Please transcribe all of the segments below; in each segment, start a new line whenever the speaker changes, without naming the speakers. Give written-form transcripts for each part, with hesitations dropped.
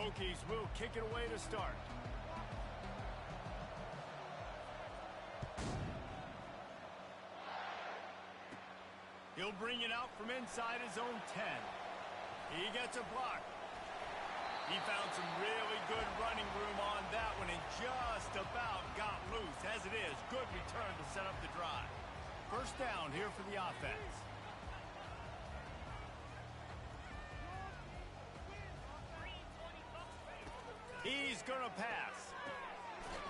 Hokies will kick it away to start. He'll bring it out from inside his own 10. He gets a block. He found some really good running room on that one and just about got loose. As it is, good return to set up the drive. First down here for the offense. He's going to pass.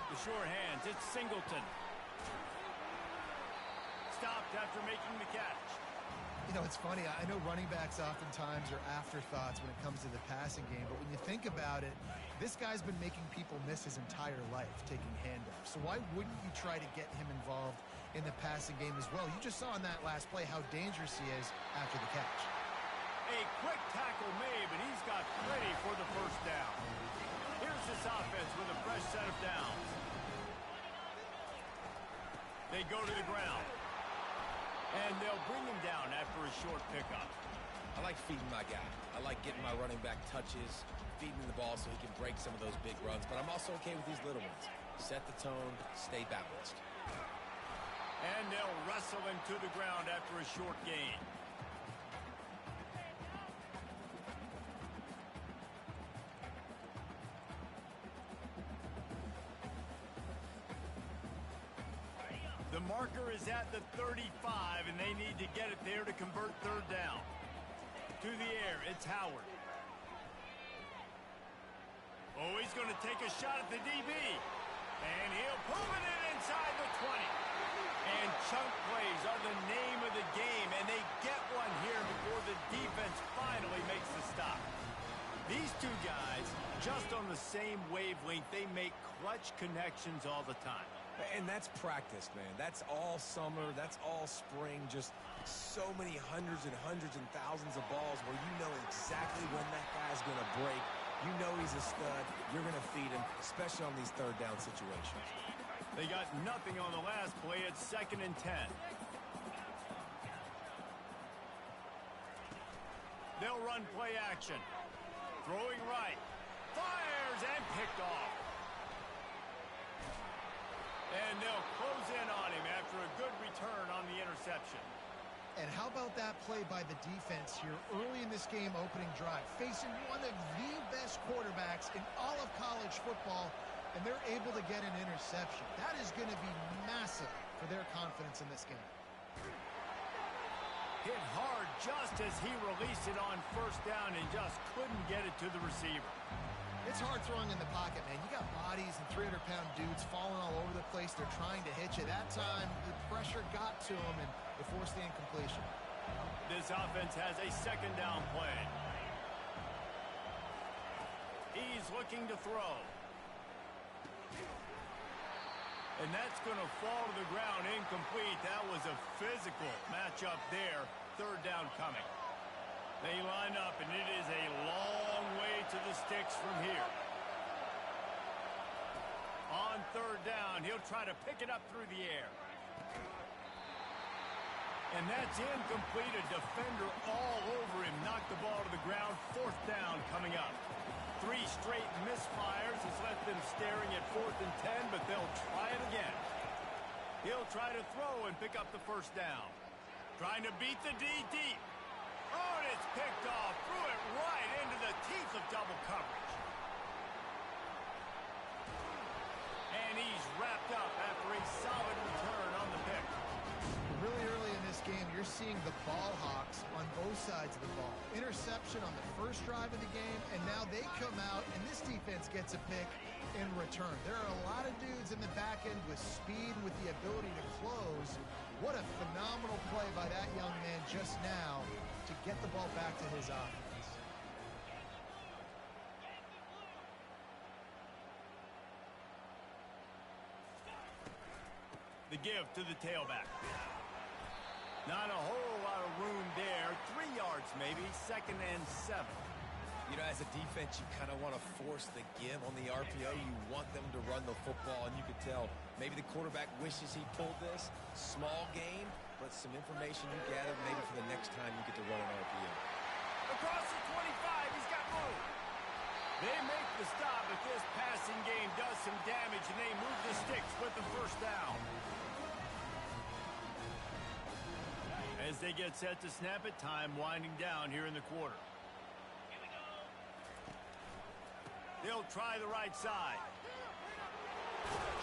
The sure hands, it's Singleton. Stopped after making the catch.
You know, it's funny. I know running backs oftentimes are afterthoughts when it comes to the passing game, but when you think about it, this guy's been making people miss his entire life taking handoffs. So why wouldn't you try to get him involved in the passing game as well? You just saw in that last play how dangerous he is after the catch.
A quick tackle made, but he's got plenty for the first down. Here's this offense with a fresh set of downs. They go to the ground. And they'll bring him down after a short pickup.
I like feeding my guy. I like getting my running back touches, feeding him the ball so he can break some of those big runs. But I'm also okay with these little ones. Set the tone, stay balanced.
And they'll wrestle him to the ground after a short gain. The marker is at the 35, and they need to get it there to convert third down. To the air, it's Howard. Oh, he's going to take a shot at the DB. And he'll pull it in inside the 20. And chunk plays are the name of the game, and they get one here before the defense finally makes the stop. These two guys, just on the same wavelength, they make clutch connections all the time.
And that's practice, man. That's all summer. That's all spring. Just so many hundreds and thousands of balls where you know exactly when that guy's going to break. You know he's a stud. You're going to feed him, especially on these third down situations.
They got nothing on the last play. It's 2nd and 10. They'll run play action. Throwing right. Fires and picked off. And they'll close in on him after a good return on the interception.
And how about that play by the defense here early in this game opening drive, facing one of the best quarterbacks in all of college football, and they're able to get an interception. That is going to be massive for their confidence in this game.
Hit hard just as he released it on first down and just couldn't get it to the receiver.
It's hard throwing in the pocket, man. You got bodies and 300-pound dudes falling all over the place. They're trying to hit you. That time, the pressure got to them, and it forced the incompletion.
This offense has a 2nd down play. He's looking to throw. And that's going to fall to the ground incomplete. That was a physical matchup there. 3rd down coming. They line up, and it is a long way to the sticks from here. On 3rd down, he'll try to pick it up through the air. And that's incomplete. A defender all over him. Knocked the ball to the ground. 4th down coming up. 3 straight misfires has left them staring at 4th and 10, but they'll try it again. He'll try to throw and pick up the first down. Trying to beat the D deep. Oh, and it's picked off. Threw it right into the teeth of double coverage. And he's wrapped up after a solid return on the pick.
Really early in this game, you're seeing the ball hawks on both sides of the ball. Interception on the first drive of the game, and now they come out, and this defense gets a pick in return. There are a lot of dudes in the back end with speed, with the ability to close. What a phenomenal play by that young man just now to get the ball back to his offense.
The give to the tailback. Not a whole lot of room there. 3 yards maybe. 2nd and 7.
You know, as a defense, you kind of want to force the give on the RPO. You want them to run the football, and you could tell maybe the quarterback wishes he pulled this. Small game, but some information you gather maybe for the next time you get to run an RPO.
Across the 25, he's got room. They make the stop, but this passing game does some damage, and they move the sticks with the first down. As they get set to snap it, time winding down here in the quarter. They'll try the right side.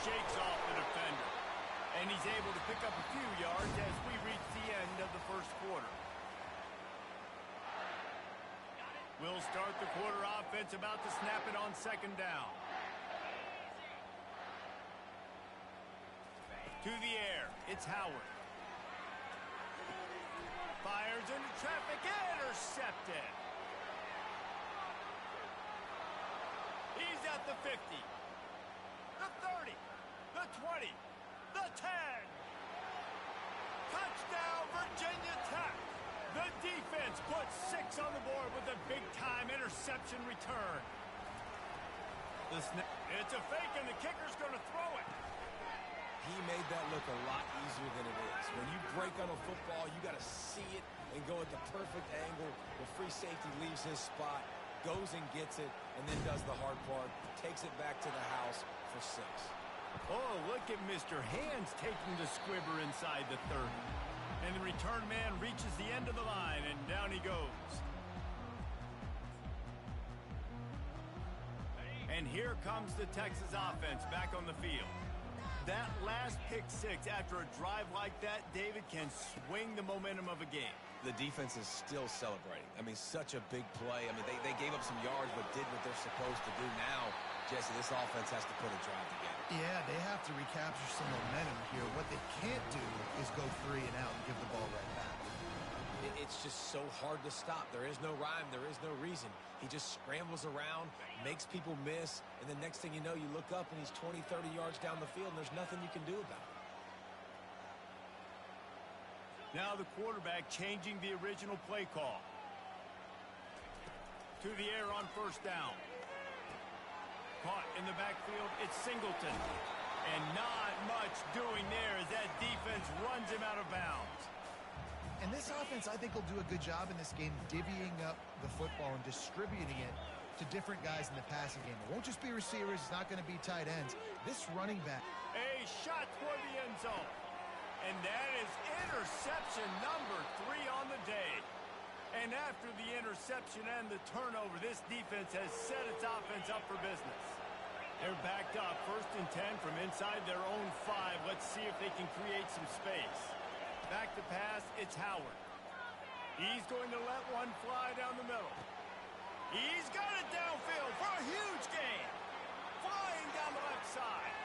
Shakes off the defender. And he's able to pick up a few yards as we reach the end of the first quarter. We'll start the quarter offense about to snap it on second down. To the air, it's Howard. Fires into traffic, intercepted. He's at the 50, the 30, the 20, the 10. Touchdown, Virginia Tech. The defense puts 6 on the board with a big-time interception return. It's a fake, and the kicker's going to throw it.
He made that look a lot easier than it is. When you break on a football, you got to see it and go at the perfect angle. The free safety leaves his spot, goes and gets it, and then does the hard part, takes it back to the house for 6.
Oh, look at Mr. Hands taking the squibber inside the 30. And the return man reaches the end of the line, and down he goes. And here comes the Texas offense back on the field. That last pick 6 after a drive like that, David, can swing the momentum of a game.
The defense is still celebrating. I mean, such a big play. I mean, they gave up some yards but did what they're supposed to do. Now, Jesse, this offense has to put a drive together.
Yeah, they have to recapture some momentum here. What they can't do is go 3 and out and give the ball right back.
It's just so hard to stop. There is no rhyme. There is no reason. He just scrambles around, makes people miss, and the next thing you know, you look up and he's 20, 30 yards down the field, and there's nothing you can do about it.
Now the quarterback changing the original play call. To the air on first down. Caught in the backfield, it's Singleton. And not much doing there as that defense runs him out of bounds.
And this offense, I think, will do a good job in this game divvying up the football and distributing it to different guys in the passing game. It won't just be receivers. It's not going to be tight ends. This running back.
A shot toward the end zone. And that is interception number 3 on the day. And after the interception and the turnover, this defense has set its offense up for business. They're backed up, 1st and 10 from inside their own 5. Let's see if they can create some space. Back to pass, it's Howard. He's going to let one fly down the middle. He's got it downfield for a huge gain. Flying down the left side.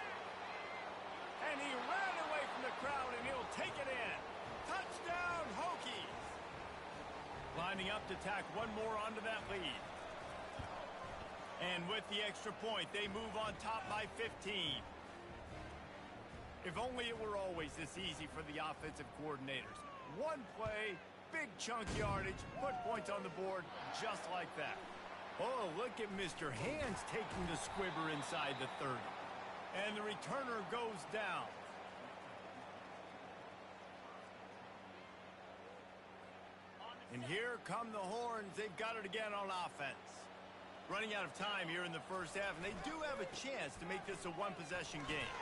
And he ran away from the crowd, and he'll take it in. Touchdown, Hokies. Lining up to tack one more onto that lead. And with the extra point, they move on top by 15. If only it were always this easy for the offensive coordinators. One play, big chunk yardage, put points on the board just like that. Oh, look at Mr. Hands taking the squibber inside the 30. And the returner goes down. And here come the horns. They've got it again on offense. Running out of time here in the first half, and they do have a chance to make this a one-possession game.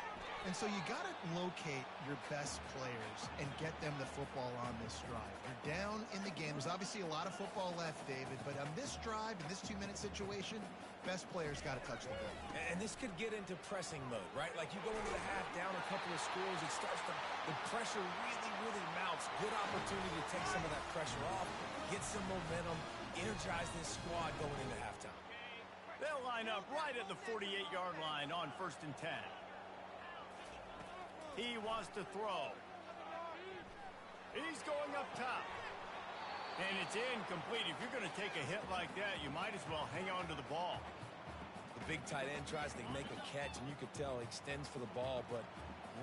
And so you got to locate your best players and get them the football on this drive. You're down in the game. There's obviously a lot of football left, David, but on this drive, in this 2-minute situation, best players got to touch the ball.
And this could get into pressing mode, right? Like you go into the half down a couple of scores, it starts to, the pressure really mounts. Good opportunity to take some of that pressure off, get some momentum, energize this squad going into halftime.
They'll line up right at the 48-yard line on 1st and 10. He wants to throw. He's going up top. And it's incomplete. If you're going to take a hit like that, you might as well hang on to the ball.
The big tight end tries to make a catch, and you could tell he extends for the ball, but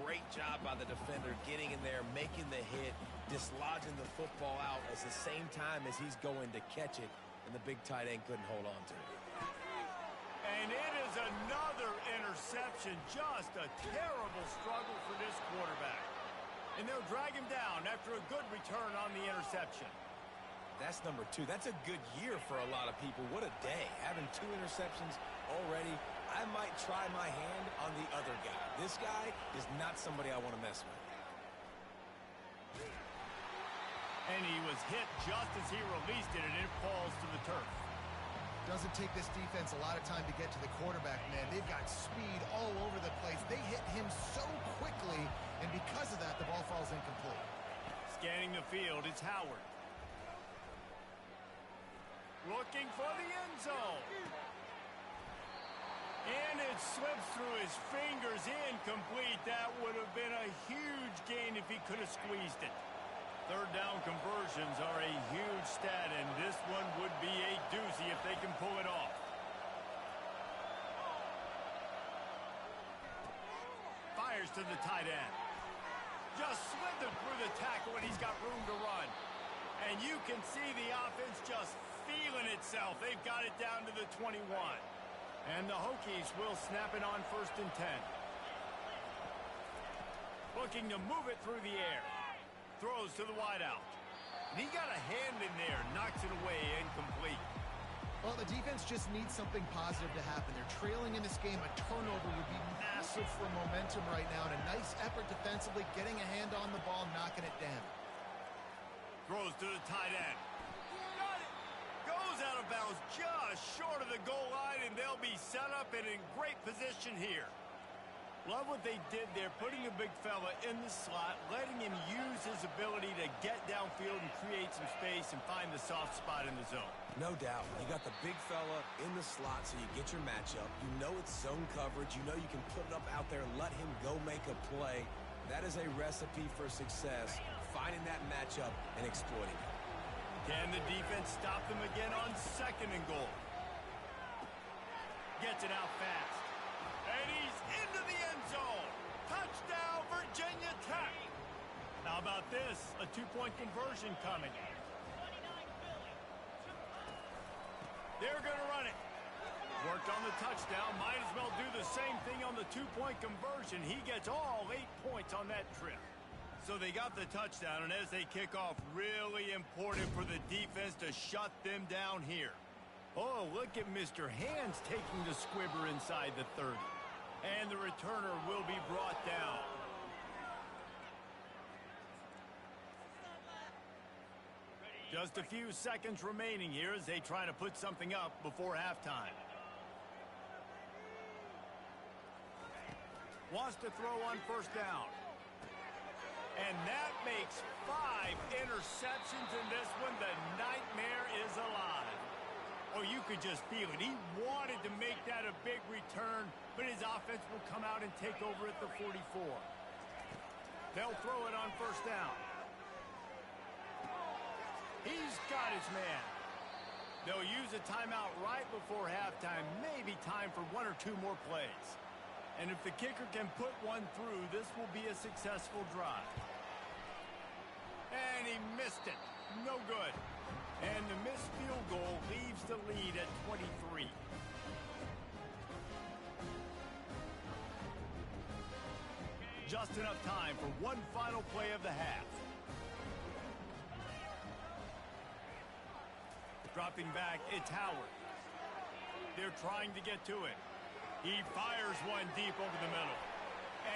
great job by the defender getting in there, making the hit, dislodging the football out at the same time as he's going to catch it, and the big tight end couldn't hold on to it.
And it is another interception. Just a terrible struggle for this quarterback. And they'll drag him down after a good return on the interception.
That's number 2. That's a good year for a lot of people. What a day. Having 2 interceptions already. I might try my hand on the other guy. This guy is not somebody I want to mess with.
And he was hit just as he released it, and it falls to the turf.
Doesn't take this defense a lot of time to get to the quarterback, man. They've got speed all over the place. They hit him so quickly, and because of that, the ball falls incomplete.
Scanning the field, it's Howard. Looking for the end zone. And it slips through his fingers, incomplete. That would have been a huge gain if he could have squeezed it. Third down conversions are a huge stat, and this one would be a doozy if they can pull it off. Fires to the tight end. Just slithered through the tackle, and he's got room to run. And you can see the offense just feeling itself. They've got it down to the 21. And the Hokies will snap it on 1st and 10. Looking to move it through the air. Throws to the wideout. And he got a hand in there, knocks it away, incomplete.
Well, the defense just needs something positive to happen. They're trailing in this game. A turnover would be massive for momentum right now. And a nice effort defensively, getting a hand on the ball, knocking it down.
Throws to the tight end. Got it. Goes out of bounds just short of the goal line, and they'll be set up and in great position here. Love what they did there, putting a big fella in the slot, letting him use his ability to get downfield and create some space and find the soft spot in the zone.
No doubt. You got the big fella in the slot, so you get your matchup. You know it's zone coverage. You know you can put it up out there, let him go make a play. That is a recipe for success, finding that matchup and exploiting it.
Can the defense stop them again on 2nd and goal? Gets it out fast. And he's into the end zone. Touchdown, Virginia Tech. How about this? A 2-point conversion coming. They're going to run it. Worked on the touchdown. Might as well do the same thing on the 2-point conversion. He gets all 8 points on that trip. So they got the touchdown, and as they kick off, really important for the defense to shut them down here. Oh, look at Mr. Hands taking the squibber inside the 30. And the returner will be brought down. Just a few seconds remaining here as they try to put something up before halftime. Wants to throw on 1st down. And that makes 5 interceptions in this one. The nightmare is alive. Oh, you could just feel it. He wanted to make that a big return, but his offense will come out and take over at the 44. They'll throw it on 1st down. He's got his man. They'll use a timeout right before halftime. Maybe time for 1 or 2 more plays. And if the kicker can put one through, this will be a successful drive. And he missed it. No good. And the missed field goal leaves the lead at 23. Just enough time for one final play of the half. Dropping back, it's Howard. They're trying to get to it. He fires one deep over the middle.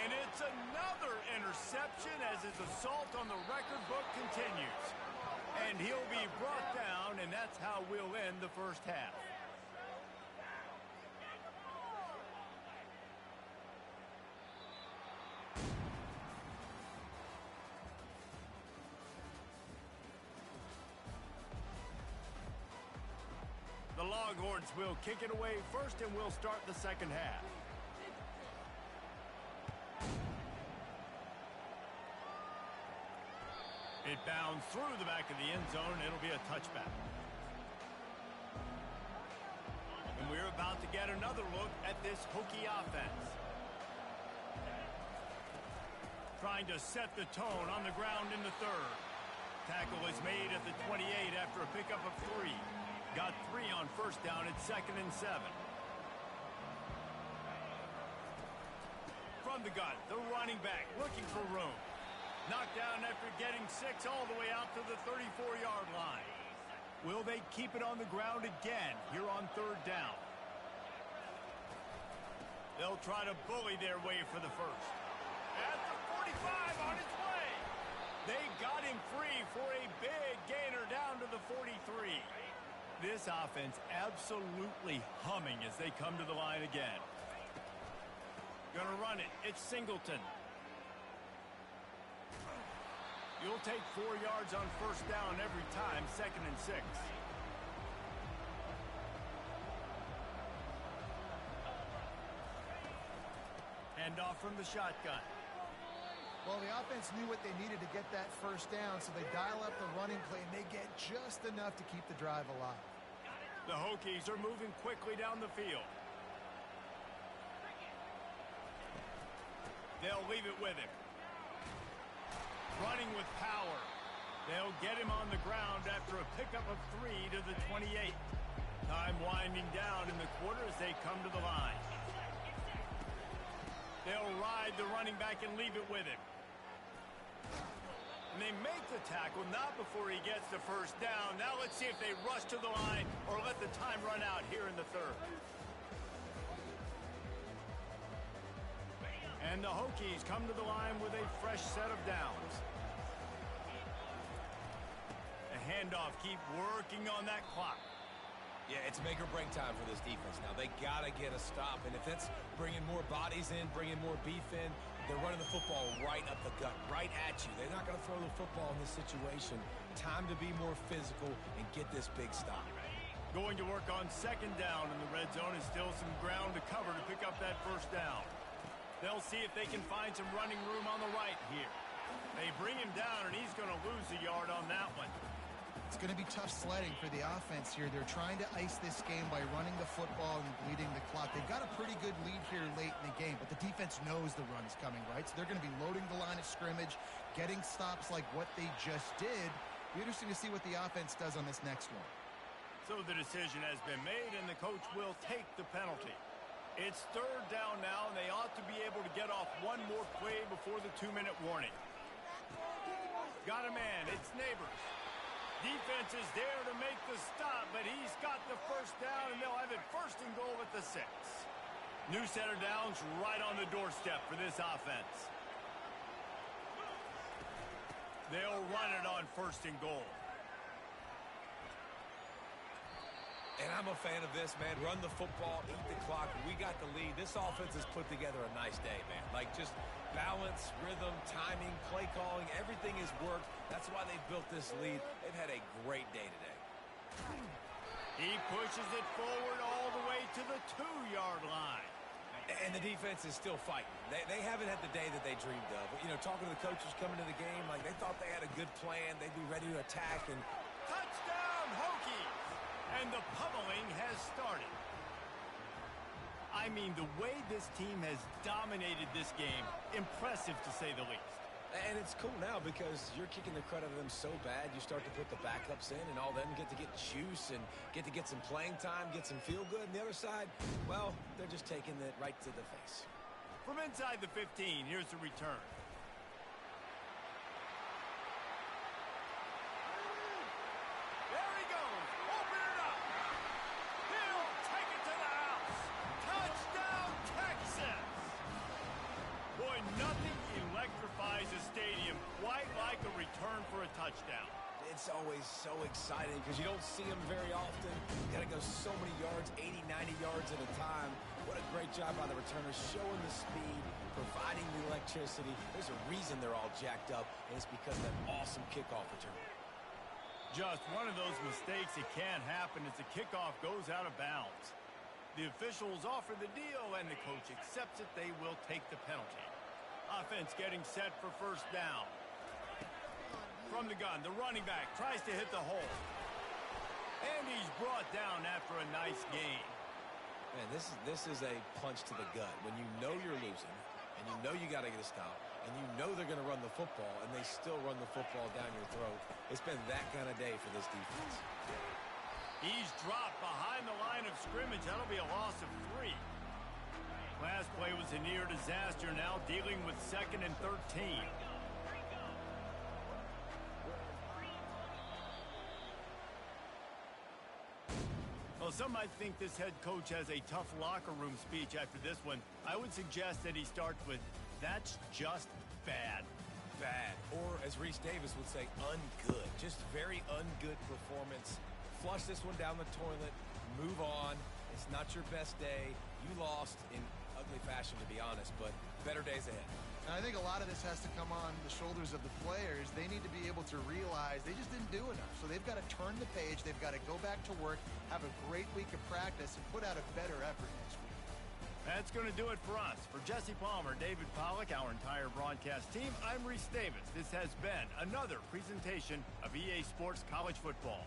And it's another interception as his assault on the record book continues. And he'll be brought down, and that's how we'll end the 1st half. The Longhorns will kick it away first, and we'll start the 2nd half. It bounds through the back of the end zone, and it'll be a touchback. And we're about to get another look at this Hokie offense. Trying to set the tone on the ground in the 3rd. Tackle is made at the 28 after a pickup of 3. Got 3 on 1st down at 2nd and 7. From the gun, the running back looking for room. Knocked down after getting 6 all the way out to the 34-yard line. Will they keep it on the ground again here on third down? They'll try to bully their way for the first. At the 45 on his way. They got him free for a big gainer down to the 43. This offense absolutely humming as they come to the line again. Gonna run it. It's Singleton. You'll take 4 yards on first down every time, 2nd and 6. Hand off from the shotgun.
Well, the offense knew what they needed to get that first down, so they dial up the running play, and they get just enough to keep the drive alive.
The Hokies are moving quickly down the field. They'll leave it with him. Running with power. They'll get him on the ground after a pickup of 3 to the 28. Time winding down in the quarter as they come to the line. They'll ride the running back and leave it with him. And they make the tackle, not before he gets the first down. Now let's see if they rush to the line or let the time run out here in the third. And the Hokies come to the line with a fresh set of downs. A handoff, keep working on that clock.
Yeah, it's make or break time for this defense. Now, they got to get a stop, and if that's bringing more bodies in, bringing more beef in, they're running the football right up the gut, right at you. They're not going to throw the football in this situation. Time to be more physical and get this big stop.
Going to work on 2nd down in the red zone is still some ground to cover to pick up that first down. They'll see if they can find some running room on the right here. They bring him down, and he's going to lose a yard on that one.
It's going to be tough sledding for the offense here. They're trying to ice this game by running the football and bleeding the clock. They've got a pretty good lead here late in the game, but the defense knows the run is coming, right? So they're going to be loading the line of scrimmage, getting stops like what they just did. Be interesting to see what the offense does on this next one.
So the decision has been made, and the coach will take the penalty. It's third down now, and they ought to be able to get off one more play before the 2-minute warning. Got a man. It's Neighbors. Defense is there to make the stop, but he's got the first down, and they'll have it 1st and goal at the 6. New set of downs right on the doorstep for this offense. They'll run it on 1st and goal.
And I'm a fan of this, man. Run the football, eat the clock. We got the lead. This offense has put together a nice day, man. Like, just balance, rhythm, timing, play calling, everything has worked. That's why they built this lead. They've had a great day today.
He pushes it forward all the way to the 2-yard line.
And the defense is still fighting. They haven't had the day that they dreamed of. You know, talking to the coaches coming to the game, like, they thought they had a good plan. They'd be ready to attack. And
touchdown, Hokies! And the pummeling has started. I mean, the way this team has dominated this game, impressive to say the least.
And it's cool now because you're kicking the crud out of them so bad, you start to put the backups in, and all them get to get juice and get to get some playing time, get some feel good. And the other side, well, they're just taking it right to the face.
From inside the 15, here's the return. There he goes. Open it up. He'll take it to the house. Touchdown, Texas. Boy, nothing electrifies a stadium quite like a return for a touchdown.
It's always so exciting because you don't see them very often. You got to go so many yards, 80, 90 yards at a time. What a great job by the returners, showing the speed, providing the electricity. There's a reason they're all jacked up, and it's because of that awesome kickoff return.
Just one of those mistakes that can't happen as the kickoff goes out of bounds. The officials offer the deal, and the coach accepts it. They will take the penalty. Offense getting set for first down. From the gun, the running back tries to hit the hole. And he's brought down after a nice gain.
Man, this is a punch to the gut. When you know you're losing, and you know you got to get a stop, and you know they're going to run the football, and they still run the football down your throat. It's been that kind of day for this defense.
He's dropped behind the line of scrimmage. That'll be a loss of 3. Last play was a near disaster, now dealing with 2nd and 13. Well, some might think this head coach has a tough locker room speech after this one. I would suggest that he starts with, "That's just bad."
Bad. Or, as Reese Davis would say, ungood. Just very ungood performance. Flush this one down the toilet. Move on. It's not your best day. You lost in ugly fashion, to be honest, but better days ahead.
And I think a lot of this has to come on the shoulders of the players. They need to be able to realize they just didn't do enough. So they've got to turn the page. They've got to go back to work, have a great week of practice, and put out a better effort next week.
That's going to do it for us. For Jesse Palmer, David Pollack, our entire broadcast team, I'm Reese Davis. This has been another presentation of EA Sports College Football.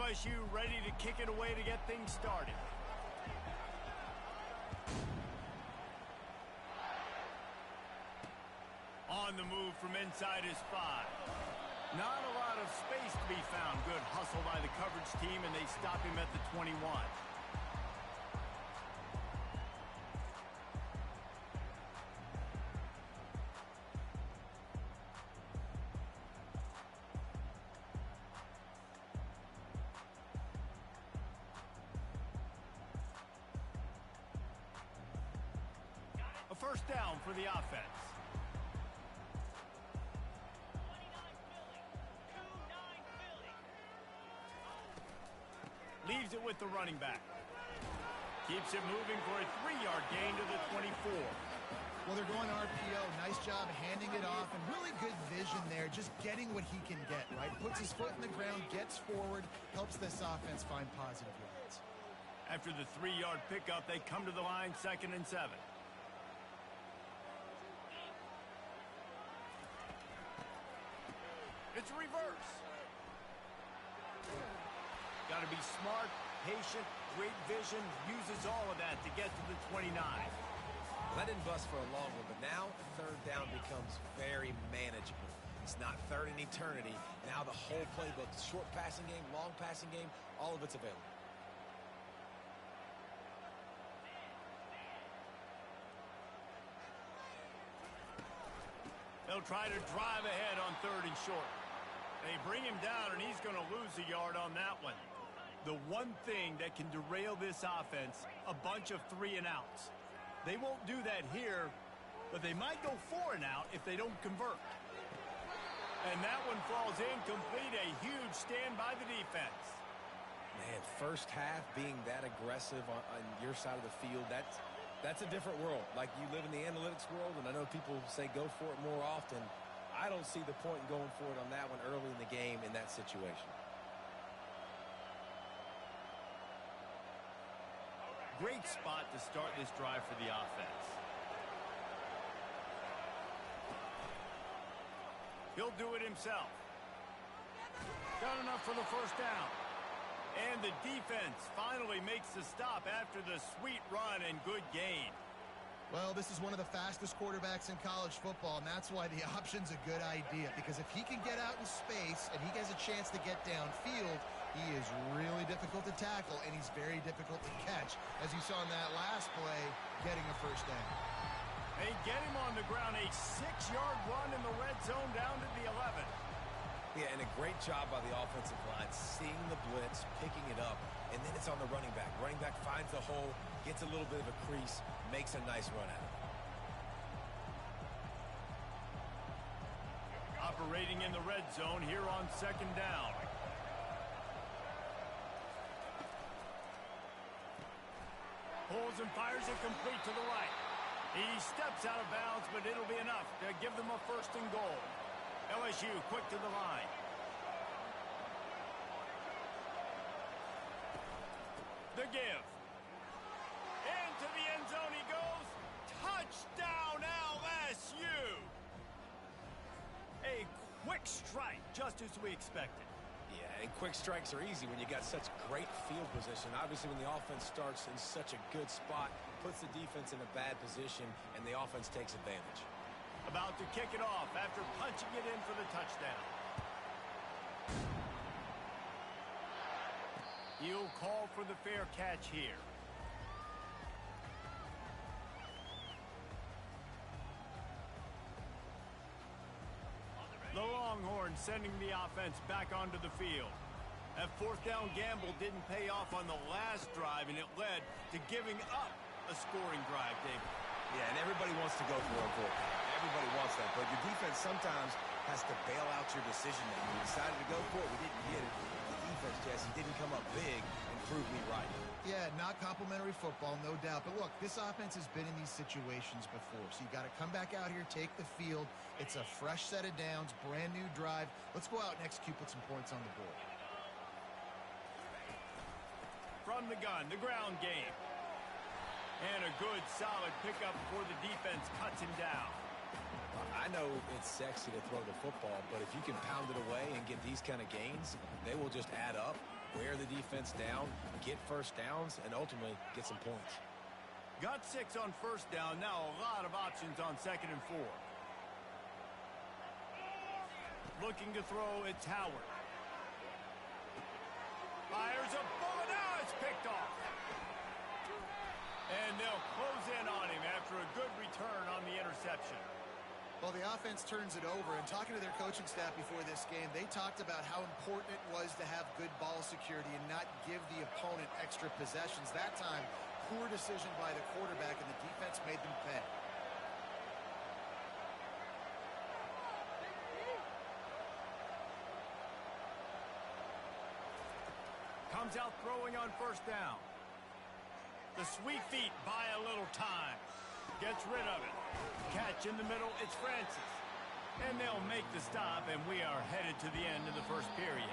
LSU ready to kick it away to get things started. On the move from inside his 5. Not a lot of space to be found. Good hustle by the coverage team, and they stop him at the 21. A first down for the offense. Leaves it with the running back. Keeps it moving for a 3-yard gain to the 24.
Well, they're going RPO. Nice job handing it off, and really good vision there, just getting what he can get, right? Puts his foot in the ground, gets forward, helps this offense find positive yards.
After the 3-yard pickup, they come to the line, 2nd and 7. It's a reverse. Got to be smart, patient, great vision, uses all of that to get to the 29.
That didn't bust for a long one, but now 3rd down becomes very manageable. It's not 3rd and eternity. Now the whole playbook, short passing game, long passing game, all of it's available.
They'll try to drive ahead on 3rd and short. They bring him down, and he's going to lose a yard on that one. The one thing that can derail this offense, a bunch of 3 and outs. They won't do that here, but they might go 4 and out if they don't convert. And that one falls incomplete. A huge stand by the defense.
Man, first half being that aggressive on your side of the field, that's a different world. Like, you live in the analytics world, and I know people say go for it more often. I don't see the point in going for it on that one early in the game in that situation.
Great spot to start this drive for the offense. He'll do it himself. Got enough for the first down. And the defense finally makes the stop after the sweet run and good gain.
Well, this is one of the fastest quarterbacks in college football, and that's why the option's a good idea. Because if he can get out in space and he has a chance to get downfield, he is really difficult to tackle, and he's very difficult to catch. As you saw in that last play, getting a first down.
They get him on the ground, a 6-yard run in the red zone down to the 11.
Yeah, and a great job by the offensive line, seeing the blitz, picking it up, and then it's on the running back. Running back finds the hole, gets a little bit of a crease, makes a nice run at it.
Operating in the red zone here on 2nd down. Pulls and fires it complete to the right. He steps out of bounds, but it'll be enough to give them a 1st and goal. LSU quick to the line. The give. Into the end zone he goes. Touchdown LSU. A quick strike, just as we expected.
Yeah, and quick strikes are easy when you got such great field position. Obviously, when the offense starts in such a good spot, puts the defense in a bad position, and the offense takes advantage.
About to kick it off after punching it in for the touchdown. He'll call for the fair catch here. The Longhorns sending the offense back onto the field. That 4th down gamble didn't pay off on the last drive, and it led to giving up a scoring drive, David.
Yeah, and everybody wants to go for a goal. Everybody wants that, but your defense sometimes has to bail out your decision making. We decided to go for it. We didn't get it. The defense, Jesse, didn't come up big and prove me right.
Yeah, not complimentary football, no doubt. But look, this offense has been in these situations before, so you got to come back out here, take the field. It's a fresh set of downs, brand new drive. Let's go out and execute, put some points on the board.
From the gun, the ground game. And a good, solid pickup before the defense cuts him down.
I know it's sexy to throw the football, but if you can pound it away and get these kind of gains, they will just add up. wear the defense down, get first downs, and ultimately get some points.
Got 6 on first down. Now a lot of options on 2nd and 4. Looking to throw, it's Howard. Fires a bullet. Now it's picked off. And they'll close in on him after a good return on the interception.
Well, the offense turns it over, and talking to their coaching staff before this game, they talked about how important it was to have good ball security and not give the opponent extra possessions. That time, poor decision by the quarterback, and the defense made them pay.
Comes out throwing on first down. The sweet feet buy a little time. Gets rid of it. Catch in the middle, it's Francis. And they'll make the stop, and we are headed to the end of the first period.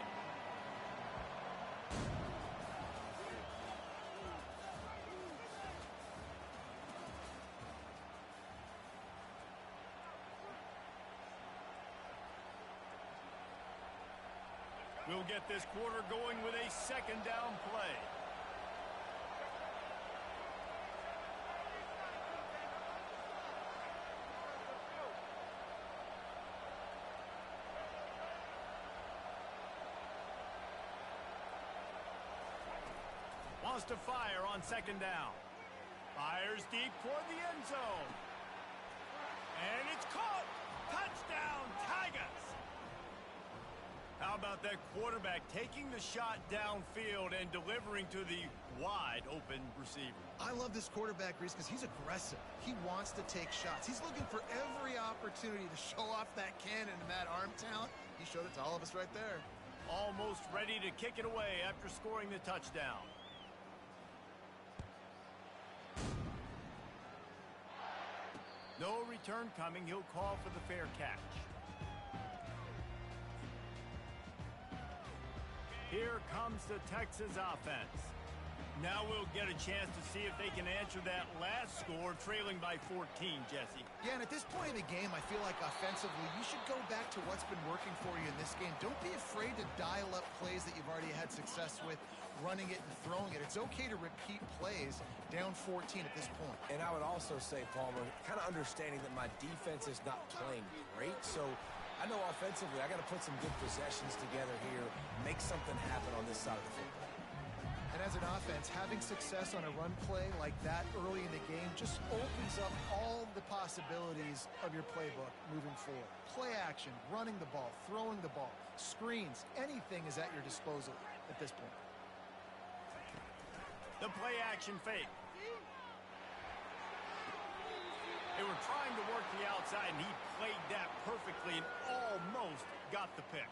We'll get this quarter going with a 2nd down play. Wants to fire on 2nd down. Fires deep toward the end zone. And it's caught. Touchdown, Tigers. How about that quarterback taking the shot downfield and delivering to the wide open receiver?
I love this quarterback, Reese, because he's aggressive. He wants to take shots. He's looking for every opportunity to show off that cannon and that arm talent. He showed it to all of us right there.
Almost ready to kick it away after scoring the touchdown. No return coming. He'll call for the fair catch. Here comes the Texas offense. Now we'll get a chance to see if they can answer that last score, trailing by 14, Jesse.
Yeah, and at this point in the game, I feel like offensively, you should go back to what's been working for you in this game. Don't be afraid to dial up plays that you've already had success with, running it and throwing it. It's okay to repeat plays down 14 at this point.
And I would also say, Palmer, kind of understanding that my defense is not playing great, so I know offensively I got to put some good possessions together here, make something happen on this side of the football.
And as an offense, having success on a run play like that early in the game just opens up all the possibilities of your playbook moving forward. Play action, running the ball, throwing the ball, screens, anything is at your disposal at this point.
The play action fake. They were trying to work the outside, and he played that perfectly and almost got the pick.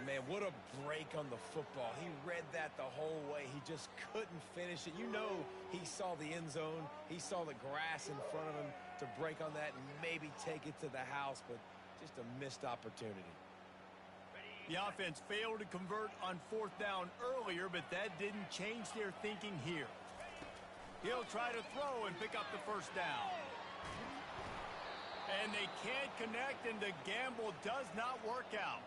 Man, what a break on the football. He read that the whole way. He just couldn't finish it. You know he saw the end zone. He saw the grass in front of him to break on that and maybe take it to the house, but just a missed opportunity.
The offense failed to convert on 4th down earlier, but that didn't change their thinking here. He'll try to throw and pick up the first down. And they can't connect, and the gamble does not work out.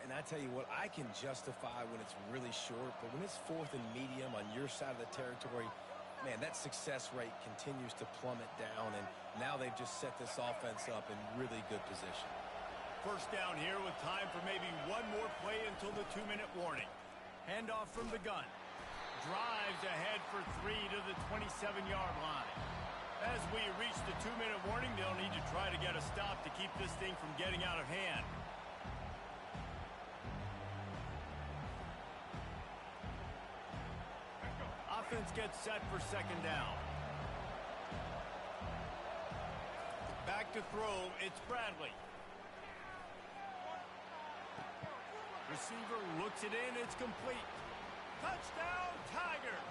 And I tell you what, I can justify when it's really short, but when it's 4th and medium on your side of the territory, man, that success rate continues to plummet down, and now they've just set this offense up in really good position.
First down here with time for maybe one more play until the 2-minute warning. Handoff from the gun. Drives ahead for 3 to the 27-yard line. As we reach the 2-minute warning, they'll need to try to get a stop to keep this thing from getting out of hand. Offense gets set for 2nd down. Back to throw, it's Bradley. Receiver looks it in, it's complete. Touchdown, Tigers!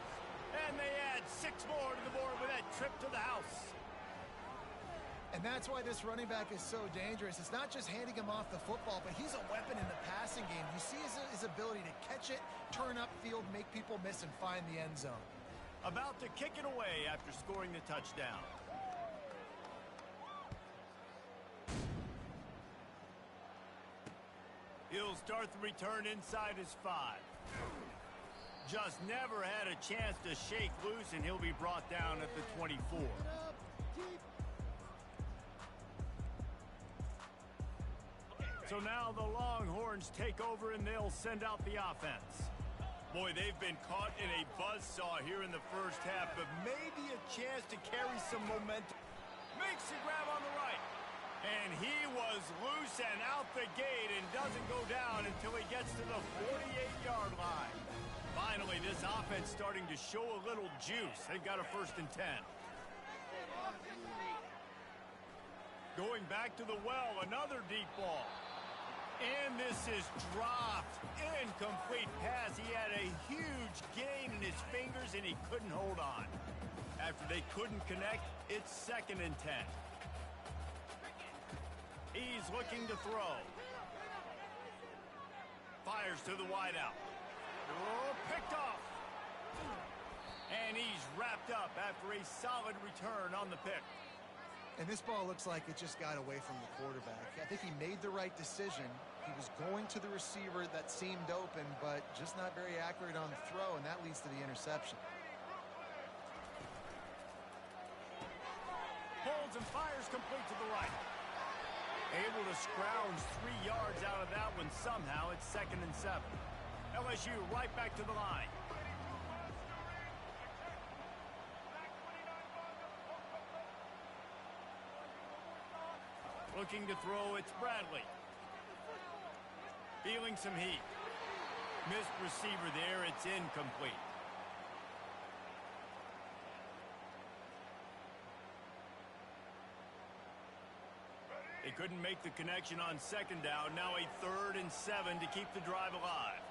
And they add 6 more to the board with that trip to the house.
And that's why this running back is so dangerous. It's not just handing him off the football, but he's a weapon in the passing game. You see his ability to catch it, turn upfield, make people miss, and find the end zone.
About to kick it away after scoring the touchdown. He'll start the return inside his 5. Just never had a chance to shake loose, and he'll be brought down at the 24. So now the Longhorns take over, and they'll send out the offense. Boy, they've been caught in a buzzsaw here in the first half, but maybe a chance to carry some momentum. Makes the grab on the right. And he was loose and out the gate and doesn't go down until he gets to the 48-yard line. Finally, this offense starting to show a little juice. They've got a 1st and 10. Going back to the well, another deep ball. And this is dropped. Incomplete pass. He had a huge gain in his fingers, and he couldn't hold on. After they couldn't connect, it's 2nd and 10. He's looking to throw. Fires to the wideout. Oh, picked off. And he's wrapped up after a solid return on the pick.
And this ball looks like it just got away from the quarterback. I think he made the right decision. He was going to the receiver that seemed open, but just not very accurate on the throw, and that leads to the interception.
Holds and fires complete to the right. Able to scrounge 3 yards out of that one somehow. It's 2nd and 7. LSU right back to the line. Looking to throw, it's Bradley. Feeling some heat. Missed receiver there, it's incomplete. They couldn't make the connection on 2nd down. Now a 3rd and 7 to keep the drive alive.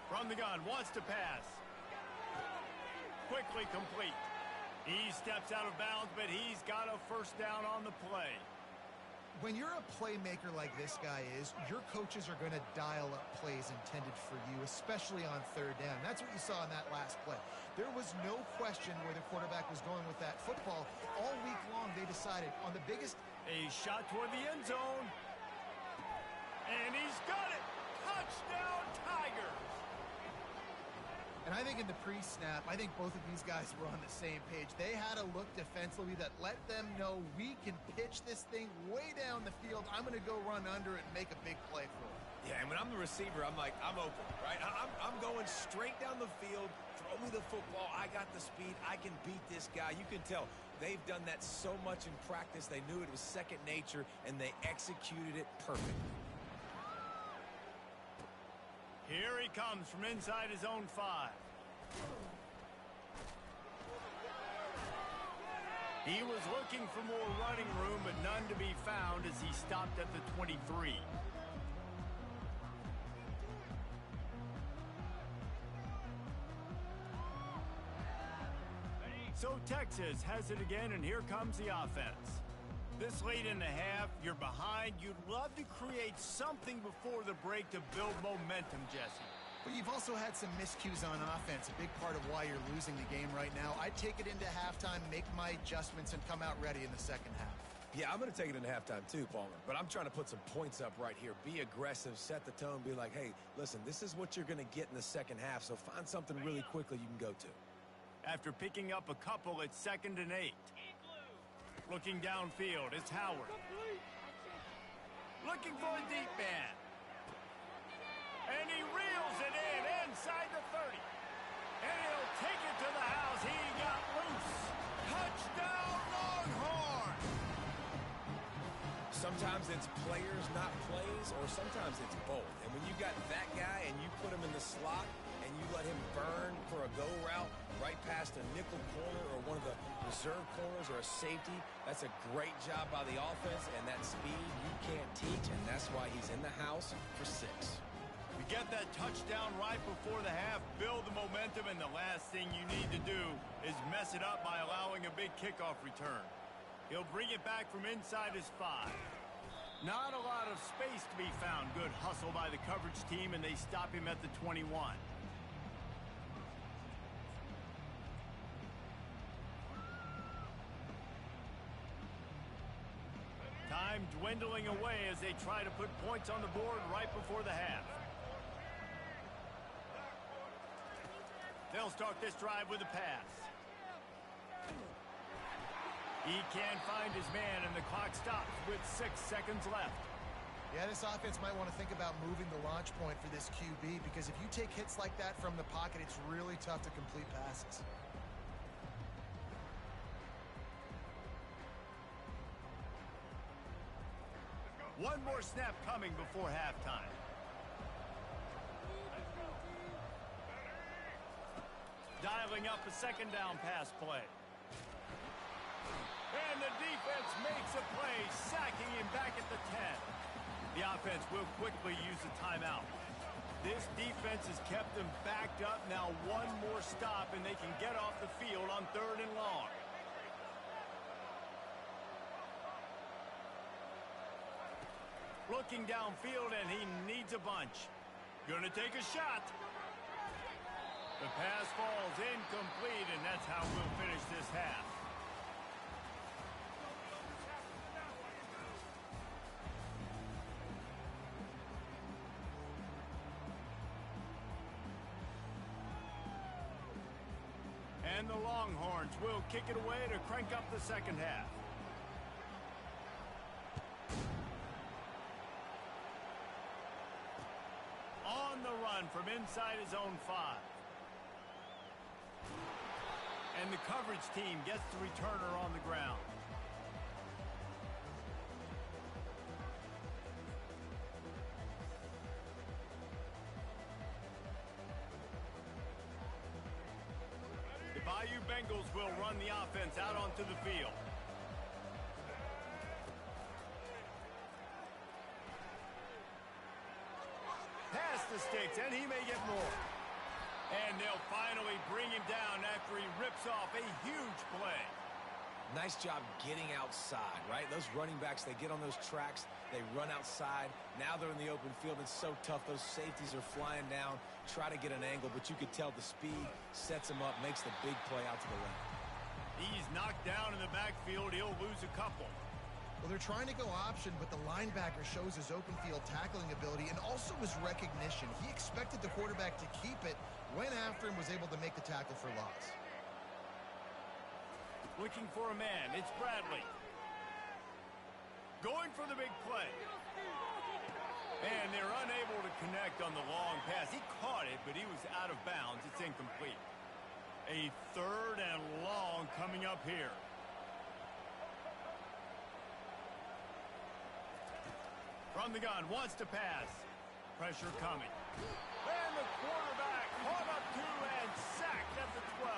From the gun, wants to pass. Quickly complete. He steps out of bounds, but he's got a 1st down on the play.
When you're a playmaker like this guy is, your coaches are going to dial up plays intended for you, especially on 3rd down. That's what you saw in that last play. There was no question where the quarterback was going with that football. All week long, they decided on the biggest...
A shot toward the end zone. And he's got it. Touchdown, Tigers.
And I think in the pre-snap, I think both of these guys were on the same page. They had a look defensively that let them know we can pitch this thing way down the field. I'm going to go run under it and make a big play for it.
Yeah, and when I'm the receiver, I'm like, I'm open, right? I'm going straight down the field. Throw me the football. I got the speed. I can beat this guy. You can tell they've done that so much in practice. They knew it was second nature, and they executed it perfectly.
Here he comes from inside his own 5. He was looking for more running room, but none to be found as he stopped at the 23. So Texas has it again, and here comes the offense. This late in the half, you're behind. You'd love to create something before the break to build momentum, Jesse.
But you've also had some miscues on offense, a big part of why you're losing the game right now. I'd take it into halftime, make my adjustments, and come out ready in the 2nd half.
Yeah, I'm going to take it into halftime too, Palmer. But I'm trying to put some points up right here. Be aggressive, set the tone, be like, hey, listen, this is what you're going to get in the 2nd half, so find something really quickly you can go to.
After picking up a couple, it's 2nd and 8. Looking downfield, it's Howard. Looking for a deep man. And he reels it in inside the 30. And he'll take it to the house. He got loose. Touchdown, Longhorn!
Sometimes it's players, not plays, or sometimes it's both. And when you got that guy and you put him in the slot and you let him burn for a go route right past a nickel corner or one of the reserve corners or a safety, that's a great job by the offense, and that speed you can't teach, and that's why he's in the house for 6.
We get that touchdown right before the half, build the momentum, and the last thing you need to do is mess it up by allowing a big kickoff return. He'll bring it back from inside his 5. Not a lot of space to be found. Good hustle by the coverage team, and they stop him at the 21. Time dwindling away as they try to put points on the board right before the half. They'll start this drive with a pass. He can't find his man, and the clock stops with 6 seconds left.
Yeah, this offense might want to think about moving the launch point for this QB, because if you take hits like that from the pocket, it's really tough to complete passes.
One more snap coming before halftime. Dialing up a second down pass play. And the defense makes a play, sacking him back at the 10. The offense will quickly use a timeout. This defense has kept them backed up. Now one more stop, and they can get off the field on 3rd and long. Looking downfield, and he needs a bunch. Gonna take a shot. The pass falls incomplete, and that's how we'll finish this half. And the Longhorns will kick it away to crank up the second half. On the run from inside his own 5. And the coverage team gets the returner on the ground. The Bayou Bengals will run the offense out onto the field. Past the sticks, and he may get more. And they'll finally bring him down after he rips off a huge play.
Nice job getting outside, right? Those running backs, they get on those tracks, they run outside. Now they're in the open field. It's so tough. Those safeties are flying down, try to get an angle, but you could tell the speed sets him up, makes the big play out to the left.
He's knocked down in the backfield. He'll lose a couple.
Well, they're trying to go option, but the linebacker shows his open field tackling ability and also his recognition. He expected the quarterback to keep it, went after him, was able to make the tackle for loss.
Looking for a man. It's Bradley. Going for the big play. And they're unable to connect on the long pass. He caught it, but he was out of bounds. It's incomplete. A 3rd and long coming up here. From the gun, wants to pass. Pressure coming. And the quarterback caught up to and sacked at the 12.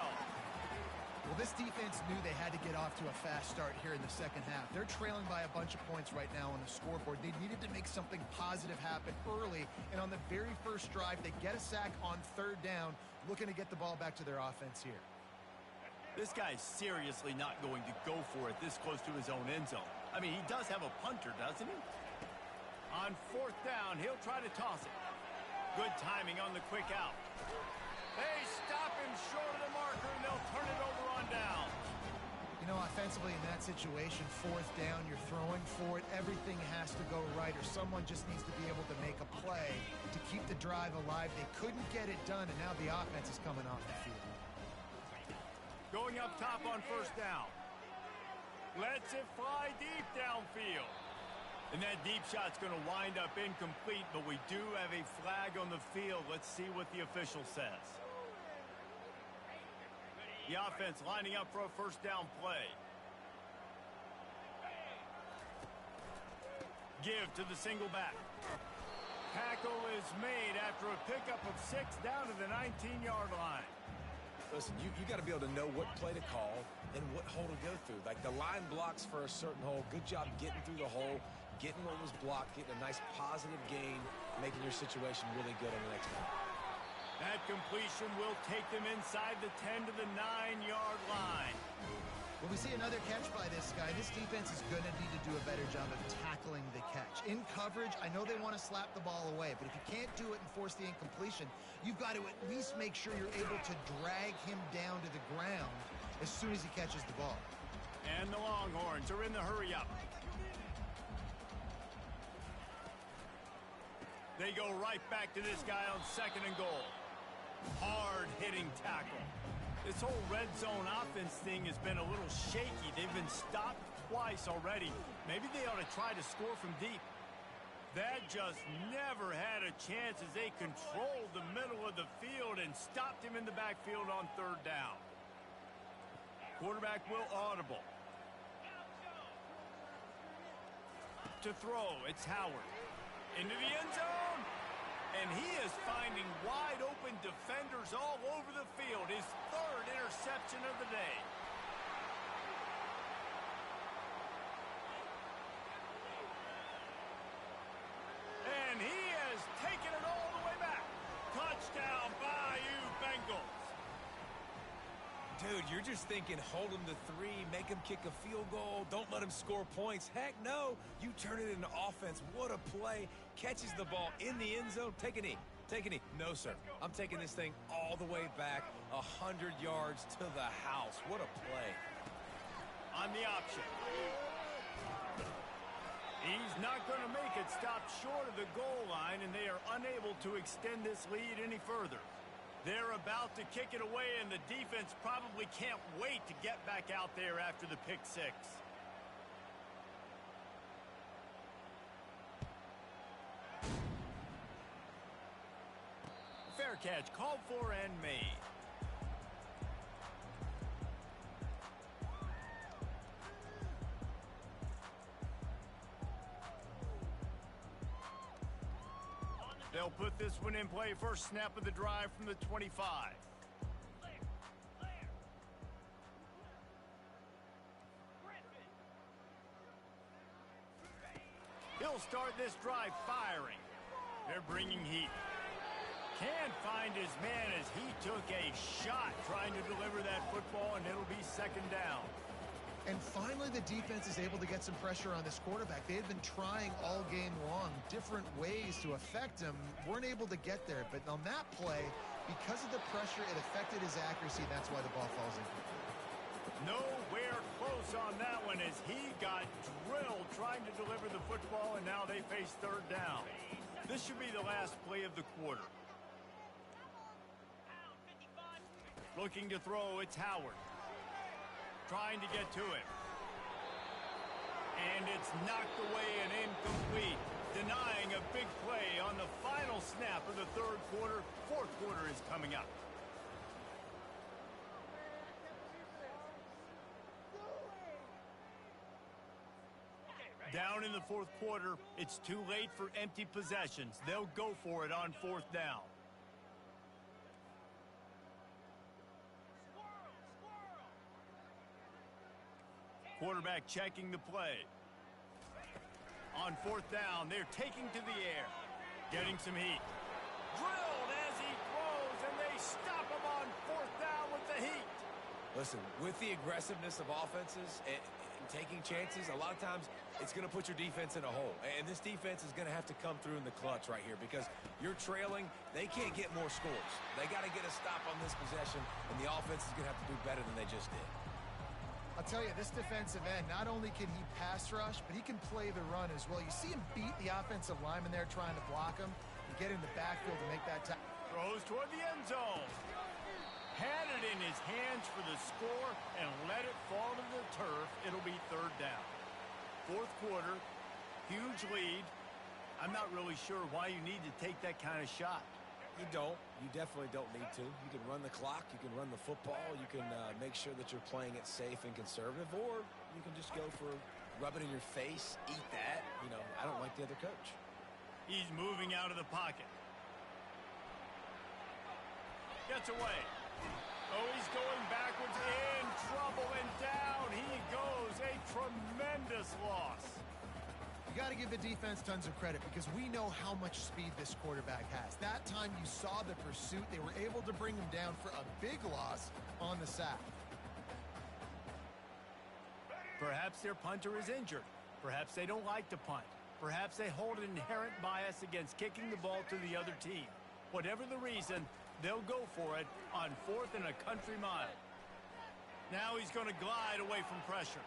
Well, this defense knew they had to get off to a fast start here in the second half. They're trailing by a bunch of points right now on the scoreboard. They needed to make something positive happen early, and on the very first drive, they get a sack on 3rd down, looking to get the ball back to their offense here.
This guy's seriously not going to go for it this close to his own end zone. I mean, he does have a punter, doesn't he? On 4th down, he'll try to toss it. Good timing on the quick out. They stop him short of the marker, and they'll turn it over on down.
You know, offensively in that situation, 4th down, you're throwing for it. Everything has to go right, or someone just needs to be able to make a play to keep the drive alive. They couldn't get it done, and now the offense is coming off the field.
Going up top on 1st down. Lets it fly deep downfield. And that deep shot's going to wind up incomplete, but we do have a flag on the field. Let's see what the official says. The offense lining up for a 1st down play. Give to the single back. Tackle is made after a pickup of 6 down to the 19-yard line.
Listen, you got to be able to know what play to call and what hole to go through. Like the line blocks for a certain hole. Good job getting through the hole, getting what was blocked, getting a nice positive gain, making your situation really good on the next one.
That completion will take them inside the 10 to the 9-yard line.
Well, we see another catch by this guy. This defense is going to need to do a better job of tackling the catch. In coverage, I know they want to slap the ball away, but if you can't do it and force the incompletion, you've got to at least make sure you're able to drag him down to the ground as soon as he catches the ball.
And the Longhorns are in the hurry-up. They go right back to this guy on 2nd and goal. Hard-hitting tackle. This whole red zone offense thing has been a little shaky. They've been stopped twice already. Maybe they ought to try to score from deep. That just never had a chance as they controlled the middle of the field and stopped him in the backfield on 3rd down. Quarterback will audible. To throw, it's Howard. Into the end zone. And he is finding wide open defenders all over the field. His 3rd interception of the day. And he has taken it all the way back. Touchdown, Bayou Bengals.
Dude, you're just thinking hold him to 3, make him kick a field goal, don't let him score points. Heck no, you turn it into offense. What a play. Catches the ball in the end zone. Take a knee. Take a knee. No, sir. I'm taking this thing all the way back 100 yards to the house. What a play.
On the option. He's not going to make it stop short of the goal line, and they are unable to extend this lead any further. They're about to kick it away, and the defense probably can't wait to get back out there after the pick 6. Fair catch called for and made. They'll put this one in play. First snap of the drive from the 25. He'll start this drive firing. They're bringing heat. Can't find his man as he took a shot trying to deliver that football, and it'll be 2nd down.
And finally, the defense is able to get some pressure on this quarterback. They had been trying all game long, different ways to affect him, weren't able to get there. But on that play, because of the pressure, it affected his accuracy, and that's why the ball falls incomplete.
Nowhere close on that one as he got drilled trying to deliver the football, and now they face 3rd down. This should be the last play of the quarter. Looking to throw, it's Howard. Trying to get to it. And it's knocked away and incomplete. Denying a big play on the final snap of the 3rd quarter. 4th quarter is coming up. Down in the 4th quarter, it's too late for empty possessions. They'll go for it on 4th down. Quarterback checking the play. On 4th down, they're taking to the air. Getting some heat. Drilled as he throws, and they stop him on 4th down with the heat.
Listen, with the aggressiveness of offenses and taking chances, a lot of times it's going to put your defense in a hole. And this defense is going to have to come through in the clutch right here because you're trailing. They can't get more scores. They got to get a stop on this possession, and the offense is going to have to do better than they just did.
I'll tell you, this defensive end, not only can he pass rush, but he can play the run as well. You see him beat the offensive lineman there trying to block him and get in the backfield to make that tackle.
Throws toward the end zone. Had it in his hands for the score and let it fall to the turf. It'll be 3rd down. 4th quarter, huge lead. I'm not really sure why you need to take that kind of shot.
You don't. You definitely don't need to. You can run the clock. You can run the football. You can make sure that you're playing it safe and conservative, or you can just go for rub it in your face, eat that. You know, I don't like the other coach.
He's moving out of the pocket. Gets away. Oh, he's going backwards, in trouble, and down he goes. A tremendous loss.
You got to give the defense tons of credit because we know how much speed this quarterback has. That time you saw the pursuit. They were able to bring him down for a big loss on the sack.
Perhaps their punter is injured. Perhaps they don't like to punt. Perhaps they hold an inherent bias against kicking the ball to the other team. Whatever the reason, they'll go for it on 4th and a country mile. Now he's going to glide away from pressure.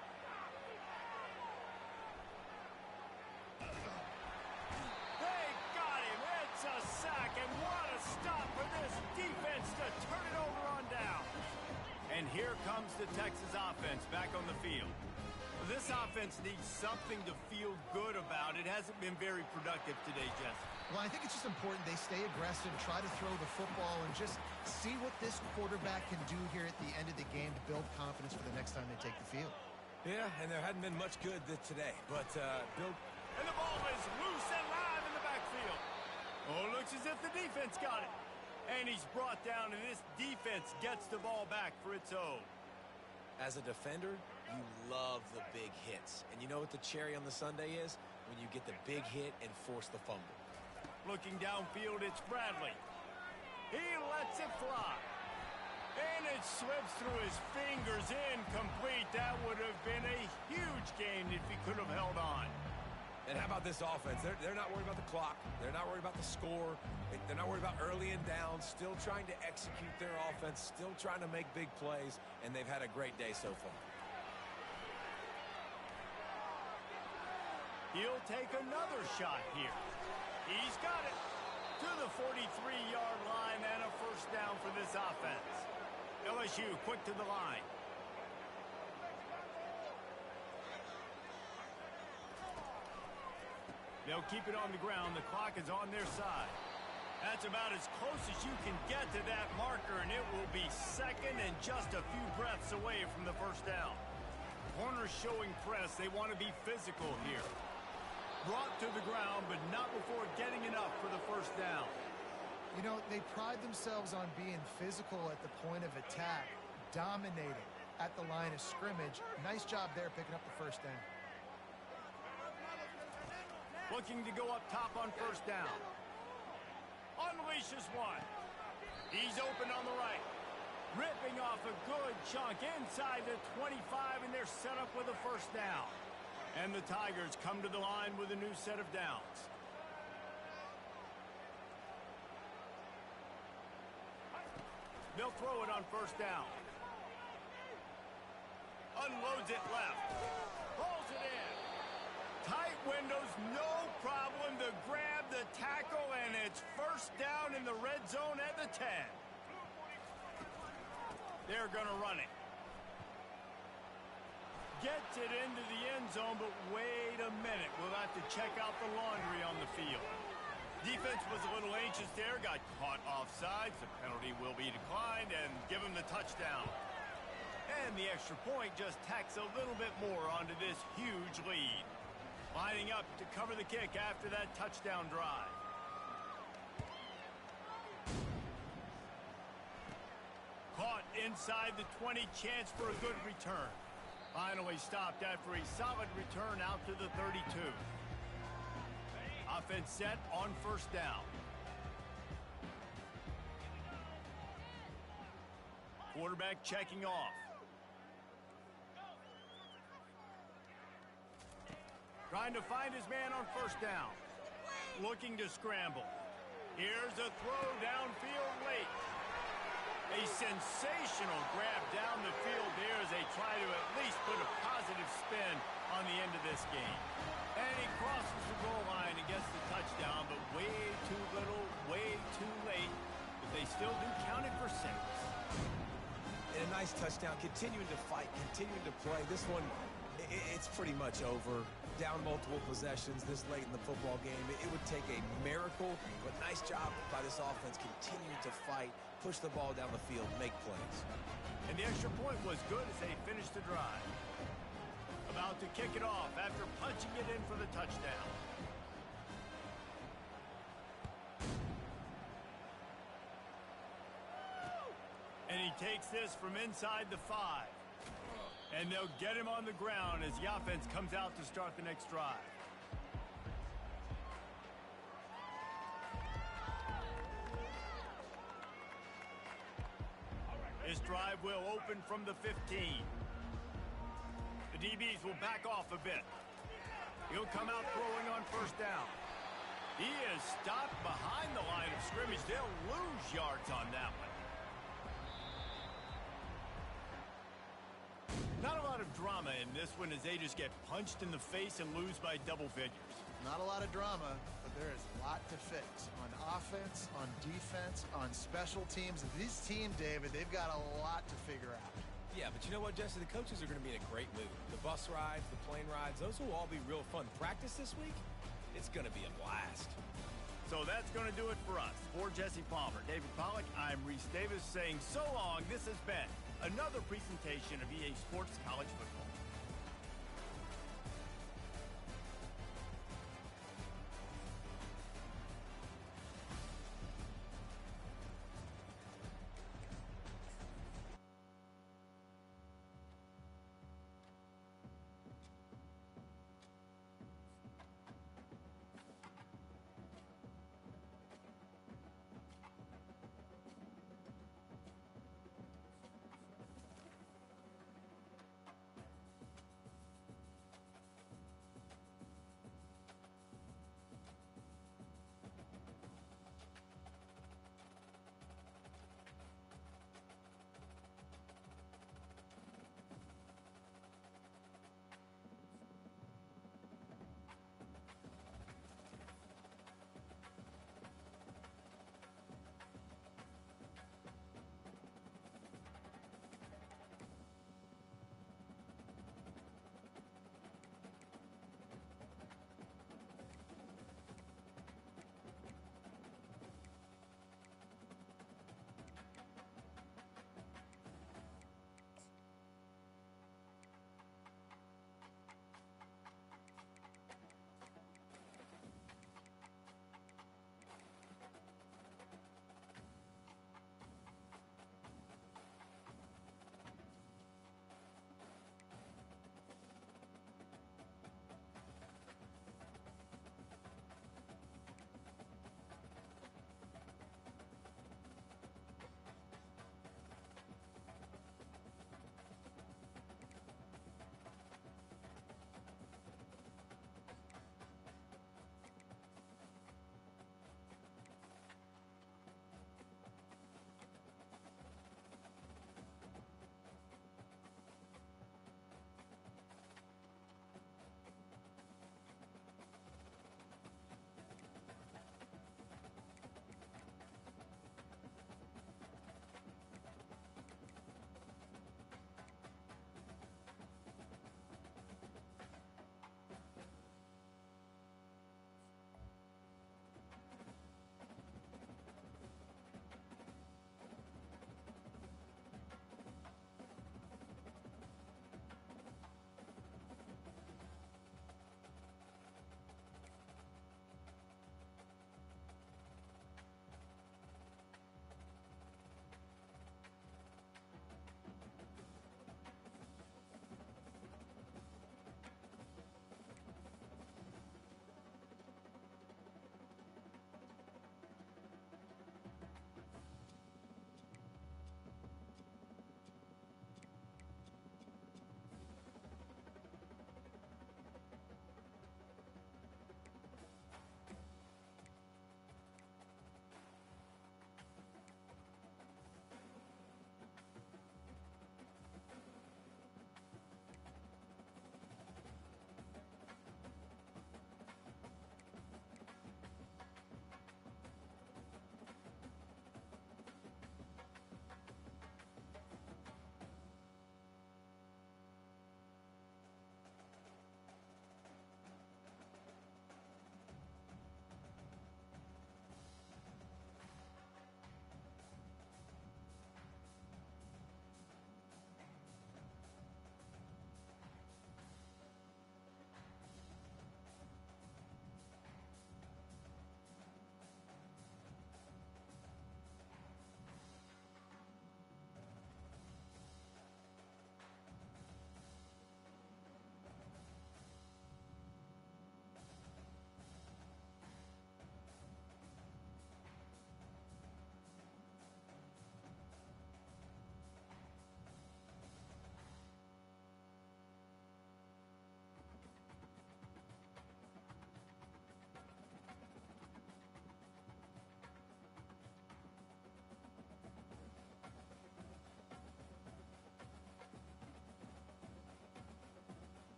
They got him. Ed stop for this defense to turn it over on down. And here comes the Texas offense back on the field. This offense needs something to feel good about. It hasn't been very productive today, Jesse.
Well, I think it's just important they stay aggressive, try to throw the football, and just see what this quarterback can do here at the end of the game to build confidence for the next time they take the field.
Yeah, and there hadn't been much good today, but Bill...
And the ball is loose and live in the backfield. Oh, looks as if the defense got it. And he's brought down, and this defense gets the ball back for its own.
As a defender, you love the big hits. And you know what the cherry on the sundae is? When you get the big hit and force the fumble.
Looking downfield, it's Bradley. He lets it fly. And it slips through his fingers, incomplete. That would have been a huge gain if he could have held on.
And how about this offense? They're not worried about the clock. They're not worried about the score. They're not worried about early and down. Still trying to execute their offense. Still trying to make big plays. And they've had a great day so far.
He'll take another shot here. He's got it to the 43-yard line and a first down for this offense. LSU quick to the line. They'll keep it on the ground. The clock is on their side. That's about as close as you can get to that marker, and it will be second and just a few breaths away from the first down. Corners showing press. They want to be physical here. Brought to the ground, but not before getting enough for the first down.
You know, they pride themselves on being physical at the point of attack, dominating at the line of scrimmage. Nice job there picking up the first down.
Looking to go up top on first down. Unleashes one. He's open on the right. Ripping off a good chunk inside the 25, and they're set up with a first down. And the Tigers come to the line with a new set of downs. They'll throw it on first down. Unloads it left. Pulls it in. Tight windows, no problem to grab the tackle, and it's first down in the red zone at the 10. They're going to run it. Gets it into the end zone, but wait a minute. We'll have to check out the laundry on the field. Defense was a little anxious there, got caught offsides. The penalty will be declined and give him the touchdown. And the extra point just tacks a little bit more onto this huge lead. Lining up to cover the kick after that touchdown drive. Caught inside the 20, chance for a good return. Finally stopped after a solid return out to the 32. Offense set on first down. Quarterback checking off. Trying to find his man on first down. Looking to scramble. Here's a throw downfield late. A sensational grab down the field there as they try to at least put a positive spin on the end of this game. And he crosses the goal line and gets the touchdown, but way too little, way too late. But they still do count it for 6.
And a nice touchdown, continuing to fight, continuing to play. This one, it's pretty much over. Down multiple possessions this late in the football game. It would take a miracle, but nice job by this offense continuing to fight, push the ball down the field, make plays.
And the extra point was good as they finished the drive. About to kick it off after punching it in for the touchdown. And he takes this from inside the 5. And they'll get him on the ground as the offense comes out to start the next drive. This drive will open from the 15. The DBs will back off a bit. He'll come out throwing on first down. He is stopped behind the line of scrimmage. They'll lose yards on that one. Not a lot of drama in this one as they just get punched in the face and lose by double figures.
Not a lot of drama, but but there is a lot to fix on offense, on defense, on special teams. This team, David, they've got a lot to figure out.
Yeah, but you know what, Jesse? The coaches are going to be in a great mood. The bus rides, the plane rides, those will all be real fun. Practice this week, it's going to be a blast.
So that's going to do it for us. For Jesse Palmer, David Pollack, I'm Reese Davis saying so long. This has been another presentation of EA Sports College Football.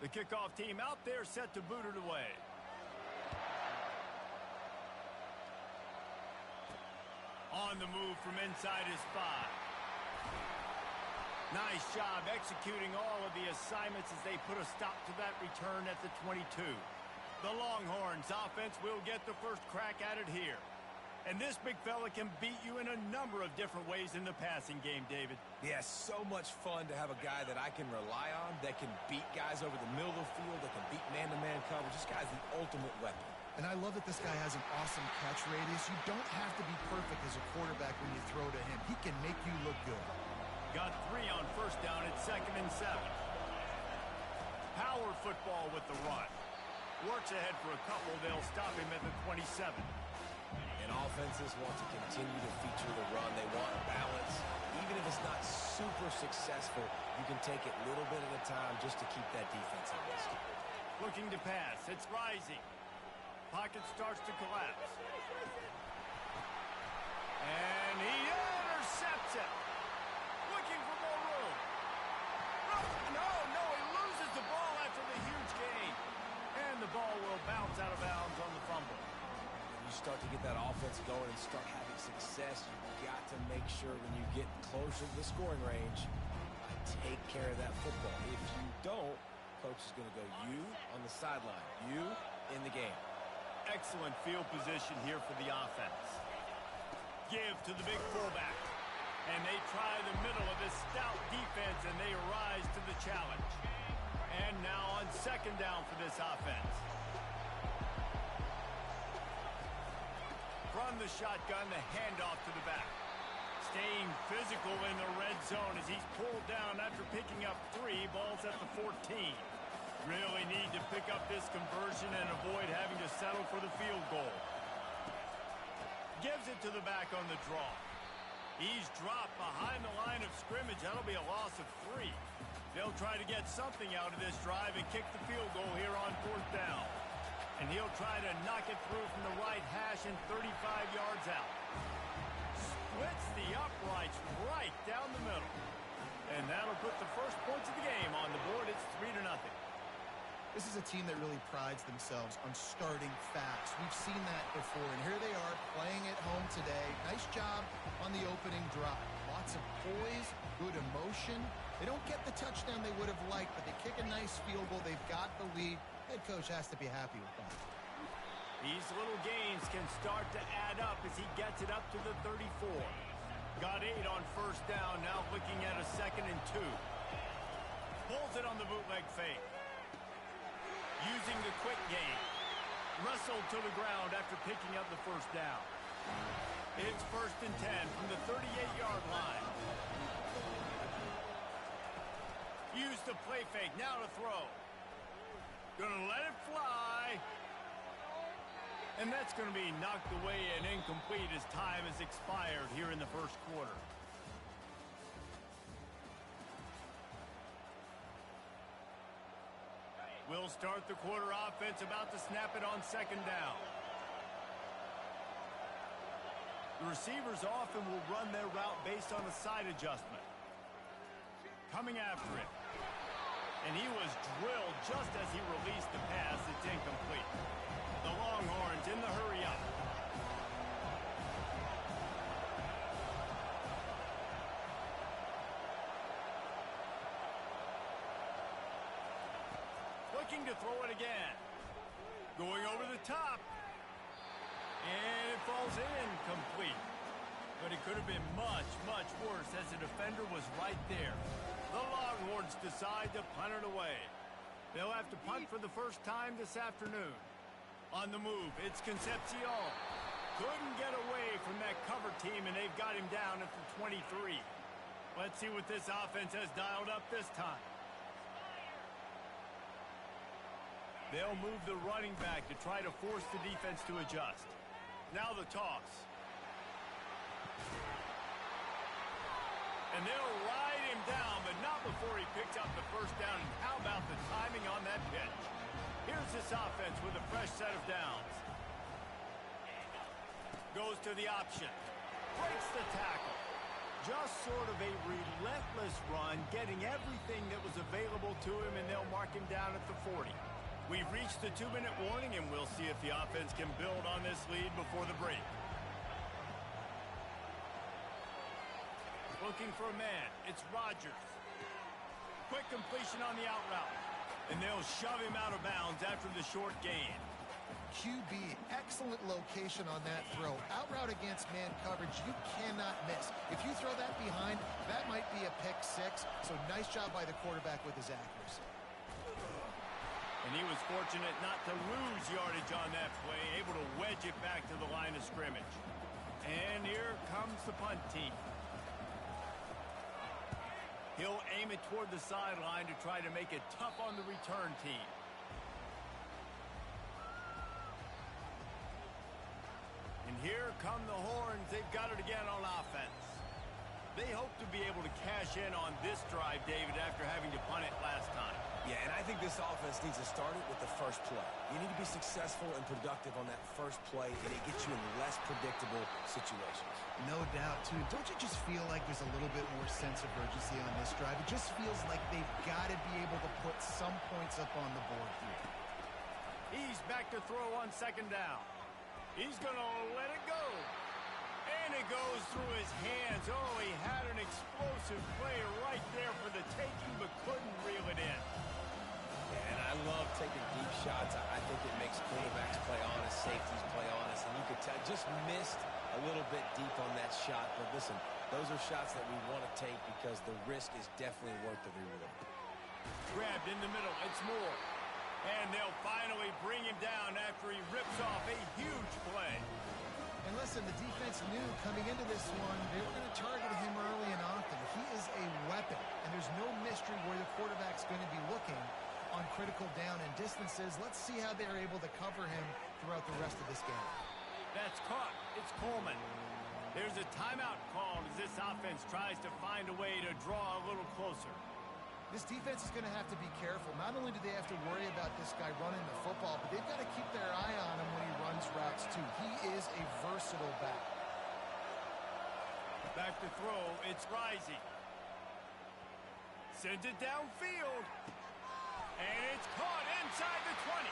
The kickoff team out there set to boot it away. On the move from inside his 5. Nice job executing all of the assignments as they put a stop to that return at the 22. The Longhorns offense will get the first crack at it here. And this big fella can beat you in a number of different ways in the passing game, David.
Yeah, so much fun to have a guy that I can rely on, that can beat guys over the middle of the field, that can beat man-to-man coverage. This guy's the ultimate weapon.
And I love that this guy has an awesome catch radius. You don't have to be perfect as a quarterback when you throw to him. He can make you look good.
Got 3 on first down at 2nd and 7. Power football with the run. Works ahead for a couple. They'll stop him at the 27.
And offenses want to continue to feature the run. They want balance. Even if it's not super successful, you can take it little bit at a time just to keep that defense honest.
Looking to pass. It's rising. Pocket starts to collapse. And he intercepts it. Looking for more room. No, he loses the ball after the huge gain. And the ball will bounce out of bounds on the fumble.
You start to get that offense going and start having success, you've got to make sure when you get closer to the scoring range, take care of that football. If you don't, coach is going to go you on the sideline, you in the game.
Excellent field position here for the offense. Give to the big fullback. And they try the middle of this stout defense, and they rise to the challenge. And now on 2nd down for this offense. From the shotgun, the handoff to the back. Staying physical in the red zone as he's pulled down after picking up 3 balls at the 14. Really need to pick up this conversion and avoid having to settle for the field goal. Gives it to the back on the draw. He's dropped behind the line of scrimmage. That'll be a loss of 3. They'll try to get something out of this drive and kick the field goal here on 4th down. And he'll try to knock it through from the right hash and 35 yards out. Splits the uprights right down the middle. And that'll put the first points of the game on the board. It's 3-0.
This is a team that really prides themselves on starting fast. We've seen that before, and here they are playing at home today. Nice job on the opening drive. Lots of poise, good emotion. They don't get the touchdown they would have liked, but they kick a nice field goal. They've got the lead. Head coach has to be happy with that.
These little gains can start to add up as he gets it up to the 34. Got 8 on first down, now looking at a 2nd and 2. Pulls it on the bootleg fake. Using the quick game. Wrestled to the ground after picking up the first down. It's 1st and 10 from the 38-yard line. Use the play fake, now to throw. Gonna let it fly. And that's going to be knocked away and incomplete as time has expired here in the first quarter. We'll start the quarter offense, about to snap it on 2nd down. The receivers often will run their route based on a side adjustment. Coming after it. And he was drilled just as he released the pass. It's incomplete. The Longhorns in the hurry up. Looking to throw it again. Going over the top. And it falls incomplete. But it could have been much, much worse as the defender was right there. The Longhorns decide to punt it away. They'll have to punt for the first time this afternoon. On the move, it's Concepcion. Couldn't get away from that cover team, and they've got him down at the 23. Let's see what this offense has dialed up this time. They'll move the running back to try to force the defense to adjust. Now the toss. And they'll ride him down, but not before he picks up the first down. And how about the timing on that pitch? Here's this offense with a fresh set of downs. Goes to the option. Breaks the tackle. Just sort of a relentless run, getting everything that was available to him, and they'll mark him down at the 40. We've reached the 2-minute warning, and we'll see if the offense can build on this lead before the break. Looking for a man. It's Rodgers. Quick completion on the out route. And they'll shove him out of bounds after the short gain.
QB, excellent location on that throw. Out route against man coverage, you cannot miss. If you throw that behind, that might be a pick six. So nice job by the quarterback with his accuracy.
And he was fortunate not to lose yardage on that play, able to wedge it back to the line of scrimmage. And here comes the punt team. He'll aim it toward the sideline to try to make it tough on the return team. And here come the horns. They've got it again on offense. They hope to be able to cash in on this drive, David, after having to punt it last time.
Yeah, and I think this offense needs to start it with the first play. You need to be successful and productive on that first play, and it gets you in less predictable situations.
No doubt, too. Don't you just feel like there's a little bit more sense of urgency on this drive? It just feels like they've got to be able to put some points up on the board here.
He's back to throw on second down. He's going to let it go. And it goes through his hands. Oh, he had an explosive play right there for the taking, but couldn't reel it in.
And I love taking deep shots. I think it makes quarterbacks play honest, safeties play honest, and you could tell just missed a little bit deep on that shot. But listen, those are shots that we want to take because the risk is definitely worth the reward.
Grabbed in the middle. It's Moore. And they'll finally bring him down after he rips off a huge play.
And listen, the defense knew coming into this one, they were going to target him early and often. He is a weapon, and there's no mystery where the quarterback's going to be looking on critical down and distances. Let's see how they're able to cover him throughout the rest of this game.
That's caught. It's Coleman. There's a timeout called as this offense tries to find a way to draw a little closer.
This defense is going to have to be careful. Not only do they have to worry about this guy running the football, but they've got to keep their eye on him when he runs routes, too. He is a versatile back.
Back to throw. It's Rising. Sends it downfield. And it's caught inside the 20.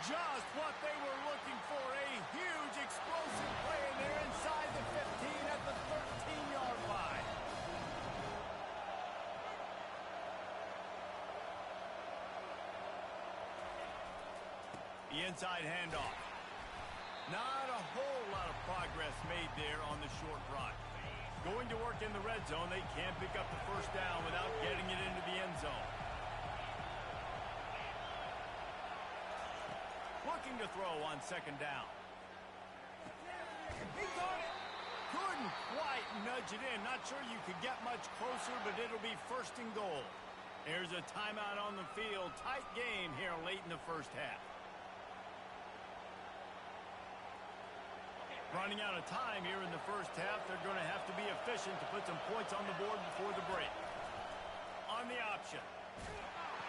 Just what they were looking for. A huge explosive play, and they're inside the 15 at the 13-yard line. The inside handoff. Not a whole lot of progress made there on the short run. Going to work in the red zone, they can't pick up the first down without getting it into the end zone. Looking to throw on second down. He got it. Couldn't quite nudge it in. Not sure you could get much closer, but it'll be first and goal. There's a timeout on the field. Tight game here late in the first half. Running out of time here in the first half. They're going to have to be efficient to put some points on the board before the break. On the option.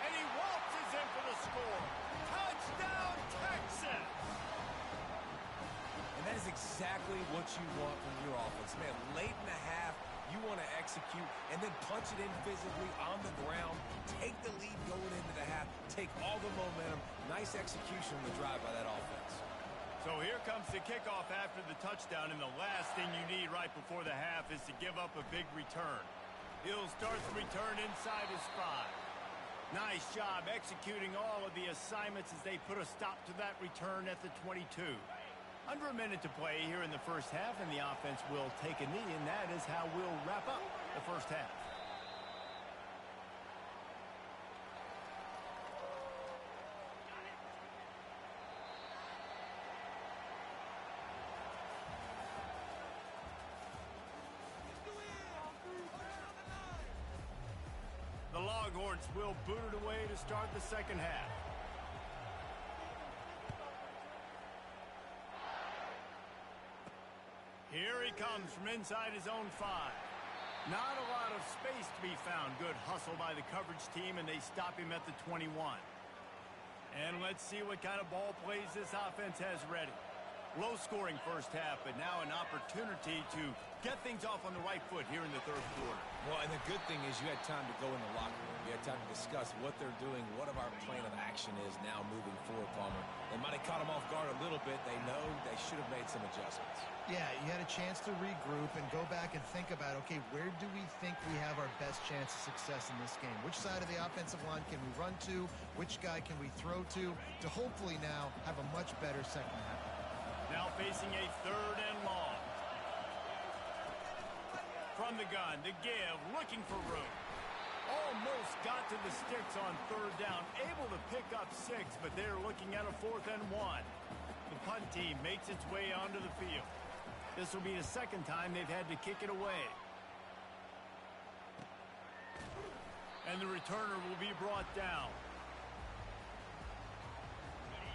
And he waltzes in for the score. Touchdown, Texas!
And that is exactly what you want from your offense. Man, late in the half, you want to execute and then punch it in physically on the ground. Take the lead going into the half. Take all the momentum. Nice execution on the drive by that offense.
So here comes the kickoff after the touchdown, and the last thing you need right before the half is to give up a big return. He'll start the return inside his 5. Nice job executing all of the assignments as they put a stop to that return at the 22. Under a minute to play here in the first half, and the offense will take a knee, and that is how we'll wrap up the first half. The Longhorns will boot it away to start the second half. Here he comes from inside his own 5. Not a lot of space to be found. Good hustle by the coverage team, and they stop him at the 21. And let's see what kind of ball plays this offense has ready. Low-scoring first half, but now an opportunity to get things off on the right foot here in the third quarter.
Well, and the good thing is you had time to go in the locker room. You had time to discuss what they're doing, what our plan of action is now moving forward, Palmer. They might have caught them off guard a little bit. They know they should have made some adjustments.
Yeah, you had a chance to regroup and go back and think about, okay, where do we think we have our best chance of success in this game? Which side of the offensive line can we run to? Which guy can we throw to hopefully now have a much better second half?
Now facing a third and long. From the gun, the give, looking for room. Almost got to the sticks on third down, able to pick up 6, but they're looking at a 4th and 1. The punt team makes its way onto the field. This will be the second time they've had to kick it away. And the returner will be brought down.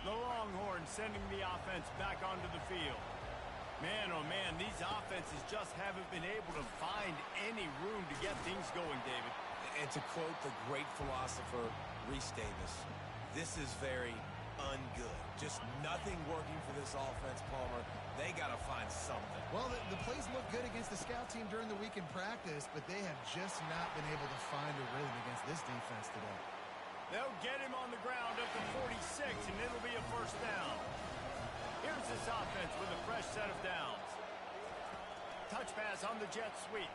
The Longhorns sending the offense back onto the field. Man, oh man, these offenses just haven't been able to find any room to get things going, David.
And to quote the great philosopher, Reese Davis, this is very ungood. Just nothing working for this offense, Palmer. They got to find something.
Well, the plays look good against the scout team during the week in practice, but they have just not been able to find a rhythm against this defense today.
They'll get him on the ground up to 46, and it'll be a first down. Here's this offense with a fresh set of downs. Touch pass on the jet sweep.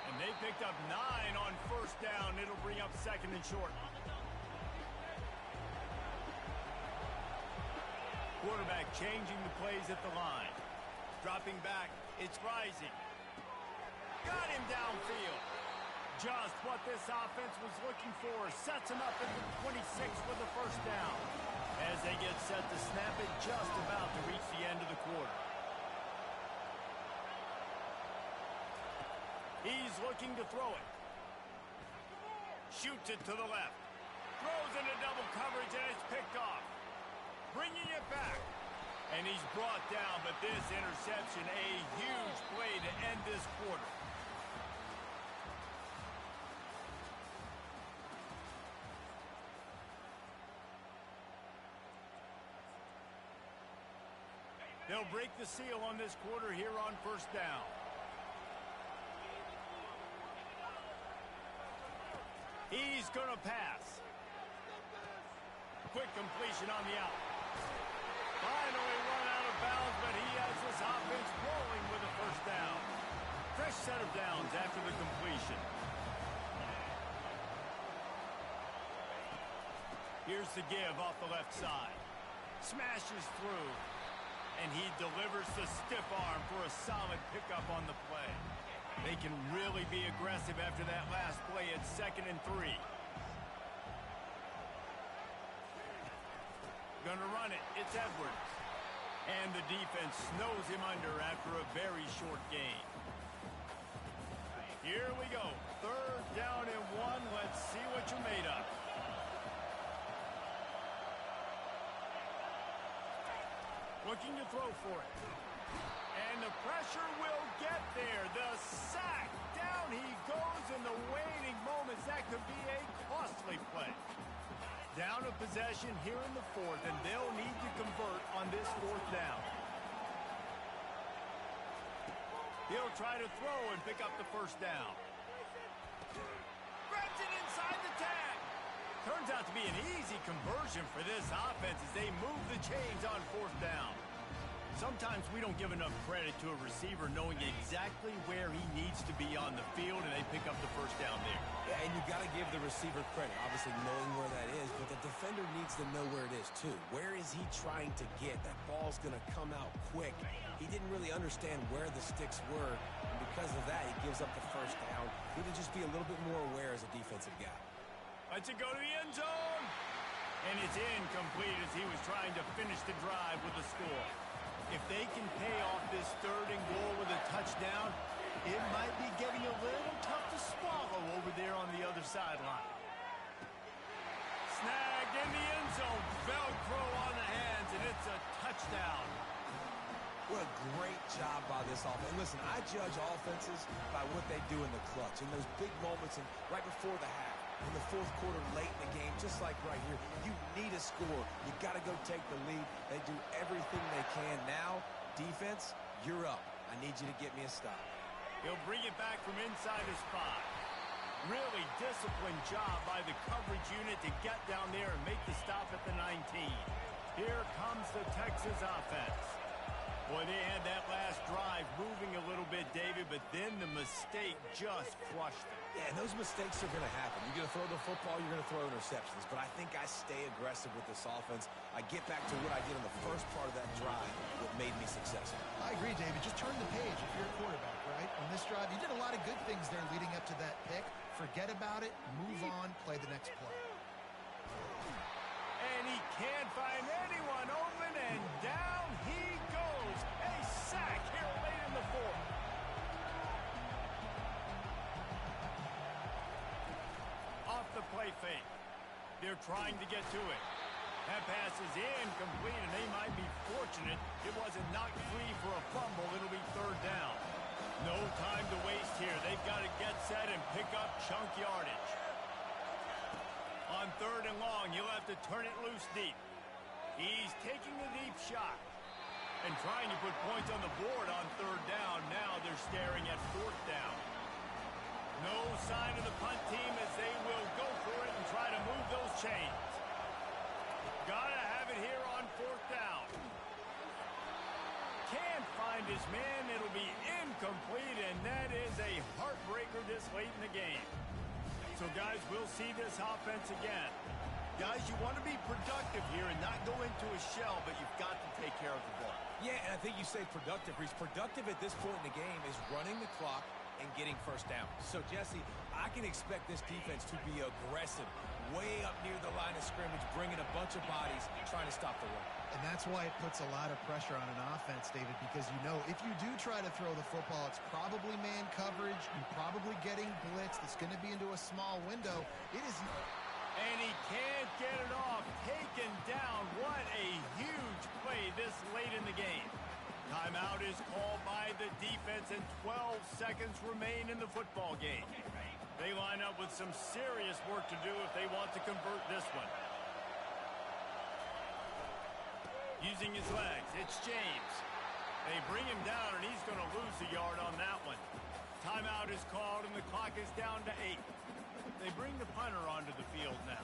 And they picked up 9 on first down. It'll bring up second and short. Quarterback changing the plays at the line. Dropping back. It's rising. Got him downfield. Just what this offense was looking for. Sets him up at the 26 with the first down. As they get set to snap it, just about to reach the end of the quarter. He's looking to throw it. Shoots it to the left. Throws into double coverage, and it's picked off. Bringing it back. And he's brought down, but this interception, a huge play to end this quarter. They'll break the seal on this quarter here on first down. He's going to pass. Quick completion on the out. Finally run out of bounds, but he has this offense rolling with a first down. Fresh set of downs after the completion. Here's the give off the left side. Smashes through. And he delivers the stiff arm for a solid pickup on the play. They can really be aggressive after that last play at 2nd and 3. Gonna run it. It's Edwards. And the defense snows him under after a very short gain. Here we go. 3rd down and 1. Let's see what you're made of. Looking to throw for it. And the pressure will get there. The sack. Down he goes in the waning moments. That could be a costly play. Down a possession here in the 4th, and they'll need to convert on this 4th down. He'll try to throw and pick up the first down. Grabs it inside the tag. Turns out to be an easy conversion for this offense as they move the chains on 4th down. Sometimes we don't give enough credit to a receiver knowing exactly where he needs to be on the field, and they pick up the first down there.
Yeah, and you got to give the receiver credit, obviously knowing where that is, but the defender needs to know where it is too. Where is he trying to get? That ball's going to come out quick. He didn't really understand where the sticks were, and because of that, he gives up the first down. Need to just be a little bit more aware as a defensive guy.
Lets it go to the end zone. And it's incomplete as he was trying to finish the drive with a score. If they can pay off this 3rd and goal with a touchdown, it might be getting a little tough to swallow over there on the other sideline. Snagged in the end zone. Velcro on the hands, and it's a touchdown.
What a great job by this offense. And listen, I judge offenses by what they do in the clutch, in those big moments and right before the half. in the fourth quarter late in the game, just like right here. You need a score. You got to go take the lead. They do everything they can. Now, defense, you're up. I need you to get me a stop.
He'll bring it back from inside his spot. Really disciplined job by the coverage unit to get down there and make the stop at the 19. Here comes the Texas offense. Boy, they had that last drive moving a little bit, David, but then the mistake just crushed them.
Yeah, and those mistakes are going to happen. You're going to throw the football, you're going to throw interceptions. But I think I stay aggressive with this offense. I get back to what I did in the first part of that drive that made me successful.
I agree, David. Just turn the page if you're a quarterback, right? On this drive, you did a lot of good things there leading up to that pick. Forget about it, move on, play the next play.
And he can't find anyone open, and down he goes. A sack here late in the fourth. Off the play fake. They're trying to get to it. That pass is incomplete, and they might be fortunate it wasn't knocked free for a fumble. It'll be third down. No time to waste here. They've got to get set and pick up chunk yardage. On third and long, he'll have to turn it loose deep. He's taking a deep shot and trying to put points on the board on third down. Now they're staring at fourth down. No sign of the punt team as they will go for it and try to move those chains. Gotta have it here on fourth down. Can't find his man. It'll be incomplete, and that is a heartbreaker this late in the game. So, guys, we'll see this offense again. Guys, you want to be productive here and not go into a shell, but you've got to take care of the ball.
Yeah, and I think you say productive, Reese. Productive at this point in the game is running the clock and getting first down. So, Jesse, I can expect this defense to be aggressive, way up near the line of scrimmage, bringing a bunch of bodies, trying to stop the run.
And that's why it puts a lot of pressure on an offense, David, because you know if you do try to throw the football, it's probably man coverage. You're probably getting blitzed. It's going to be into a small window. It is...
And he can't get it off. Taken down. What a huge play this late in the game. Timeout is called by the defense, and 12 seconds remain in the football game. They line up with some serious work to do if they want to convert this one. Using his legs, it's James. They bring him down, and he's going to lose a yard on that one. Timeout is called, and the clock is down to 8. They bring the punter onto the field now.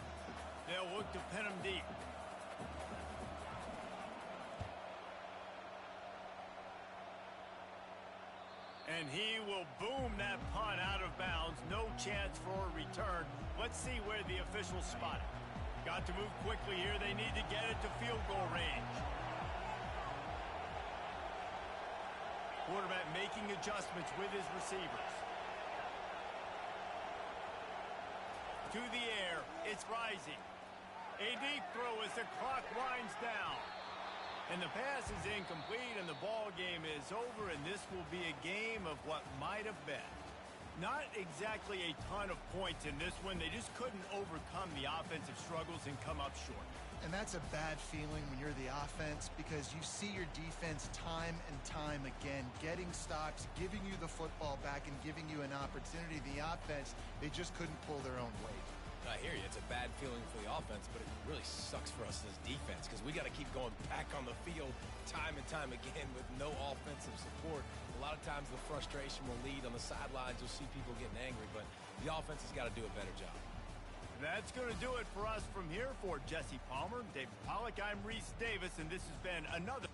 They'll look to pin him deep. And he will boom that punt out of bounds. No chance for a return. Let's see where the officials spot it. Got to move quickly here. They need to get it to field goal range. Quarterback making adjustments with his receivers. To the air. It's rising. A deep throw as the clock winds down. And the pass is incomplete, and the ball game is over, and this will be a game of what might have been. Not exactly a ton of points in this one. They just couldn't overcome the offensive struggles and come up short.
And that's a bad feeling when you're the offense because you see your defense time and time again getting stops, giving you the football back, and giving you an opportunity. The offense, they just couldn't pull their own weight.
I hear you. It's a bad feeling for the offense, but it really sucks for us as defense because we got to keep going back on the field time and time again with no offensive support. A lot of times the frustration will lead on the sidelines. You'll see people getting angry, but the offense has got to do a better job.
That's going to do it for us from here. For Jesse Palmer, David Pollack, I'm Reese Davis, and this has been another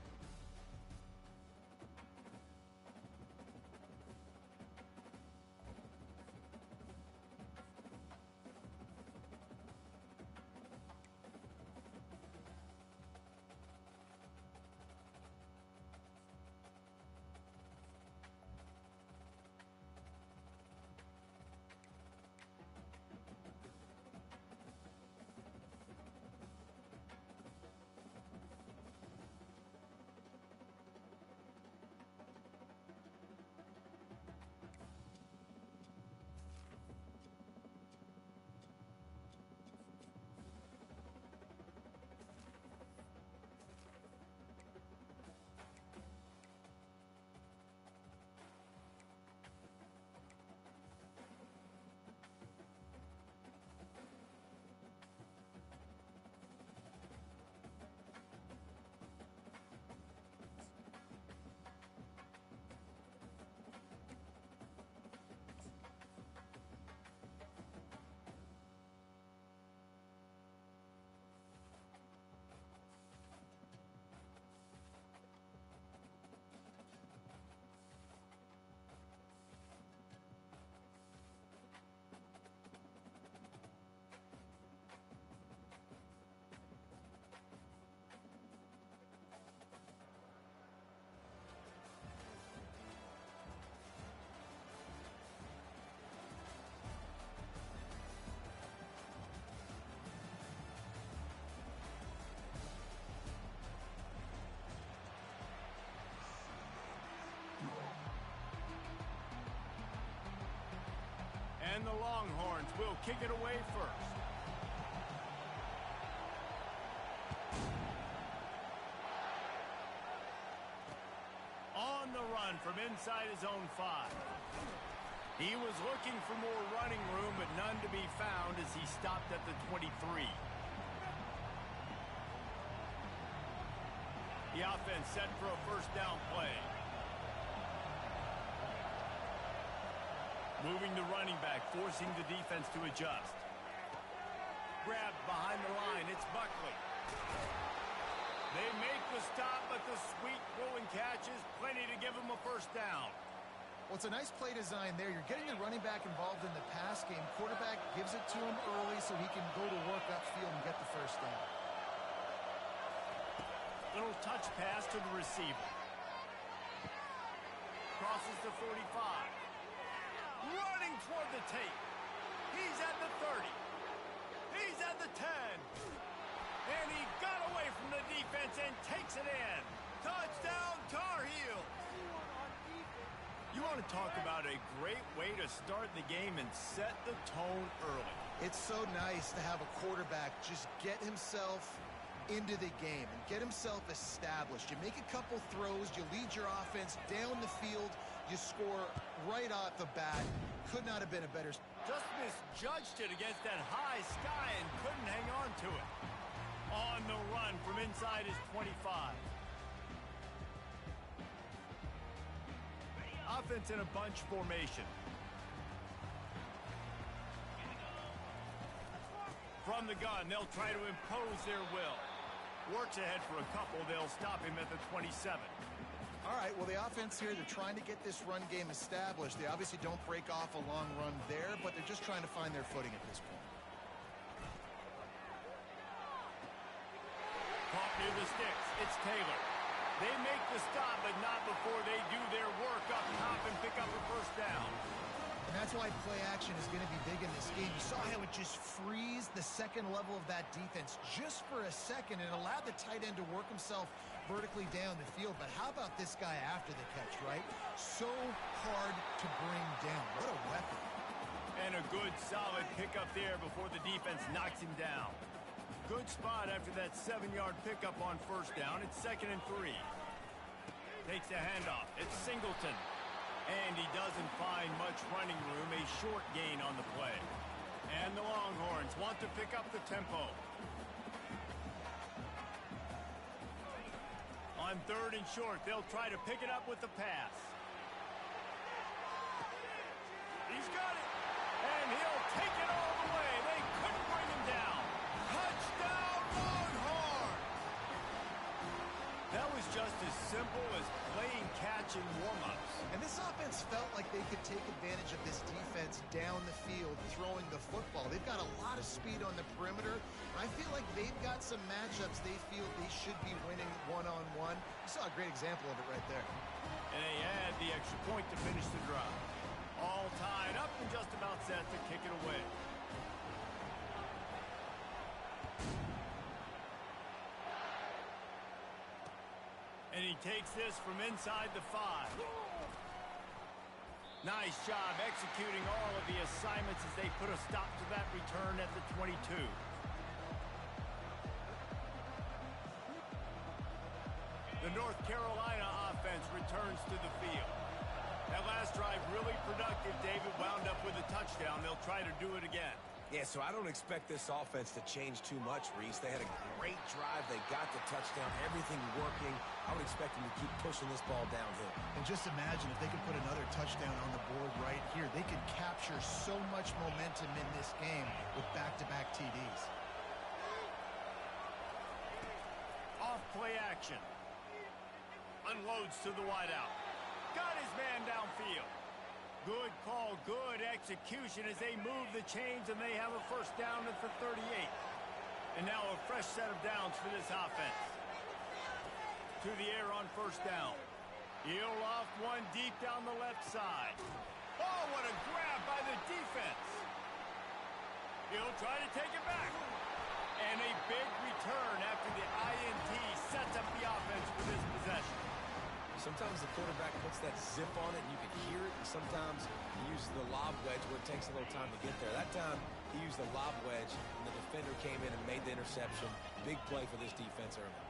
And the Longhorns will kick it away first. On the run from inside his own 5. He was looking for more running room, but none to be found as he stopped at the 23. The offense set for a first down play. Moving the running back, forcing the defense to adjust. Grabbed behind the line, it's Buckley. They make the stop, but the sweet rolling catch is plenty to give him a first down.
Well, it's a nice play design there. You're getting the running back involved in the pass game. Quarterback gives it to him early so he can go to work upfield and get the first down.
Little touch pass to the receiver. Crosses the 45. Running toward the tape. He's at the 30. He's at the 10. And he got away from the defense and takes it in. Touchdown, Tar Heels. You want to talk about a great way to start the game and set the tone early.
It's so nice to have a quarterback just get himself into the game and get himself established. You make a couple throws, you lead your offense down the field, you score right off the bat. Could not have been a better.
Just misjudged it against that high sky and couldn't hang on to it. On the run from inside his 25. Offense in a bunch formation. From the gun, they'll try to impose their will. Works ahead for a couple. They'll stop him at the 27.
All right, well, the offense here, they're trying to get this run game established. They obviously don't break off a long run there, but they're just trying to find their footing at this point.
Caught near the sticks. It's Taylor. They make the stop, but not before they do their work up top and pick up a first down.
And that's why play action is going to be big in this game. You saw how it just freezed the second level of that defense just for a second and allowed the tight end to work himself vertically down the field. But how about this guy after the catch, right? So hard to bring down. What a weapon.
And a good, solid pickup there before the defense knocks him down. Good spot after that 7-yard pickup on first down. It's 2nd and 3. Takes a handoff. It's Singleton. And he doesn't find much running room. A short gain on the play. And the Longhorns want to pick up the tempo. On 3rd and short, they'll try to pick it up with the pass. He's got it. And he'll take it all the way. They couldn't bring him down. Touchdown, Longhorn! That was just as simple as playing catch in warm-ups.
And this offense felt like they could take advantage of this defense down the field, throwing the football. They've got a lot of speed on the perimeter. I feel like they've got some matchups they feel they should be winning one-on-one. You saw a great example of it right there.
And they add the extra point to finish the drive. All tied up and just about set to kick it away. And he takes this from inside the 5. Nice job executing all of the assignments as they put a stop to that return at the 22. The North Carolina offense returns to the field. That last drive really productive. David wound up with a touchdown. They'll try to do it again.
Yeah, so I don't expect this offense to change too much, Reese. They had a great drive. They got the touchdown. Everything working. I would expect them to keep pushing this ball downhill.
And just imagine if they could put another touchdown on the board right here. They could capture so much momentum in this game with back-to-back TDs.
Off play action. Unloads to the wideout. Got his man downfield. Good call, good execution as they move the chains and they have a first down at the 38. And now a fresh set of downs for this offense. To the air on first down. He'll off one deep down the left side. Oh, what a grab by the defense. He'll try to take it back. And a big return after the INT sets up the offense for this possession.
Sometimes the quarterback puts that zip on it, and you can hear it. And sometimes he uses the lob wedge where it takes a little time to get there. That time, he used the lob wedge, and the defender came in and made the interception. Big play for this defense early.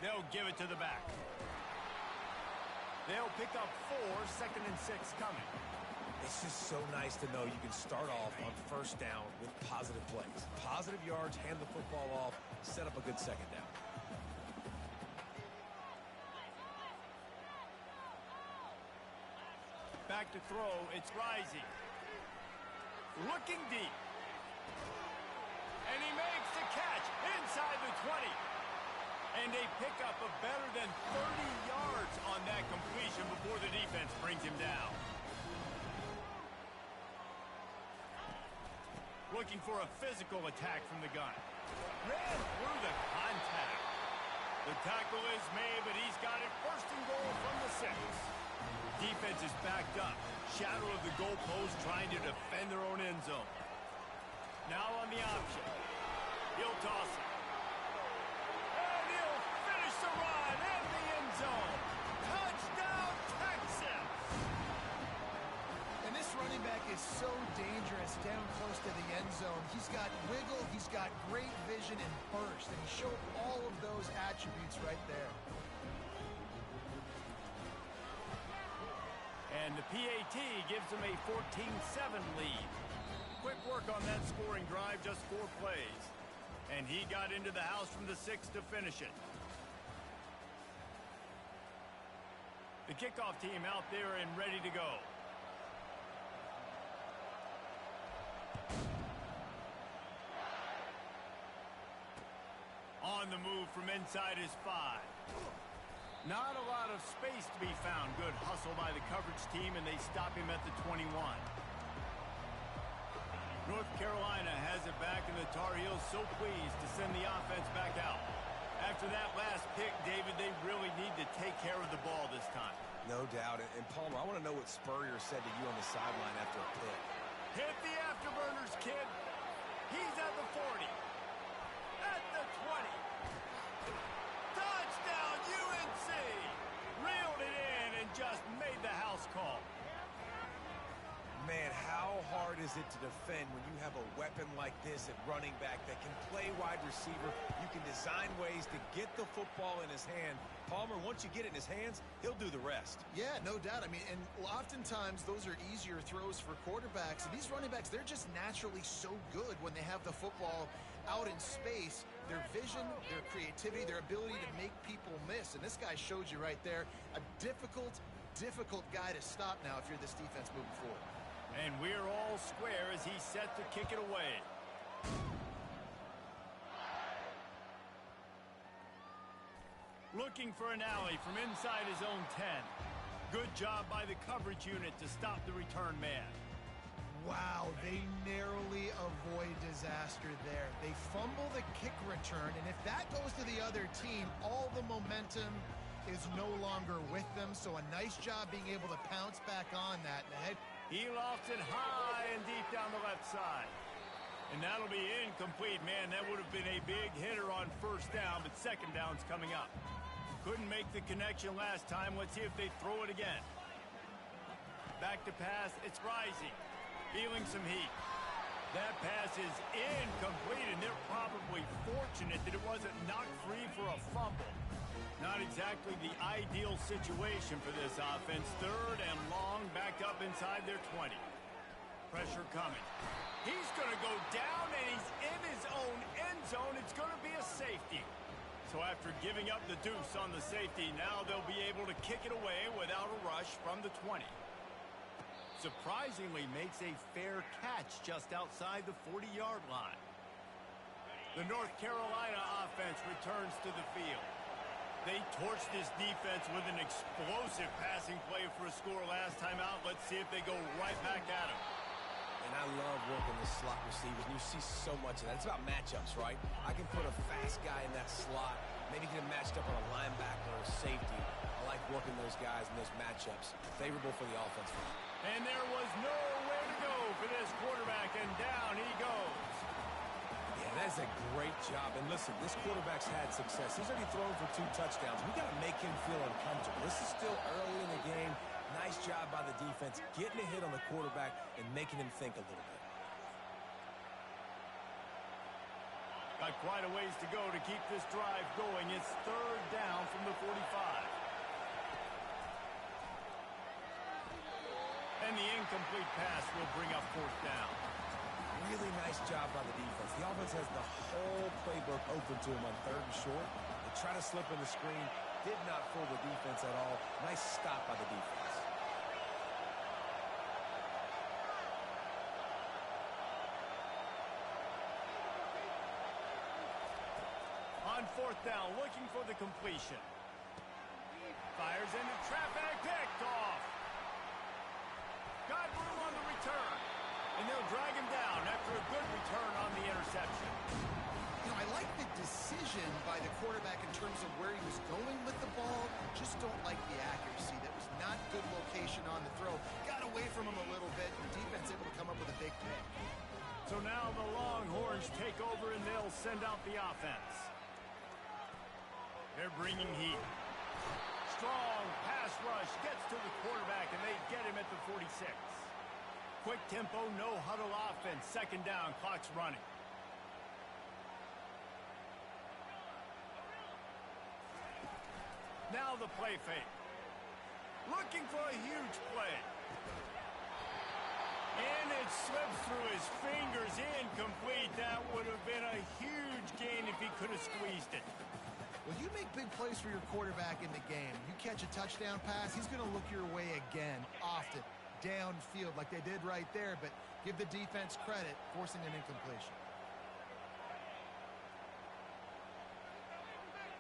They'll give it to the back. They'll pick up 4, 2nd and 6 coming.
It's just so nice to know you can start off on first down with positive plays. Positive yards, hand the football off, set up a good second down.
Back to throw, it's Rising. Looking deep. And he makes the catch inside the 20. And a pickup of better than 30 yards on that completion before the defense brings him down. Looking for a physical attack from the gun. Ran through the contact. The tackle is made, but he's got it 1st and goal from the 6. Defense is backed up. Shadow of the goalpost trying to defend their own end zone. Now on the option. He'll toss it. And he'll finish the run in the end zone. Touchdown, Texas!
And this running back is so dangerous down close to the end zone. He's got wiggle, he's got great vision and burst, and he showed all of those attributes right there.
And the PAT gives them a 14-7 lead. Quick work on that scoring drive, just 4 plays. And he got into the house from the 6 to finish it. The kickoff team out there and ready to go. On the move from inside his 5. Not a lot of space to be found. Good hustle by the coverage team, and they stop him at the 21. North Carolina has it back, and the Tar Heels so pleased to send the offense back out. After that last pick, David, they really need to take care of the ball this time.
No doubt. And Palmer, I want to know what Spurrier said to you on the sideline after a pick.
Hit the afterburners, kid. He's at the 40. At the 20. Touchdown, UNC! Reeled it in and just made the house call.
Man, how hard is it to defend when you have a weapon like this at running back that can play wide receiver? You can design ways to get the football in his hand. Palmer, once you get it in his hands, he'll do the rest.
Yeah, no doubt. I mean, and oftentimes those are easier throws for quarterbacks. And these running backs, they're just naturally so good when they have the football out in space. Their vision, their creativity, their ability to make people miss. And this guy showed you right there, a difficult guy to stop now if you're this defense moving forward.
And we're all square as he's set to kick it away. Looking for an alley from inside his own 10. Good job by the coverage unit to stop the return man.
Wow, they narrowly avoid disaster there. They fumble the kick return, and if that goes to the other team, all the momentum is no longer with them. So a nice job being able to pounce back on that.
He lofts it high and deep down the left side. And that'll be incomplete. Man, that would have been a big hitter on 1st down, but 2nd down's coming up. Couldn't make the connection last time. Let's see if they throw it again. Back to pass. It's Rising. Feeling some heat. That pass is incomplete, and they're probably fortunate that it wasn't knocked free for a fumble. Not exactly the ideal situation for this offense. 3rd and long, backed up inside their 20. Pressure coming. He's going to go down, and he's in his own end zone. It's going to be a safety. So after giving up the deuce on the safety, now they'll be able to kick it away without a rush from the 20. Surprisingly makes a fair catch just outside the 40-yard line. The North Carolina offense returns to the field. They torched this defense with an explosive passing play for a score last time out. Let's see if they go right back at him.
And I love working the slot receivers. You see so much of that. It's about matchups, right? I can put a fast guy in that slot, maybe get him matched up on a linebacker or a safety. I like working those guys in those matchups. Favorable for the offense.
And there was nowhere to go for this quarterback, and down he goes.
Yeah, Yeah, that's a great job. And listen, this quarterback's had success. He's already thrown for 2 touchdowns. We got to make him feel uncomfortable. This is still early in the game. Nice job by the defense, getting a hit on the quarterback and making him think a little bit.
Got quite a ways to go to keep this drive going. It's 3rd down from the 45. And the incomplete pass will bring up 4th down.
Really nice job by the defense. The offense has the whole playbook open to him on 3rd and short. They try to slip in the screen. Did not fool the defense at all. Nice stop by the defense.
On 4th down, looking for the completion. Fires into traffic, picked off. Got room on the return. And they'll drag him down after a good return on the interception.
You know, I like the decision by the quarterback in terms of where he was going with the ball. Just don't like the accuracy. That was not good location on the throw. Got away from him a little bit. The defense able to come up with a big pick.
So now the Longhorns take over and they'll send out the offense. They're bringing heat. Strong pass rush gets to the quarterback and they get him at the 46. Quick tempo, no huddle offense. 2nd down, clock's running. Now the play fake. Looking for a huge play. And it slips through his fingers, incomplete. That would have been a huge gain if he could have squeezed it.
Well, you make big plays for your quarterback in the game. You catch a touchdown pass, he's going to look your way again, often, downfield like they did right there, but give the defense credit, forcing an incompletion.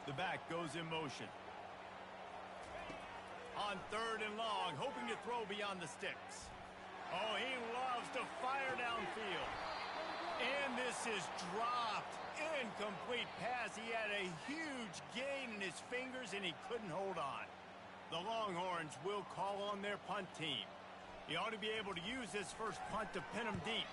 The back goes in motion. On 3rd and long, hoping to throw beyond the sticks. Oh, he loves to fire downfield. And this is dropped. Incomplete pass. He had a huge gain in his fingers, and he couldn't hold on. The Longhorns will call on their punt team. He ought to be able to use this first punt to pin him deep.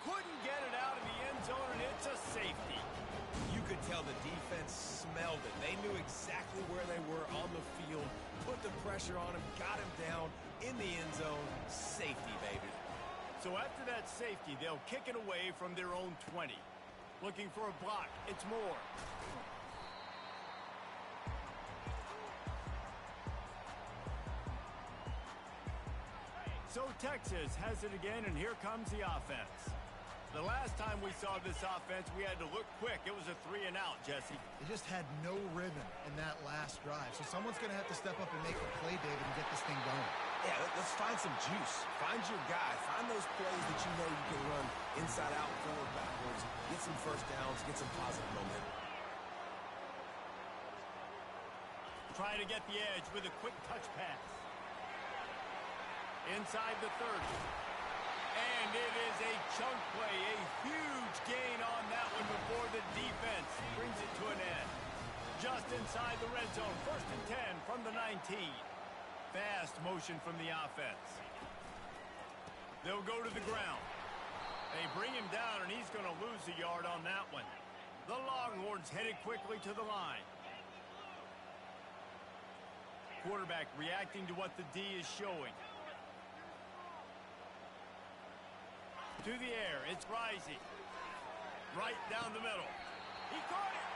Couldn't get it out of the end zone, and it's a safety.
You could tell the defense smelled it. They knew exactly where they were on the field, put the pressure on him, got him down in the end zone. Safety, baby.
So after that safety, they'll kick it away from their own 20. Looking for a block. It's Moore. So Texas has it again, and here comes the offense. The last time we saw this offense, we had to look quick. It was a 3-and-out, Jesse.
They just had no rhythm in that last drive. So someone's going to have to step up and make a play, David, and get this thing going.
Yeah, let's find some juice. Find your guy. Find those plays that you know you can run inside out, forward, backwards. Get some first downs. Get some positive momentum.
Try to get the edge with a quick touch pass. Inside the 30. And it is a chunk play, a huge gain on that one before the defense brings it to an end. Just inside the red zone, 1st and 10 from the 19. Fast motion from the offense. They'll go to the ground. They bring him down, and he's going to lose a yard on that one. The Longhorns headed quickly to the line. Quarterback reacting to what the D is showing. To the air, it's Rising. Right down the middle. He caught it.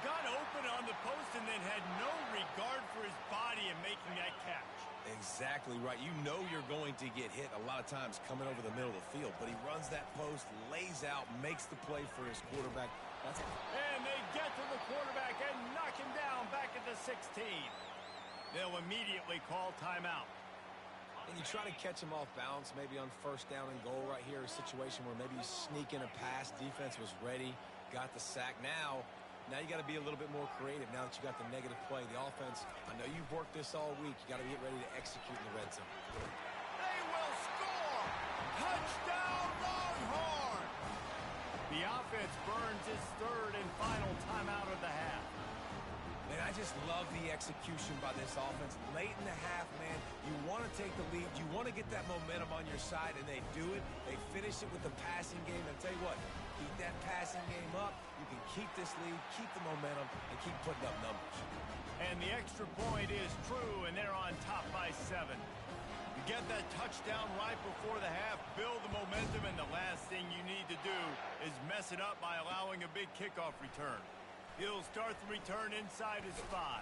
Got open on the post and then had no regard for his body in making that catch.
Exactly right. You know you're going to get hit a lot of times coming over the middle of the field, but he runs that post, lays out, makes the play for his quarterback. That's it.
And they get to the quarterback and knock him down back at the 16. They'll immediately call timeout.
And you try to catch him off balance, maybe on 1st down and goal right here, a situation where maybe you sneak in a pass. Defense was ready, got the sack. Now you got to be a little bit more creative now that you got the negative play. The offense, I know you've worked this all week. You got to get ready to execute in the red zone.
They will score! Touchdown, Longhorn! The offense burns its 3rd and final timeout of the half.
Man, I just just love the execution by this offense. Late in the half, man, you want to take the lead. You want to get that momentum on your side, and they do it. They finish it with the passing game. And tell you what, keep that passing game up. You can keep this lead, keep the momentum, and keep putting up numbers.
And the extra point is true, and they're on top by 7. You get that touchdown right before the half, build the momentum, and the last thing you need to do is mess it up by allowing a big kickoff return. He'll start the return inside his 5.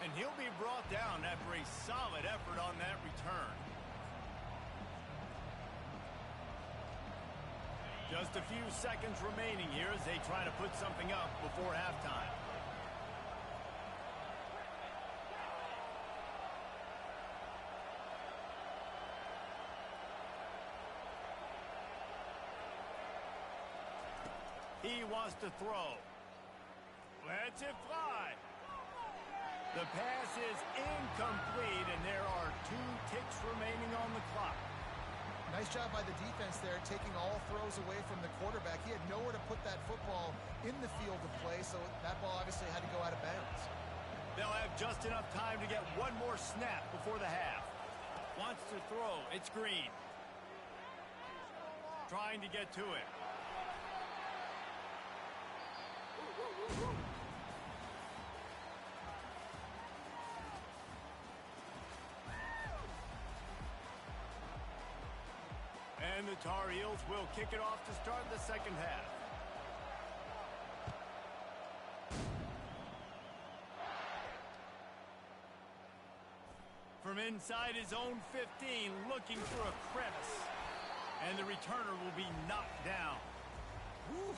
And he'll be brought down after a solid effort on that return. Just a few seconds remaining here as they try to put something up before halftime. He wants to throw. Lets it fly. The pass is incomplete, and there are 2 ticks remaining on the clock.
Nice job by the defense there, taking all throws away from the quarterback. He had nowhere to put that football in the field of play, so that ball obviously had to go out of bounds.
They'll have just enough time to get one more snap before the half. Wants to throw. It's Green. Trying to get to it. And the Tar Heels will kick it off to start the second half. From inside his own 15, looking for a crevice. And the returner will be knocked down.
Whew,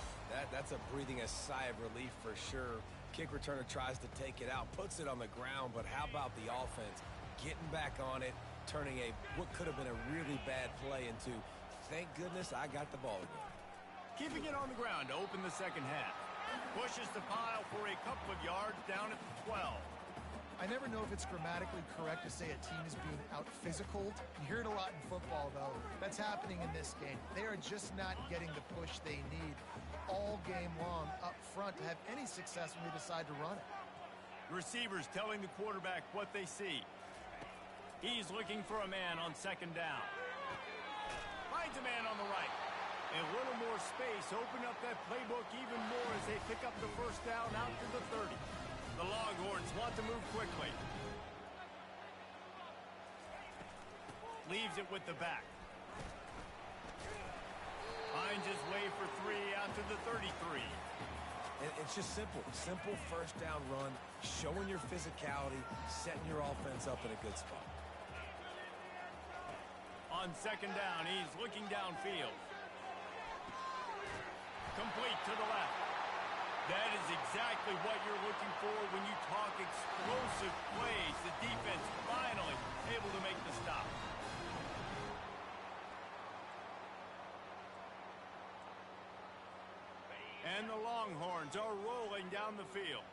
that's a breathing a sigh of relief for sure. Kick returner tries to take it out, puts it on the ground, but how about the offense getting back on it, turning what could have been a really bad play into, thank goodness I got the ball again.
Keeping it on the ground to open the second half. Pushes the pile for a couple of yards down at the 12.
I never know if it's grammatically correct to say a team is being out-physicaled. You hear it a lot in football, though. That's happening in this game. They are just not getting the push they need all game long up front to have any success when they decide to run it.
Receivers telling the quarterback what they see. He's looking for a man on second down. Finds a man on the right. A little more space. Open up that playbook even more as they pick up the first down out to the 30. The Longhorns want to move quickly. Leaves it with the back. Finds his way for 3 out to the 33.
And it's just simple. Simple first down run, showing your physicality, setting your offense up in a good spot.
On second down, he's looking downfield. Complete to the left. That is exactly what you're looking for when you talk explosive plays. The defense finally able to make the stop. And the Longhorns are rolling down the field.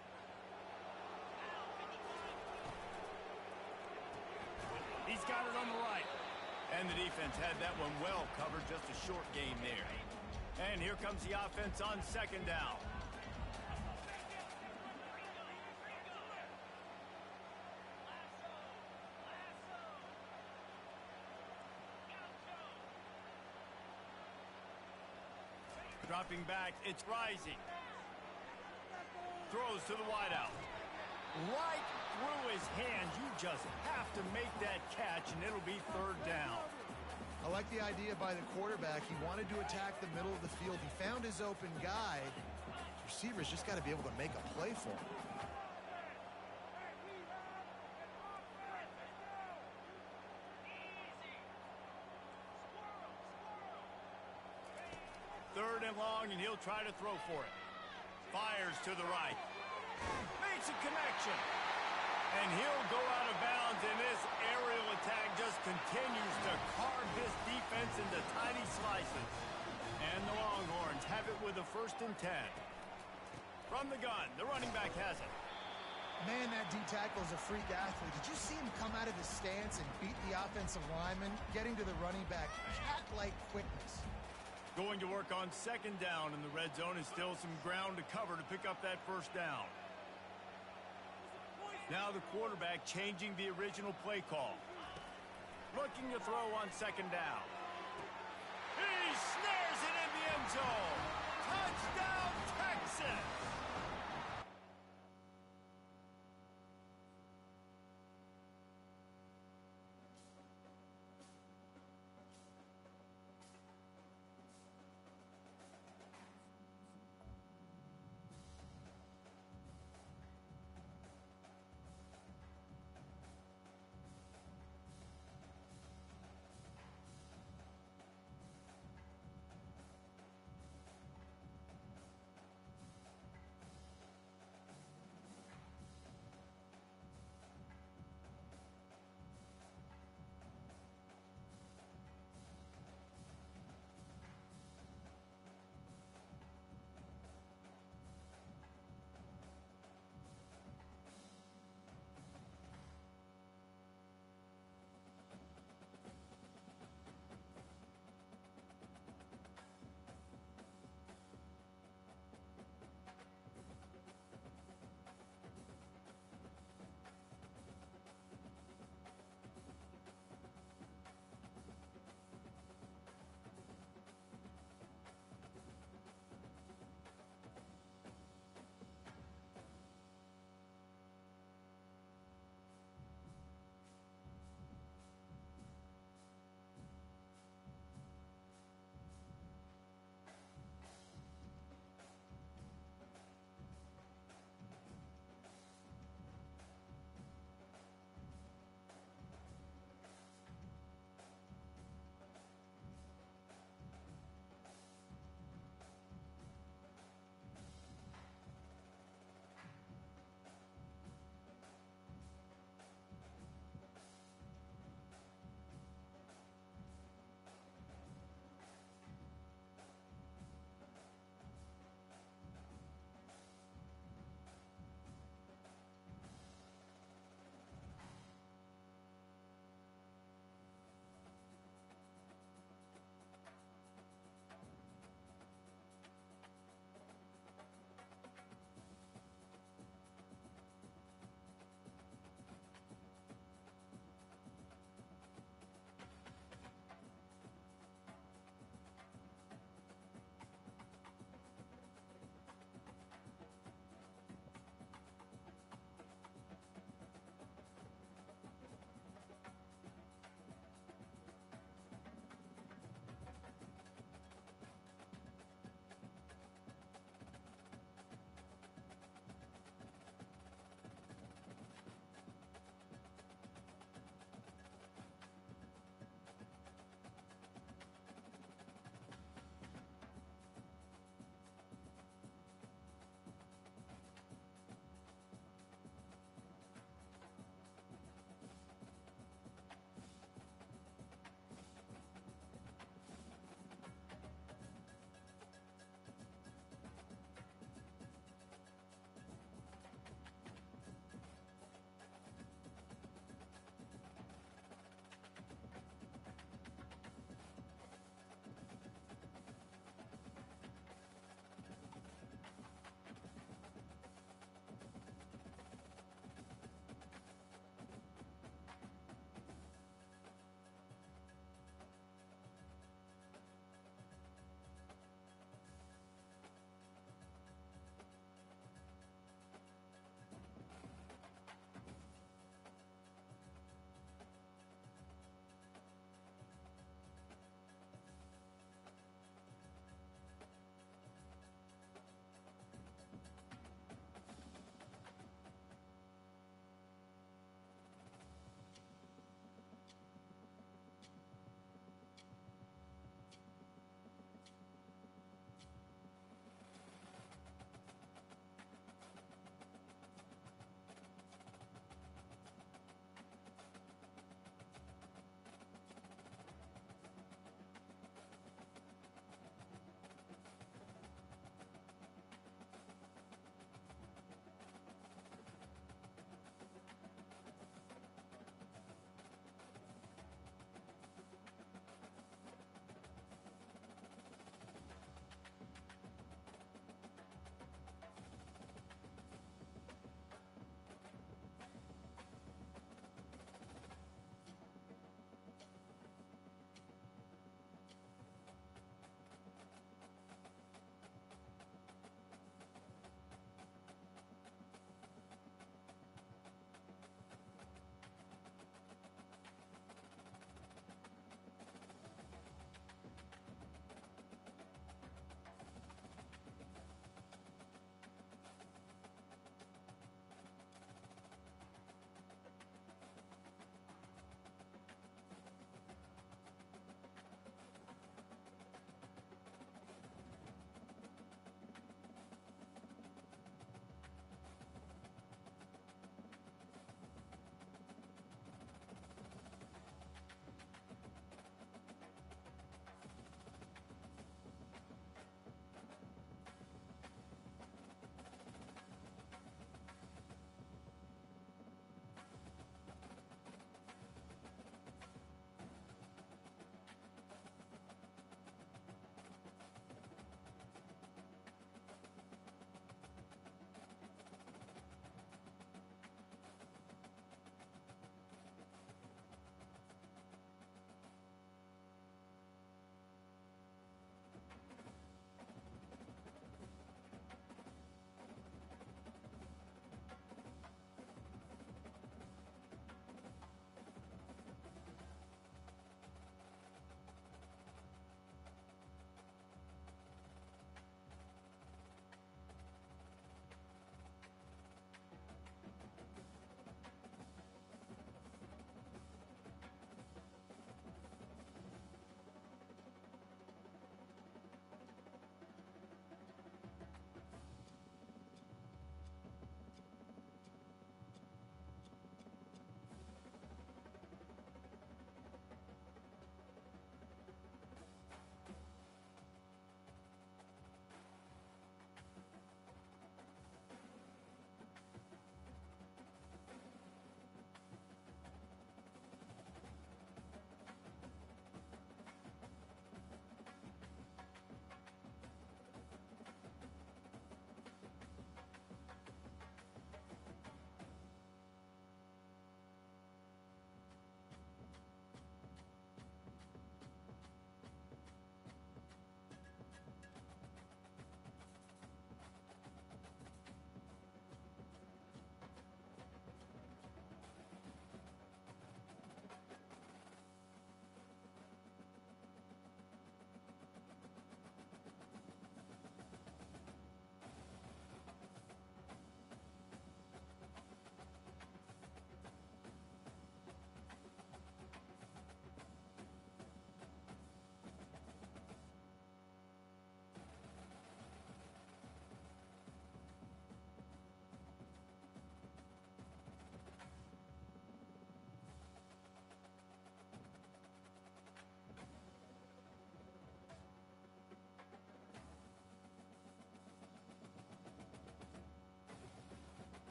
He's got it on the right. And the defense had that one well covered, just a short gain there. And here comes the offense on second down. Dropping back, it's Rising. Throws to the wideout. Right through his hands. You just have to make that catch, and it'll be third down.
I like the idea by the quarterback. He wanted to attack the middle of the field. He found his open guy. Receivers just got to be able to make a play for him.
Third and long, and he'll try to throw for it. Fires to the right. Makes a connection. And he'll go out of bounds, and this aerial attack just continues to carve this defense into tiny slices. And the Longhorns have it with a 1st and 10. From the gun, the running back has it.
Man, that D-tackle is a freak athlete. Did you see him come out of his stance and beat the offensive lineman, getting to the running back? Cat-like quickness.
Going to work on second down in the red zone, and still some ground to cover to pick up that first down. Now the quarterback changing the original play call. Looking to throw on second down. He snares it in the end zone. Touchdown, Texas!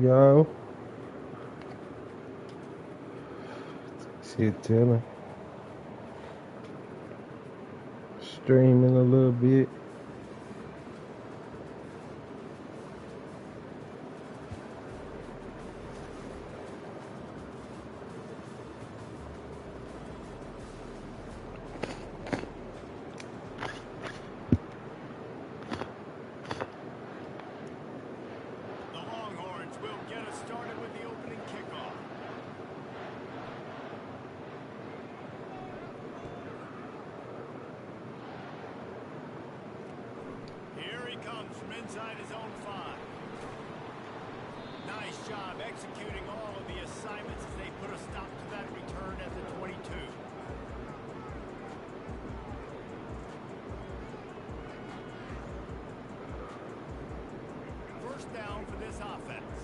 Yo. Shit, chilling. Streaming a little bit.
Inside his own 5. Nice job executing all of the assignments as they put a stop to that return at the 22. First down for this offense.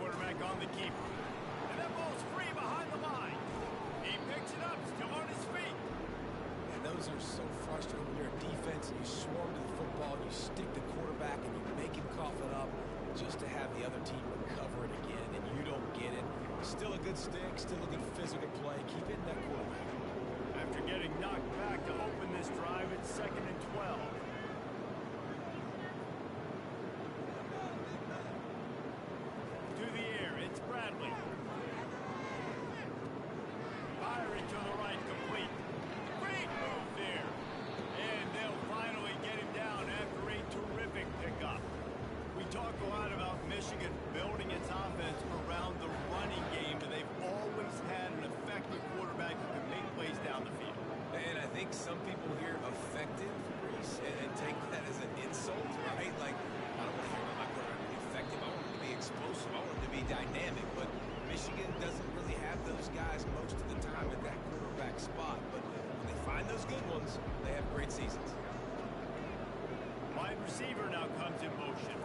Quarterback on the keeper. And that ball's free behind the line. He picks it up, still on his feet.
Those are so frustrating when you're a defense and you swarm to the football, and you stick the quarterback and you make him cough it up just to have the other team recover it again, and you don't get it. Still a good stick, still a good physical play. Keep hitting that quarterback.
After getting knocked back to open this drive, it's 2nd and 12. To the air, it's Bradley. Firing to the right, complete. Great move there. And they'll finally get him down after a terrific pickup. We talk a lot about Michigan building its offense around the running game, and they've always had an effective quarterback who can make plays down the field.
And I think some people hear effective, Reese, and take that as an insult, right? Like, I don't want to hear about my quarterback to be effective. I want him to be explosive. I want him to be dynamic. But Michigan doesn't really have those guys most of the time at that quarterback spot. But when they find those good ones, they have great seasons.
Wide receiver now comes in motion.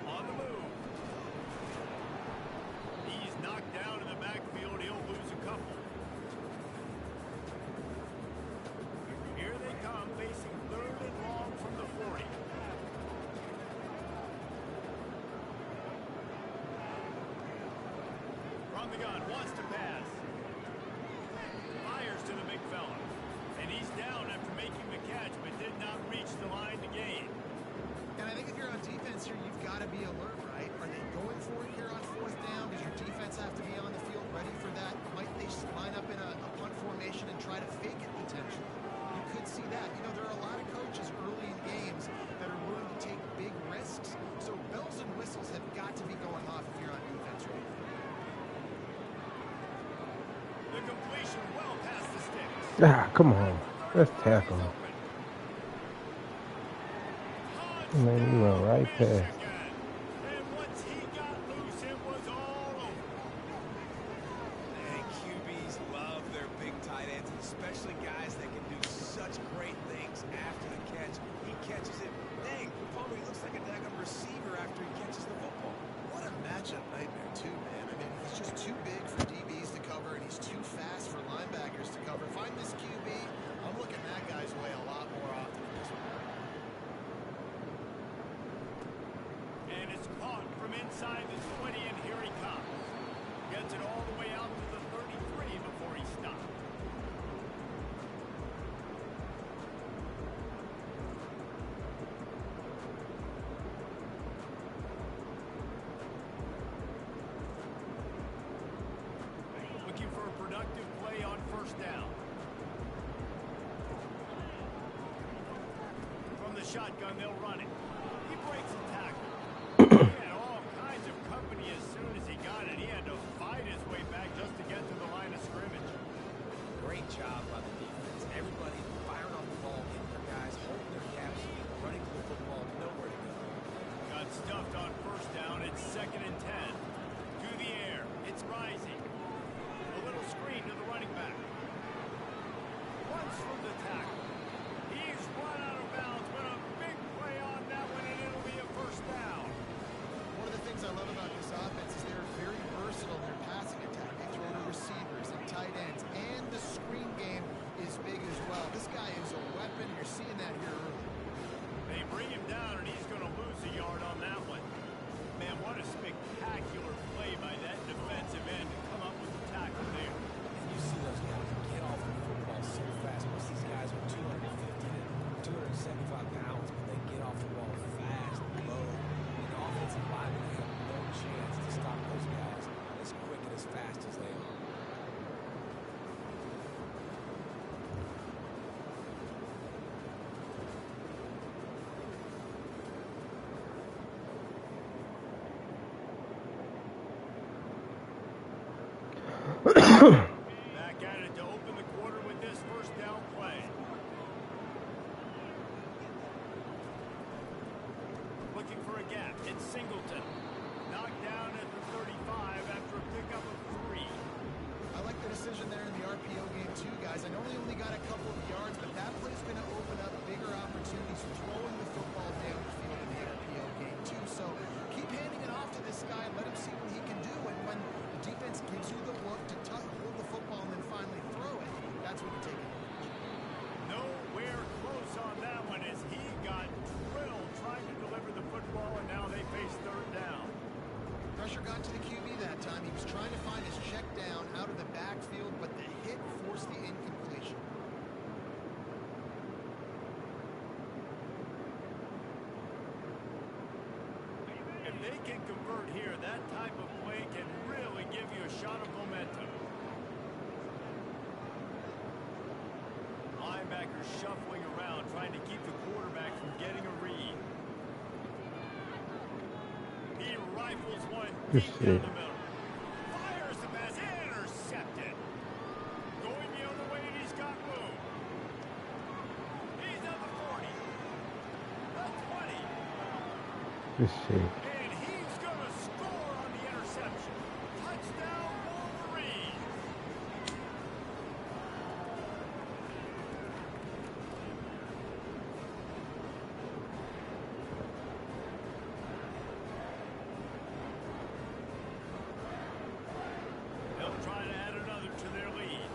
On the move. He's knocked down in the backfield. He'll lose a couple. Here they come, facing 3rd and long from the 40. From the gun, wants to pass. Fires to the big fella. And he's down after making the catch, but did not reach the line to gain.
And I think if you're on defense here, you've got to be alert, right? Are they going for it here on 4th down? Does your defense have to be on the field ready for that? Might they line up in a punt formation and try to fake it potentially? You could see that. You know, there are a lot of coaches early in games that are willing to take big risks. So bells and whistles have got to be going off if you're on defense right now.
The completion well past the sticks.
Ah, come on. Let's tackle him. Man, he went right past.
And once he got loose, it was all over.
And QBs love their big tight ends, especially guys that can do such great things after the catch. He catches it. Dang, Palmer, he looks like a daggone receiver after he catches the football.
What a matchup nightmare, too, man. I mean, he's just too big for DBs to cover, and he's too fast for linebackers to cover. Find this QB, I'm looking that guy's way a lot more often than this one.
And it's caught from inside the 20, and here he comes. Gets it all the way out to the 33 before he stops. Looking for a productive play on 1st down. From the shotgun, they'll run it. He breaks a tackle. He had all kinds of company as soon as he got it. He had to fight his way back just to get to the line of scrimmage.
Great job by the defense. Everybody firing off the ball, hitting their guys, holding their gaps, running to the football, nowhere to go.
Got stuffed on 1st down. It's 2nd and 10. To the air. It's Rising. A little screen to the running back. Once from the tackle. He's run out of bounds, but a big play on that one, and it'll be a 1st down.
One of the things I love about this offense is they're very versatile in their passing attack. They throw to receivers and tight ends, and the screen game is big as well. This
Back at it to open the quarter with this first down play. Looking for a gap. It's Singleton. Knocked down at the 35 after a pickup of 3.
I like the decision there in the RPO game too, guys. I know he only got a couple of yards, but that play's going to open up bigger opportunities throwing the football down the field in the RPO game too. So keep handing it off to this guy and let him see what he can do. And when the defense gives you the look to hold the football and then finally throw it, that's when you take it.
Nowhere close on that one as he got drilled trying to deliver the football, and now they face third down.
Pressure got to the QB that time. He was trying to find his check down out of the backfield, but the hit forced the incompletion.
If they can convert here, that type of play can really give you a shot of momentum. Linebackers shuffling around, trying to keep the quarterback from getting a read. He rifles one deep down the middle. Fires the pass, intercepted. Going the other way, and he's got room. He's at the 40. The 20.
Good shit.
And he's going to score on the interception. Touchdown, Wolverine. They'll try to add another to their lead.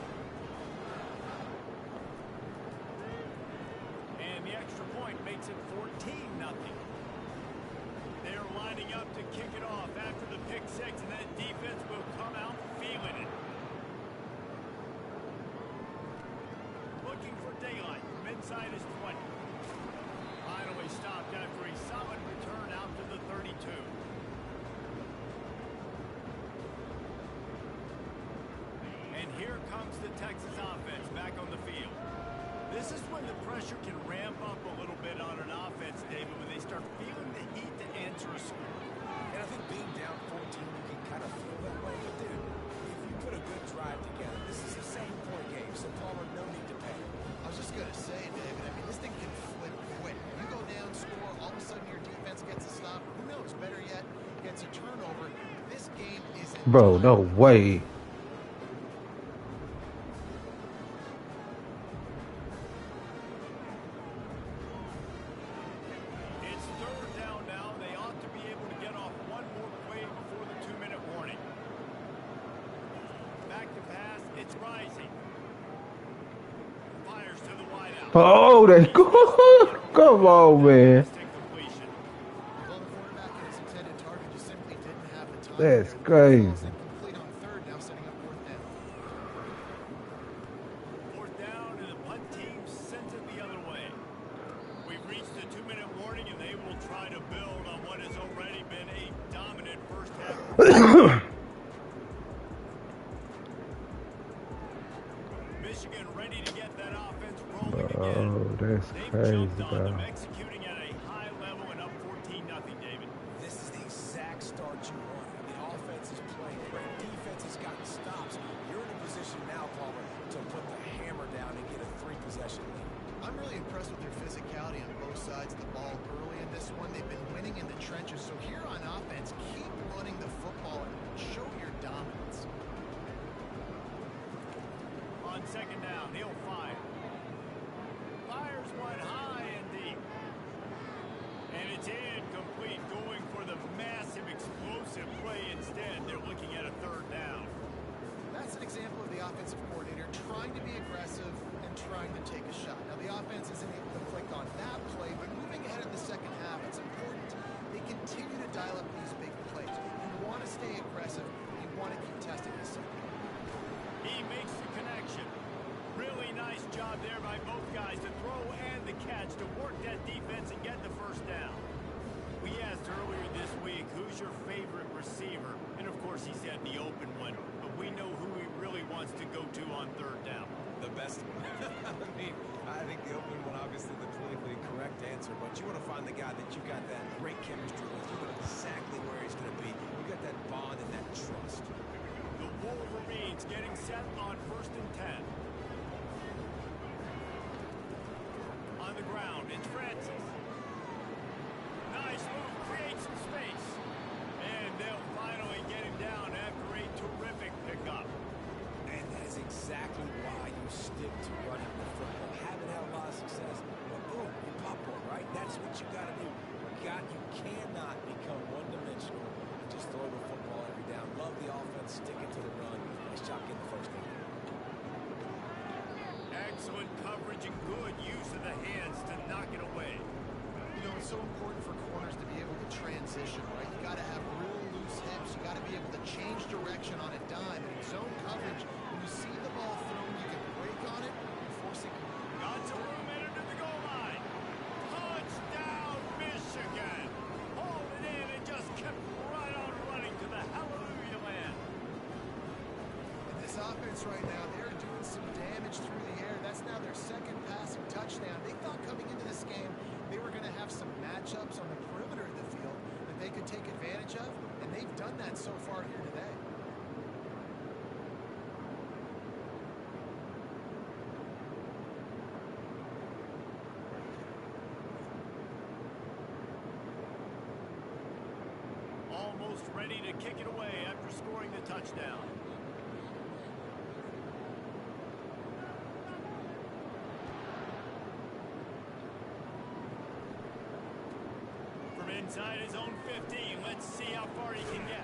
And the extra point makes it 14-0. They're lining up to kick it off after the pick six, and that defense will come out feeling it. Looking for daylight from inside his 20. Finally stopped after a solid return out to the 32. And here comes the Texas offense back on the field. This is when the pressure can ramp up a little bit on an offense, David, when they start feeling the heat to answer a score.
And I think being down 14, you can kind of feel that way. But, dude, if you put a good drive together, this is the same point game, so Palmer, no need to panic.
I was just going to say, David, I mean, this thing can flip quick. You go down, score, all of a sudden your defense gets a stop. Who knows, better yet, gets a turnover. This game isn't...
Bro, no way.
It's third down now. They ought to be able to get off one more play before the 2-minute warning. Back to pass. It's Rising. Fires to the wideout.
Oh, that's good. Come on, man.
Incompletion.
Well, the quarterback and his intended target just simply didn't have the time.
That's
there.
crazy.
Ball's incomplete on third, now setting up fourth down.
Fourth down, and the punt team sent it the other way. We've reached the 2-minute warning, and they will try to build on what has already been a dominant first half. Michigan ready to get that offense rolling again.
Oh, that's
They've
crazy,
jumped on them,
bro.
executing at a high level and up 14-0, David.
This is the exact start you want. The offense is playing great. Defense has gotten stops. You're in a position now, Palmer, to put the hammer down and get a 3-possession lead.
I'm really impressed with their physicality on both sides of the ball early in this one. They've been winning in the trenches. So here on offense, keep running the football and show your dominance.
On second down, he'll fire. Fires one high and deep. And it's incomplete, going for the massive explosive play instead. They're looking at a third down.
That's an example of the offensive coordinator trying to be aggressive and trying to take a shot. Now, the offense isn't able to click on that play, but moving ahead in the second half, it's important they continue to dial up these big plays. You want to stay aggressive. You want to keep testing this stuff.
He makes the connection. Really nice job there by both guys to throw and the catch to work that defense and get the first down. We asked earlier this week, who's your favorite receiver? And, of course, he said the open one. But we know who he really wants to go to on third down.
The best one. I mean, I think the open one, obviously, the politically correct answer. But you want to find the guy that you got that great chemistry with. You know exactly where he's going to be. You got that bond and that trust.
The Wolverines getting set on 1st and 10. On the ground, it's Francis. Nice move, creates some space. And they'll finally get him down after a terrific pickup.
And that is exactly why you stick to running the football. Haven't had a lot of success, but boom, you pop one, right? That's what you got to do. You cannot become one-dimensional and just throw the football every down. Love the offense, sticking to the run. Nice job getting the first down.
Excellent coverage and good use of the hands to knock it away.
You know, it's so important for corners to be able to transition, right? You got to have real loose hips. You got to be able to change direction on a dime. And in zone coverage, when you see the ball thrown, you can break on it and force it.
Got some room headed to the goal line. Touchdown, Michigan. Hauled it in and just kept right on running to the hallelujah land.
And this offense right now, they're doing some damage through the air. That's now their second passing touchdown. They thought coming into this game they were going to have some matchups on the perimeter of the field that they could take advantage of, and they've done that so far here today.
Almost ready to kick it away after scoring the touchdown. Inside his own 15. Let's see how far he can get.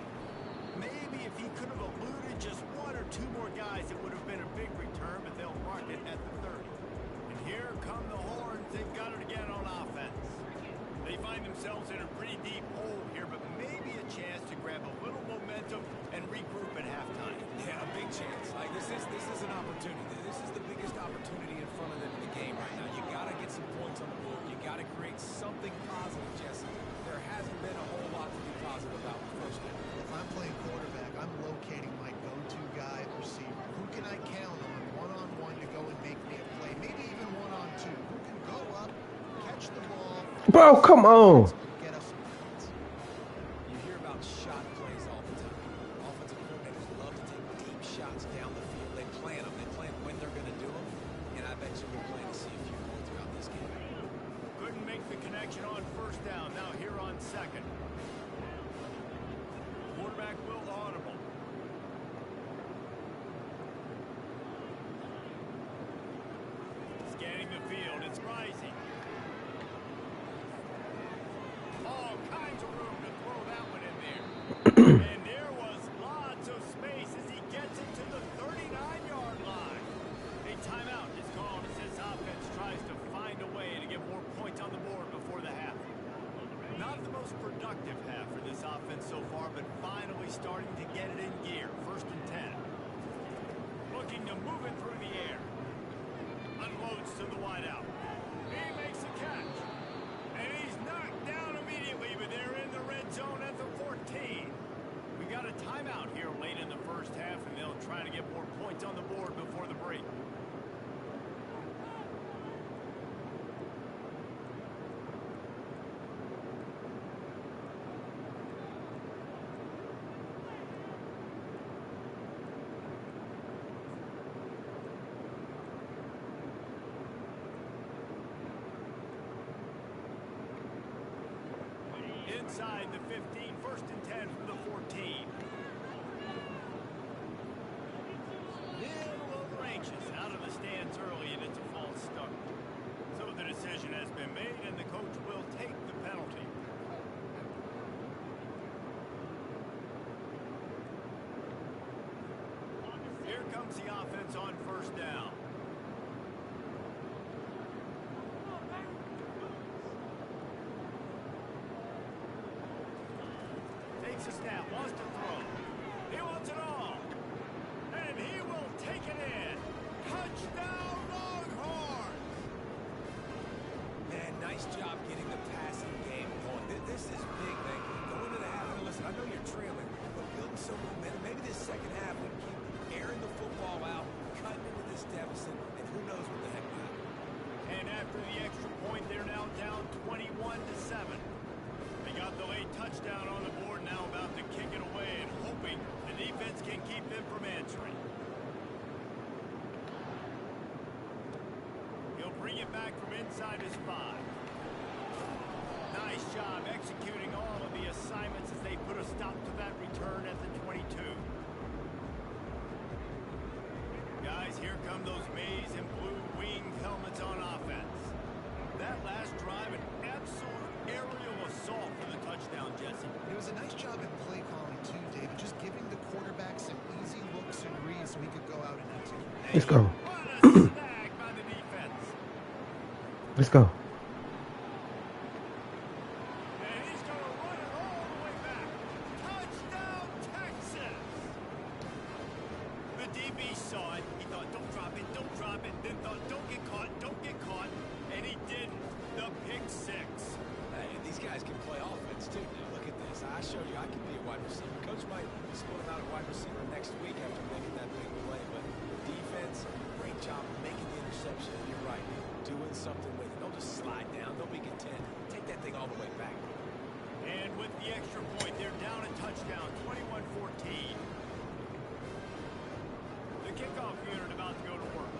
Maybe if he could have eluded just one or two more guys, it would have been a big return, but they'll mark it at the 30. And here come the Horns. They've got it again on offense. They find themselves in a pretty deep hole here, but maybe a chance to grab a little momentum and regroup at halftime.
Yeah, a big chance. Like this is an opportunity. This is the biggest opportunity in front of them in the game right now. You got to get some points on the board. You got to create something positive, Jesse. There hasn't been a whole lot to be positive about the first game.
If I'm playing quarterback, I'm locating my go-to guy at receiver. Who can I count on one-on-one to go and make me a play? Maybe even one-on-two. Who can go up, catch the ball?
Bro, come on.
Get us some points.
You hear about shot plays all the time. Offensive coordinators love to take deep shots down the field. They plan them. They plan when they're going to do them. And I bet you we'll plan to see a few more throughout this game.
Couldn't make the connection on first down. Now here on second. Quarterback will audible. Scanning the field. It's Rising. All kinds of room to throw that one in there. And there was lots of space as he gets it to the 39-yard line. A timeout is called as this offense tries to find a way to get more points on the board before the half. Not the most productive half for this offense so far, but finally starting to get it in gear. 1st and 10. Looking to move it through the air. Unloads to the wideout. He makes a catch. And he's knocked down immediately, but they're in the red zone at the 14. We got a timeout here late in the first half, and they'll try to get more points on the board before the break. Inside the 15, 1st and 10 from the 14. Little over anxious, out of the stands early, and it's a false start. So the decision has been made, and the coach will take the penalty. Here comes the offense on first down. Takes a snap, wants to throw. He wants it all. And he will take it in. Touchdown, Longhorns!
Man, nice job getting the passing game going. This is big, man. Going to the half, and listen, I know you're trailing, but building some momentum. Maybe this second half would keep airing the football out, cutting into this deficit, and who knows what the heck will happen.
And after the extra point, they're now down 21-7. They got the late touchdown on the board, now about to kick it away and hoping the defense can keep them from answering. He'll bring it back from inside his 5. Nice job executing all of the assignments as they put a stop to that return at the 22. Guys, here come those maize and blue winged helmets on offense. That last drive, an absolute aerial assault for the touchdown, Jesse.
It was a nice job in play calling too, David, just giving the quarterback some easy looks and reads so he could go out and execute.
Let's go.
What a snag by the defense.
Let's go.
And he's going to run it all the way back. Touchdown, Texas. The DB saw it. He thought, don't drop it, don't drop it. Then thought, don't get caught, don't get caught. And he didn't. The pick 6.
Hey, and these guys can play offense, too. Now, look at this. I showed you I can be a wide receiver. Coach might split him out a wide receiver next week after making that big play. But defense, great job making the interception. And you're right, doing something with it. Don't just slide down. Don't be content. Take that thing all the way back.
And with the extra point, they're down a touchdown, 21-14. The kickoff unit about to go to work.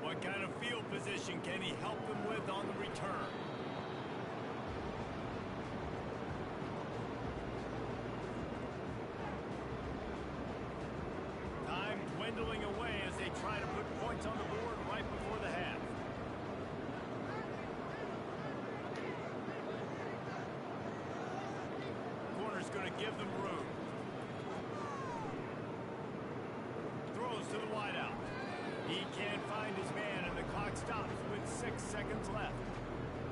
What kind of field position can he help them with on the return? Time dwindling away as they try to put points on the board right before the half. Corner's going to give them room. Throws to the wideout. He can't find his man, and the clock stops with 6 seconds left.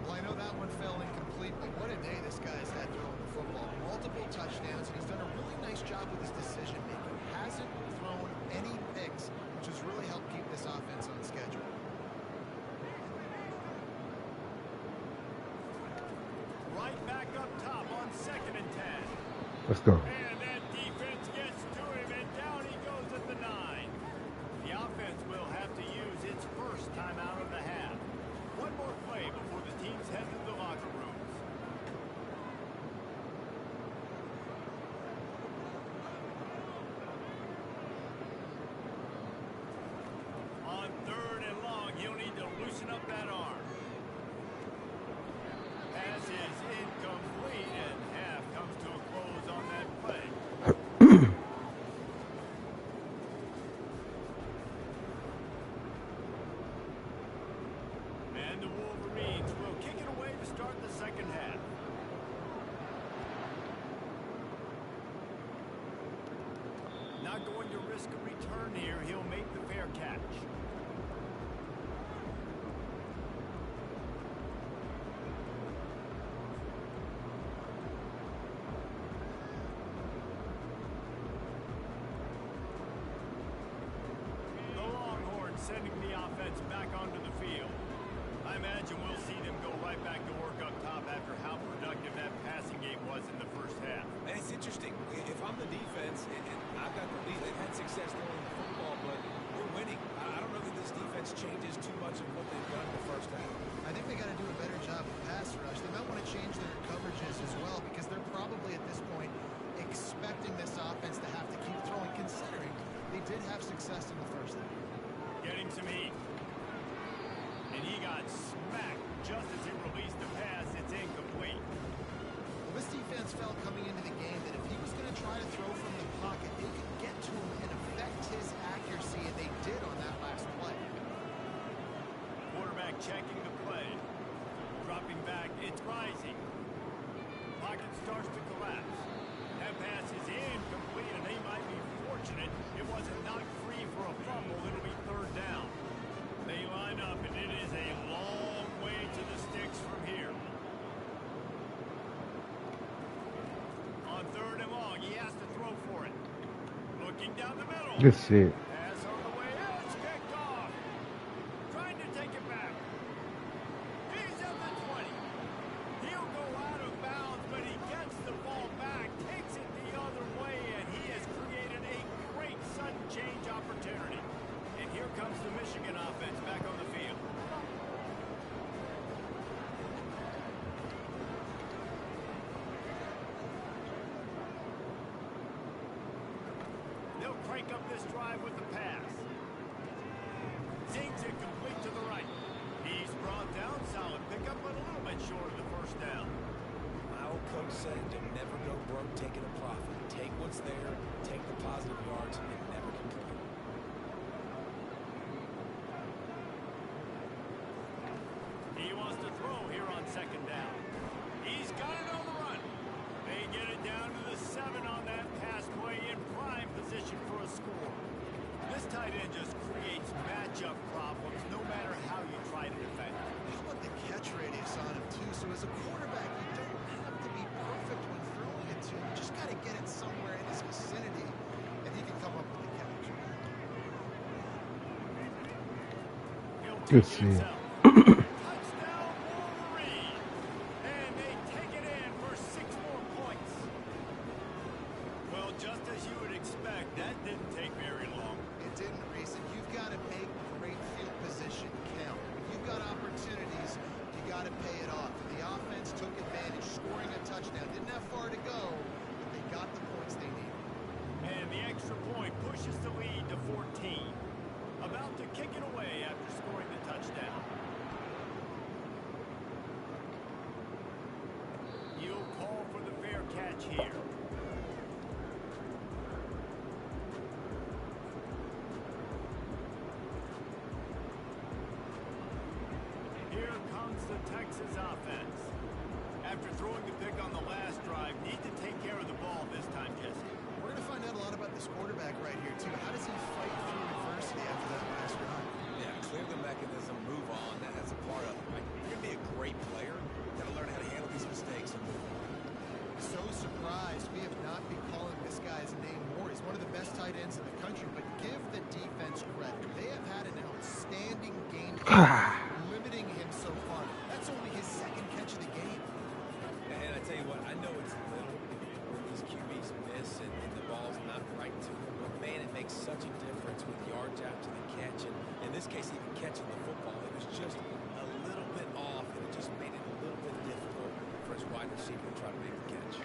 Well, I know that one fell incomplete, but what a day this guy's had throwing the football. Multiple touchdowns, and he's done a really nice job with his decision-making. Hasn't thrown any picks, which has really helped keep this offense on schedule.
Right back up top on 2nd and 10.
Let's go.
And that defense gets to him, and down he goes at the 9. The offense will have to use its first timeout of the half. One more play before the teams head to the locker rooms. On 3rd and long, he'll need to loosen up that arm. Pass is incomplete, and half comes to a close on that play. And the Wolverines will kick it away to start the second half. Not going to risk a return here. He'll make the fair catch. The Longhorns sending the offense back onto the field. I imagine we'll see them go right back to work up top after how productive that passing game was in the first half.
And it's interesting. If I'm the defense and I've got the lead, they've had success throwing the football, but we're winning. I don't know that this defense changes too much of what they've done in the first half.
I think they got to do a better job of pass rush. They might want to change their coverages as well because they're probably at this point expecting this offense to have to keep throwing, considering they did have success in the first half.
Getting some heat. And he got smacked just as he released the pass. It's incomplete.
Well, this defense felt coming into the game that if he was going to try to throw from the pocket, they could get to him and affect his accuracy, and they did on that last play.
Quarterback checking the play. Dropping back. It's rising. Pocket starts to collapse. That pass is incomplete, and they might be fortunate it wasn't knocked free for a fumble. It'll be 3rd down. They line up, and it is a long way to the sticks from here. On 3rd and long, he has to throw for it. Looking down the middle.
Good shit.
Pass on the way out. It's picked off. Trying to take it back. He's at the 20. He'll go out of bounds, but he gets the ball back, takes it the other way, and he has created a great sudden change opportunity. And here comes the Michigan offense back on the field. They'll crank up this drive with the pass. Zings it complete to the right. He's brought down. Solid pickup, but a little bit short of the first down.
My old coach said to never go broke taking a profit. Take what's there, take the positive yards, and never complain.
He wants to throw here on second down. He's got it on the run. They get it down to the 7 on that pass play in prime position for a score. This tight end just creates matchup problems no matter how you try to defend.
How about the catch radius on him, too? So as a quarterback, you don't have to be perfect when throwing it to him. You just got to get it somewhere in his vicinity, and he can come up with the catch.
He'll
Good
take it
see.
himself. Touchdown, Wolverine! And they take it in for 6 more points. Well, just as you would expect, that didn't take very long.
It didn't, Reese, and you've got to make great field position count. When you've got opportunities, you got to pay it off. The offense took advantage, scoring a touchdown. Didn't have far to go, but they got the points they needed.
And the extra point pushes the lead to 14. About to kick it away after scoring the touchdown. You'll call for the fair catch here. Here comes the Texas offense. After throwing the pick on the last drive, need to take care of the ball this time, Jesse.
We're going to find out a lot about this quarterback right here, too. How does he fight through adversity after that last drive?
Yeah, clear the mechanism, move on. That's a part of it, right? You're going to be a great player. You've got to learn how to handle these mistakes and move on.
So surprised we have not been calling this guy's name more. He's one of the best tight ends in the country, but give the defense credit. They have had an outstanding game limiting him so far. That's only his 2nd catch of the game.
And I tell you what, I know it's little where these QBs miss and the ball's not right to them, but man, it makes such a difference with yards after the catch. And in this case, even catching the football, it was just a little bit off, and it just made it a little bit difficult for his wide receiver to try to make the catch.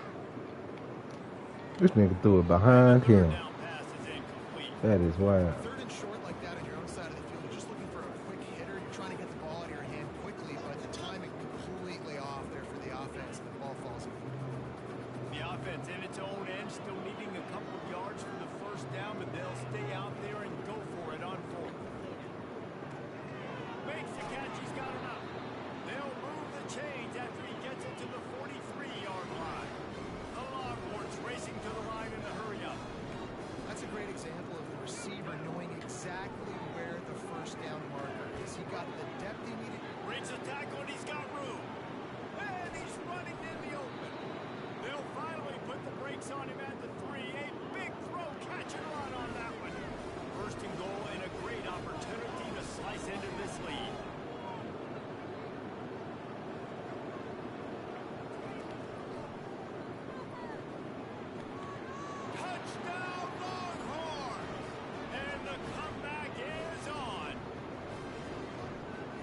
This nigga threw it behind him.
Down pass is incomplete.
That is wild.
3rd and short like that on your own side of the field. You're just looking for a quick hitter. You're trying to get the ball out of your hand quickly, but the timing completely off there for the offense. The ball falls in.
The offense in its own end, still needing a couple of yards for the first down, but they'll stay out there and go for it on 4th. Makes the catch, he's got enough. They'll move the chains after he gets it to the 43-yard line. The Longhorns racing to the line in the hurry-up.
That's a great example of the receiver knowing exactly where the first down marker is. He got the depth he needed.
Breaks a tackle and he's got room. And he's running in the open. They'll finally put the brakes on him at the 3. A big throw, catch and run on that one. First and goal and a great opportunity to slice into this lead. Touchdown Longhorns! And the comeback is on.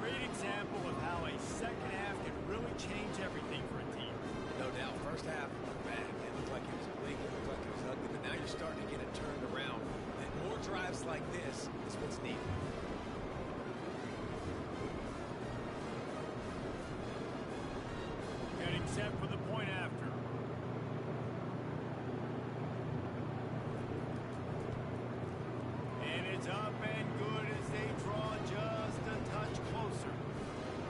Great example of how a second half can really change everything for a team.
No doubt, first half, bad. It looked like it was bleak, it looked like it was ugly, but now you're starting to get it turned around. And more drives like this is what's needed.
Getting set for the point after. And it's up and good as they draw just a touch closer.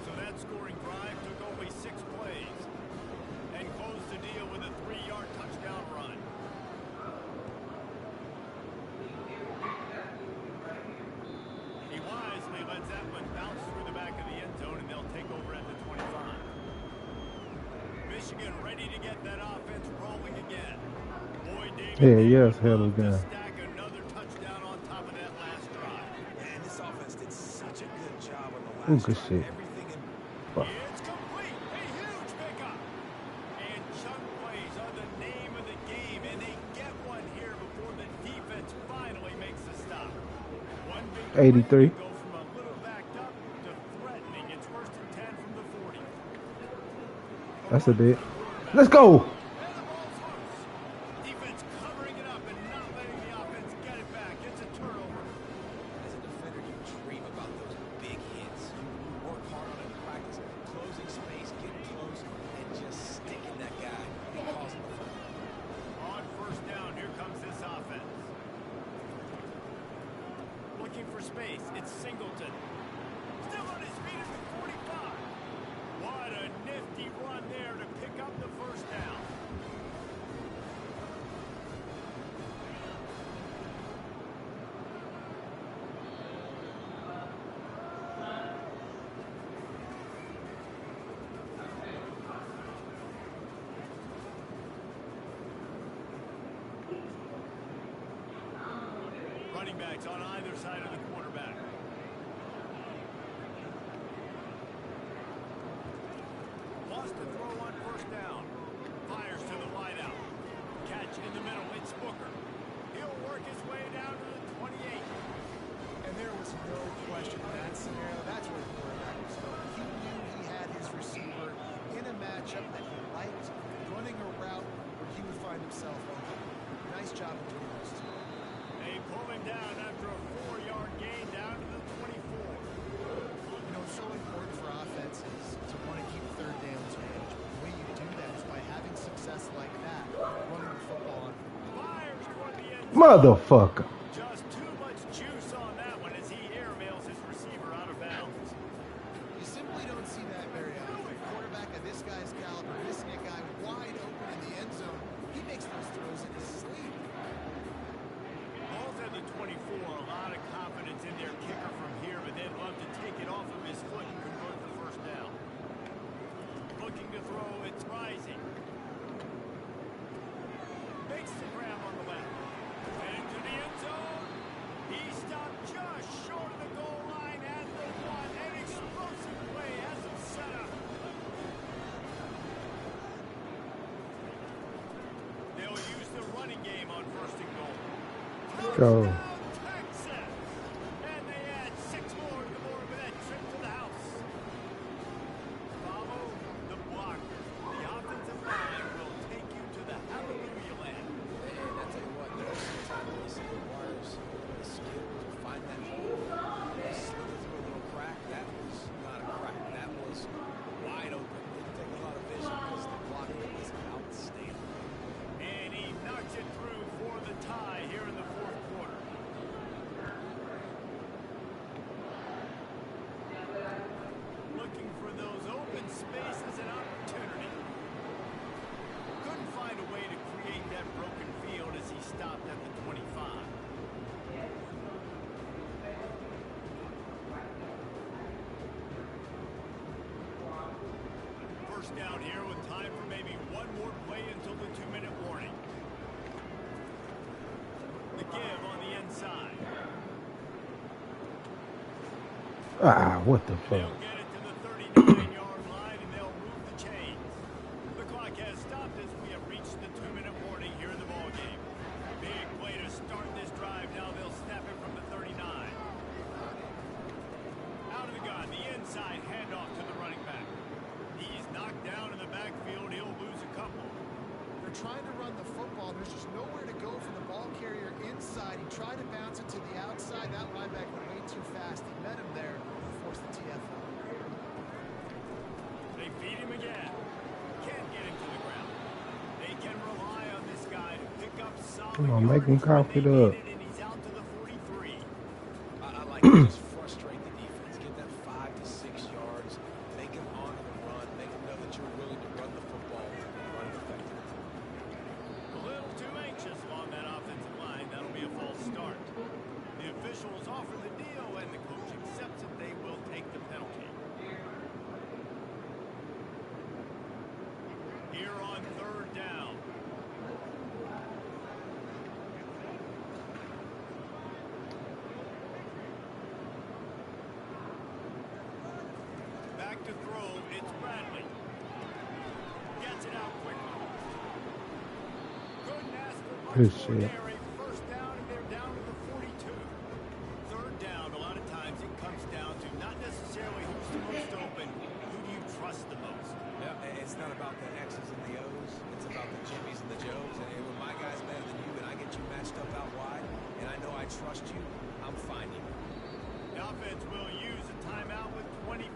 So that scoring drive took only 6 plays and closed the deal with a 3-yard touchdown run. He wisely lets that one bounce through the back of the end zone, and they'll take over at the 25. Michigan ready to get that offense rolling again. Boy, David,
Yeah, yes, hell
to
again.
stack another touchdown on top of that last drive.
And this offense did such a good job on the
Ooh,
last
good
drive.
shit.
Everything in
Fuck.
It's complete. A huge pickup. And chunk plays are the name of the game, and they get one here before the defense finally makes the stop. One big
83.
play, go from a
That's a bit. Let's go.
Defense covering it up and not letting the offense get it back. It's a turnover.
As a defender, you dream about those big hits. You work hard on it in practice, closing space, getting close, and just sticking that guy and causing the fumble.
On first down, here comes this offense. Looking for space. It's Singleton. Still on his feet at the 45. What a nifty run there to pick up the first down. Running backs on either side of the quarterback. Lost the throw on first down. Fires to the wideout. Catch in the middle. It's Booker. He'll work his way down to the 28.
And there was no question in that scenario. That's where the quarterback was going. He knew he had his receiver in a matchup that he liked, running a route where he would find himself open. Nice job between those two.
They pull him down after a 4-yard gain down to the 24.
You know, it's so important for offenses to want to keep third downs managed. The way you do that is by having success like that, running the football on.
Fires toward the end zone.
Motherfucker.
Just too much juice on that one as he airmails his receiver out of bounds.
You simply don't see that very often. A quarterback of this guy's caliber, missing a guy wide open in the end zone, he makes those throws in his sleep.
Ball's at the 24. A lot of confidence in their kicker from here, but they'd love to take it off of his foot and convert the first down. Looking to throw, it's Rising. Makes the grab on the left. Into the end zone. He stopped just short of the goal line at the 1. An explosive play has him set up. They'll use the running game on first and goal.
Go.
Touchdown, Texas! And they add 6 more to the board with that trip to the house. Follow the blocker. The offensive line will take you to the hallelujah land.
And I tell you what, most of the time, this requires the skill to find that hole. Slip it through a little crack. That was not a crack. That was wide open. Didn't take a lot of vision because the blocking was outstanding.
And he knocks it through for the tie here in the fourth quarter. Looking for those open spaces and opportunity. Couldn't find a way to create that broken field as he stopped at the 25. First down here with time for maybe one more play until the 2-minute warning. The give on the inside.
Ah, what the fuck?
They'll get it to the 39-yard line, and they'll move the chains. The clock has stopped as we have reached the 2-minute warning here in the ballgame. Big play to start this drive. Now they'll snap it from the 39. Out of the gun, the inside handoff to the running back. He's knocked down in the backfield. He'll lose a couple.
They're trying to run the football. There's just nowhere to go for the ball carrier inside. He tried to bounce it to the outside. That linebacker went way too fast. He met him there and forced the TFL.
They feed him again. Can't get him to the ground. They can rely on this guy to pick up solid
Come on, make him
yardage when
cough it
they
up.
need it, and he's out to the 43.
I like to just frustrate the defense. Get that 5 to 6 yards. Make them honor the run. Make them know that you're willing to run the football and run it effectively.
A little too anxious along that offensive line. That'll be a false start. The officials offer the deal, and the coach accepts it. They will take the penalty. Here on third down. Back to throw. It's Bradley. Gets it out quickly. Couldn't ask for much
Good
more
shit.
there. A first down, and they're down to the 42. Third down, a lot of times it comes down to not necessarily who's the most open, who do you trust the most.
Yeah, it's not about the X's and the O's. It's about the Jimmys and the Joes. And when my guy's better than you and I get you matched up out wide, and I know I trust you, I'm finding you.
The offense will use a timeout with 25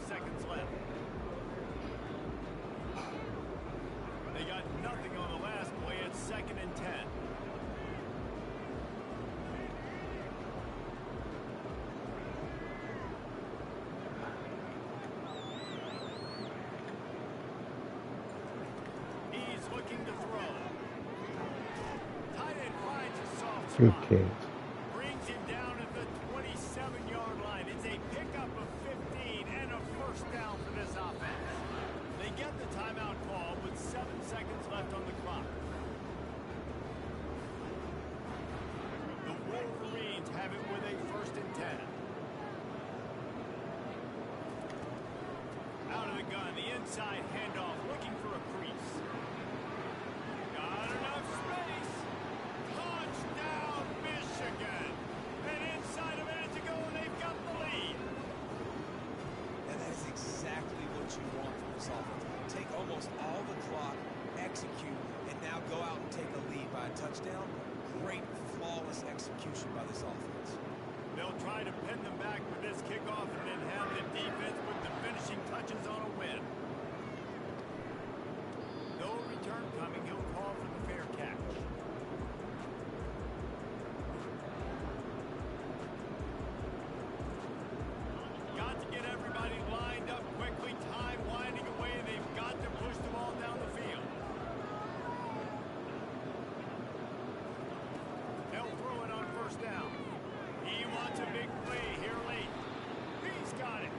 seconds left. They got nothing on the last play. It's 2nd and 10. He's looking to throw. Tight end finds a soft
Good
spot.
catch.
Brings him down at the 27-yard line. It's a pickup of 15 and a first down for this offense. They get the timeout call with 7 seconds left on the clock. The Wolverines have it with a 1st and 10. Out of the gun, the inside handoff, looking for a crease. Got enough space. Touchdown, Michigan. And inside a minute to go, and they've got the lead.
And that is exactly what you want from this offense. Take almost all the clock, execute, and now go out and take a lead by a touchdown. Great, flawless execution by this offense.
They'll try to pin them back with this kickoff and then have the defense put the finishing touches on a win. No return coming. He'll call for the fair catch. Got to get everybody lined up quickly. Time winding away, and they've got to push the ball down the field. They'll throw it on 1st down. He wants a big play here late. He's got it.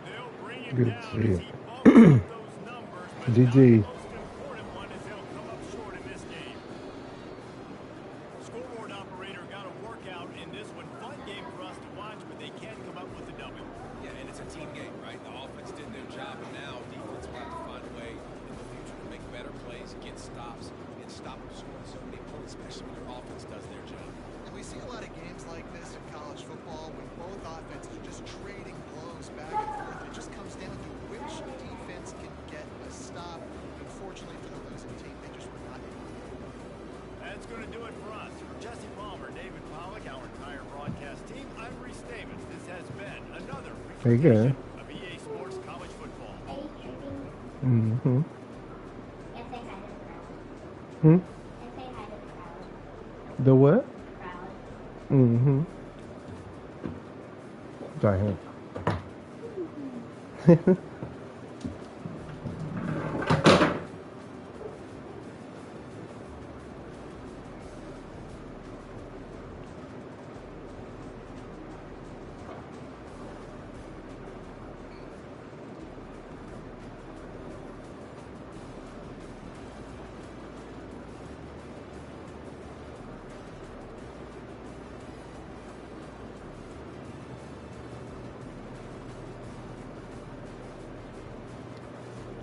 They'll bring him
Good
down
to
as
see
he
it.
bumps up those numbers, but not
GG.
the most important one as they'll come up short in this game. Scoreboard operator got a workout in this one. Fun game for us to watch, but they can't come up with a W.
Yeah, and it's a team game, right? The offense did their job, and now defense will have to find a way in the future to make better plays, get stops, and stop them scoring so many points, especially when their offense does their job.
And we see a lot of games like this in college football when both offenses are just trading blows back and forth. It just comes down to which defense can get a stop. Unfortunately for the losing team, they just were not able to do it.
That's going to do it for us. For Jesse Palmer, David Pollack, our entire broadcast team, I'm Reese Davis. This has been another
There you go.
presentation of EA Sports College Football.
Are you tripping?
Mm-hmm.
And say hi to the crowd.
Hmm?
And say hi to the crowd.
The what?
Crowd.
Mm-hmm. Sorry.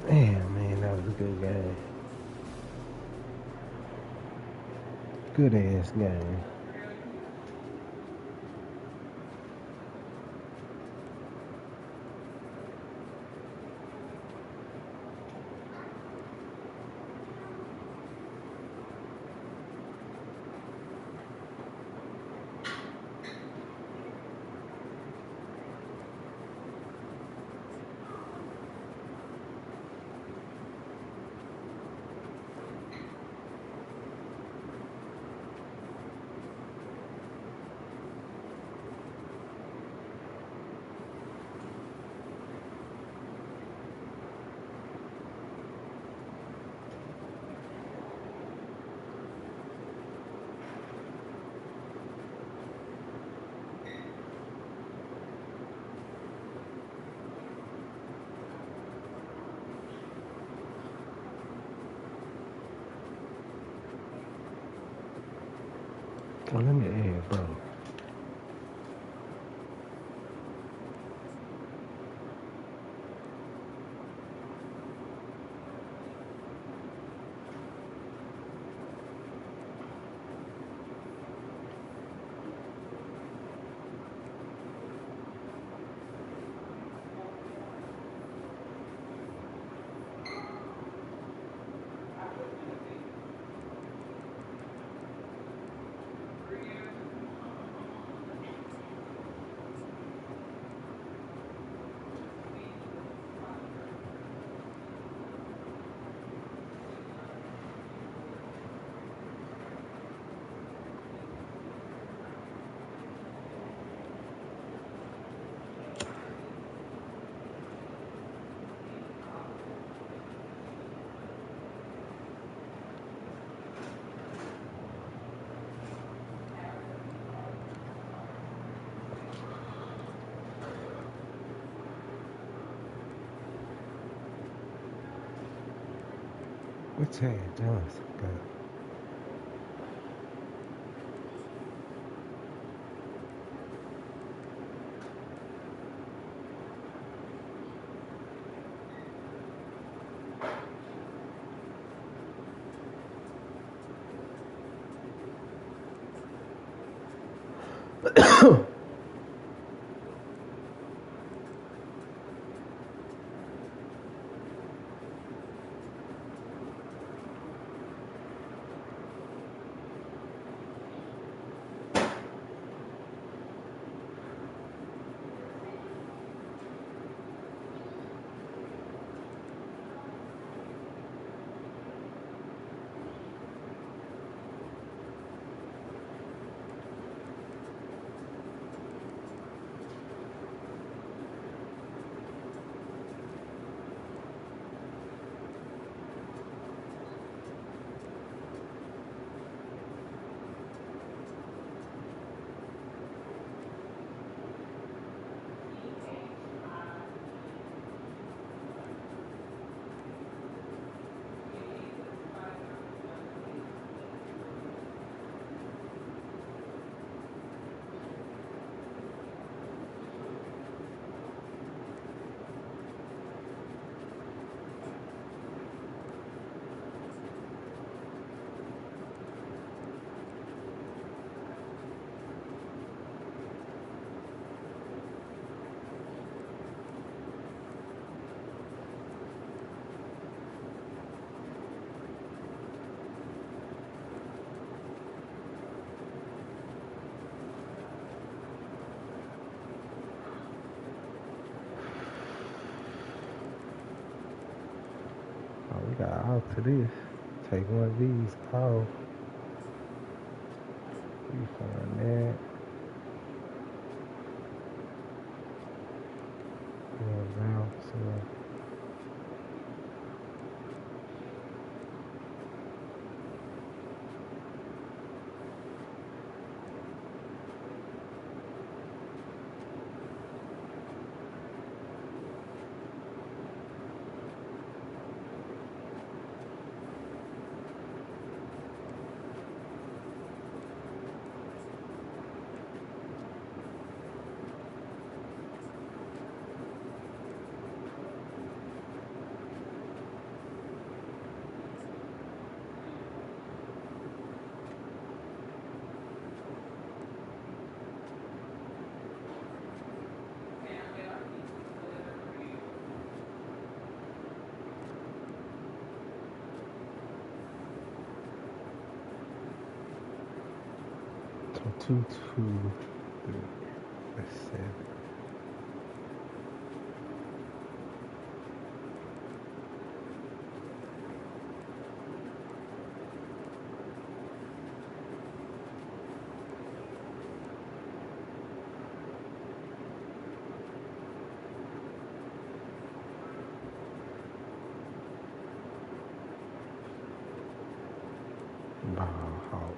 Damn, man, that was a good game. Good ass game. Oh, let me add, bro. Chad Johnson got? Oh, we got out to this. Take one of these off. We find that. Bounce. Two, that's 7. Ball hawk.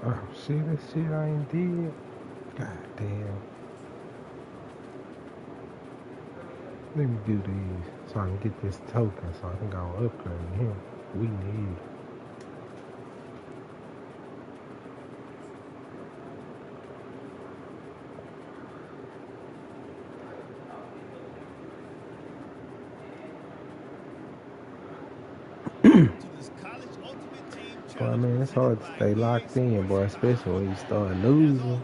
Oh shit, this shit I ain't did. God damn. Let me do these so I can get this token so I can go upgrade him. We need. Boy, I mean, it's hard to stay locked in, boy, especially when you start losing.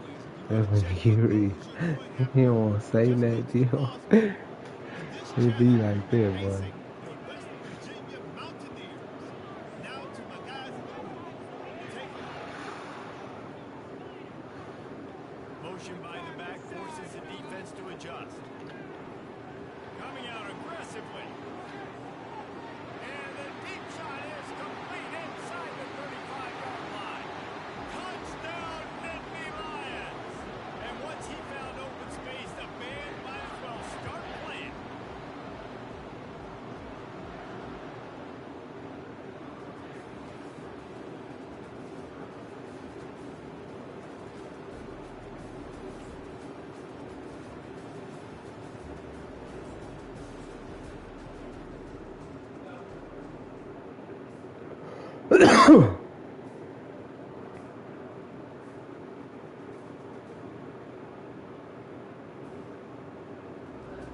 That's when you read. You don't want to say that deal. It be like that, boy.
Motion by the back forces the defense to adjust. Coming out aggressively. And the deep shot is complete inside the 35-yard line. Touchdown, Nittany Lions. And once he found open space, the band might as well start playing.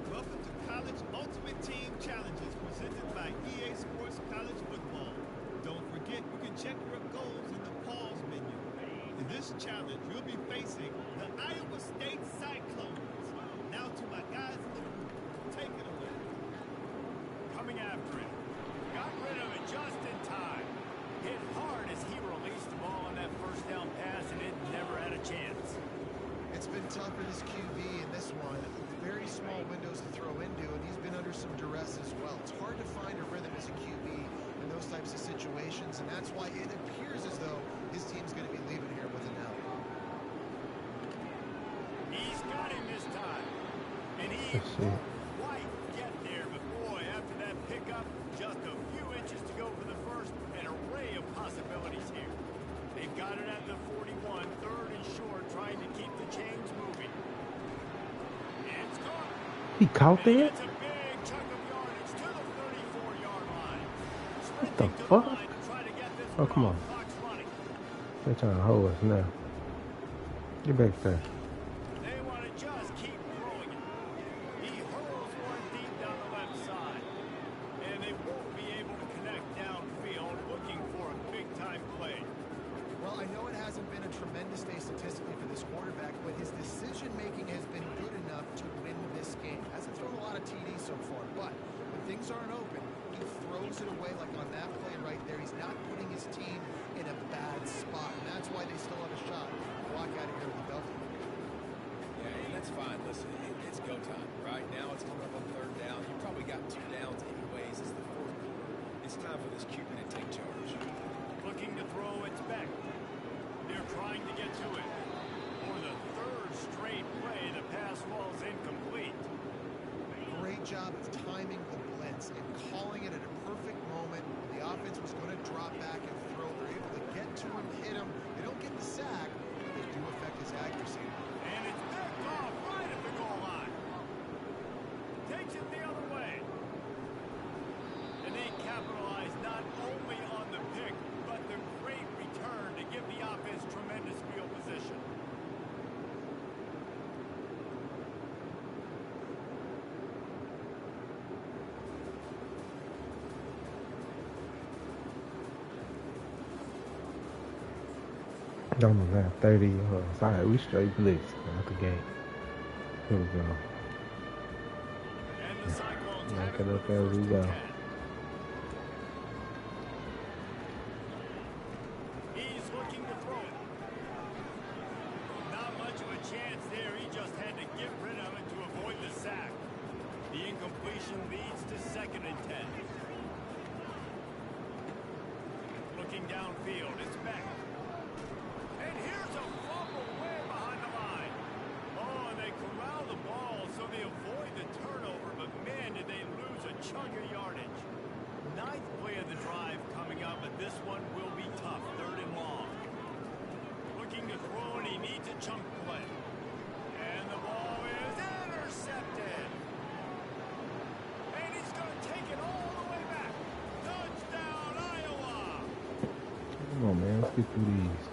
Welcome to College Ultimate Team Challenges presented by EA Sports College Football. Don't forget, you can check your goals in the pause menu. In this challenge, you'll be facing the Iowa State Cyclones. Now to my guys in the booth. Take it away. Coming after it. Got rid of it just in time. Hit hard as he released the ball on that first down pass, and it never had a chance.
It's been tough for this QB in this one. Very small windows to throw into, and he's been under some duress as well. It's hard to find a rhythm as a QB in those types of situations, and that's why it appears as though his team's going to be leaving here with an L.
He's got him this time. And he won't quite get there, but boy, after that pickup, just a few inches to go for the first, an array of possibilities here. They've got it at the 41, third and short, trying to keep the chains moving. It's caught.
He caught that?
It's a big chunk of yardage to the 34-yard line.
What the
Sprinting to
fuck?
line to try to get this
Oh,
one
come
off.
on.
Clock's running.
They're trying to hold us now. Get back there.
They want to just keep throwing it. He hurls one deep down the left side. And they won't be able to connect downfield looking for a big-time play.
Well, I know it hasn't been a tremendous day statistically for this quarterback, but his decision-making has been good enough to win this game. Hasn't thrown a lot of TDs so far, but when things aren't open, he throws it away like on that play right there. He's not putting his team in a bad spot, and that's why they still have a shot to walk out of here with a W.
Yeah, and that's fine. Listen, it's go time. Right now, it's coming up on third down. You probably got 2 downs anyways. It's the fourth quarter. It's time for this QB to take charge.
Looking to throw, it's back. They're trying to get to it. For the third straight play, the pass falls incomplete.
Great job of timing the blitz and calling it at a perfect moment. The offense was going to drop back and throw. They're able to get to him, hit him. They don't get the sack, but they do affect his accuracy.
And it's picked off right at the goal line. Takes it the other way. And they capitalize not only on the pick, but the great return to give the offense tremendous field position.
Don't know that 30 yards. All right, we straight blitz out the gate. Here we go.
And the Cyclones have
Make
it
it up
with
as
first
we
and
go.
10. He's looking to throw it. Not much of a chance there. He just had to get rid of it to avoid the sack. The incompletion leads to 2nd and 10. Looking downfield, it's back. And here's a fumble way behind the line. Oh, and they corral the ball so they avoid the turnover, but man, did they lose a chunk of yardage. 9th play of the drive coming up, but this one will be tough. 3rd and long. chunk play. And the ball is intercepted. And he's going to take it all the way back. Touchdown, Iowa.
Come on, man. Let's get through these.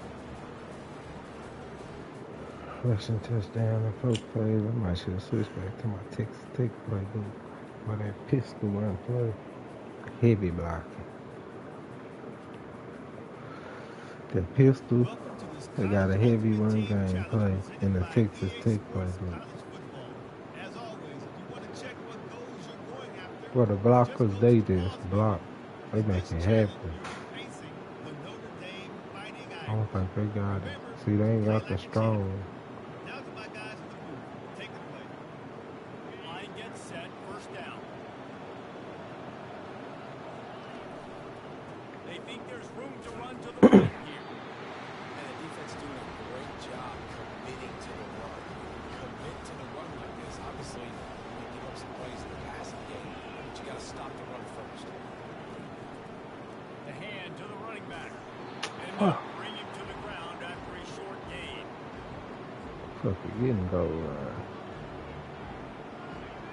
Rushing touchdown and post plays. I might should have switched back to my Texas Tech playbook. Or that pistol run play. Heavy blocking. The pistol, they got a heavy run game play in the Texas Tech playbook. Well, the blockers, they just block. They make it happen. I don't think they got it. See, they ain't got the strong.
Line gets set, first down. They think there's room to run to the right here.
And the defense doing a great job committing to the run. Commit to the run like this. Obviously, you give up some plays in the passing game, but you got to stop the run first.
The hand to the running back. And they'll bring him to the ground after a short gain.
Fucking getting goal line.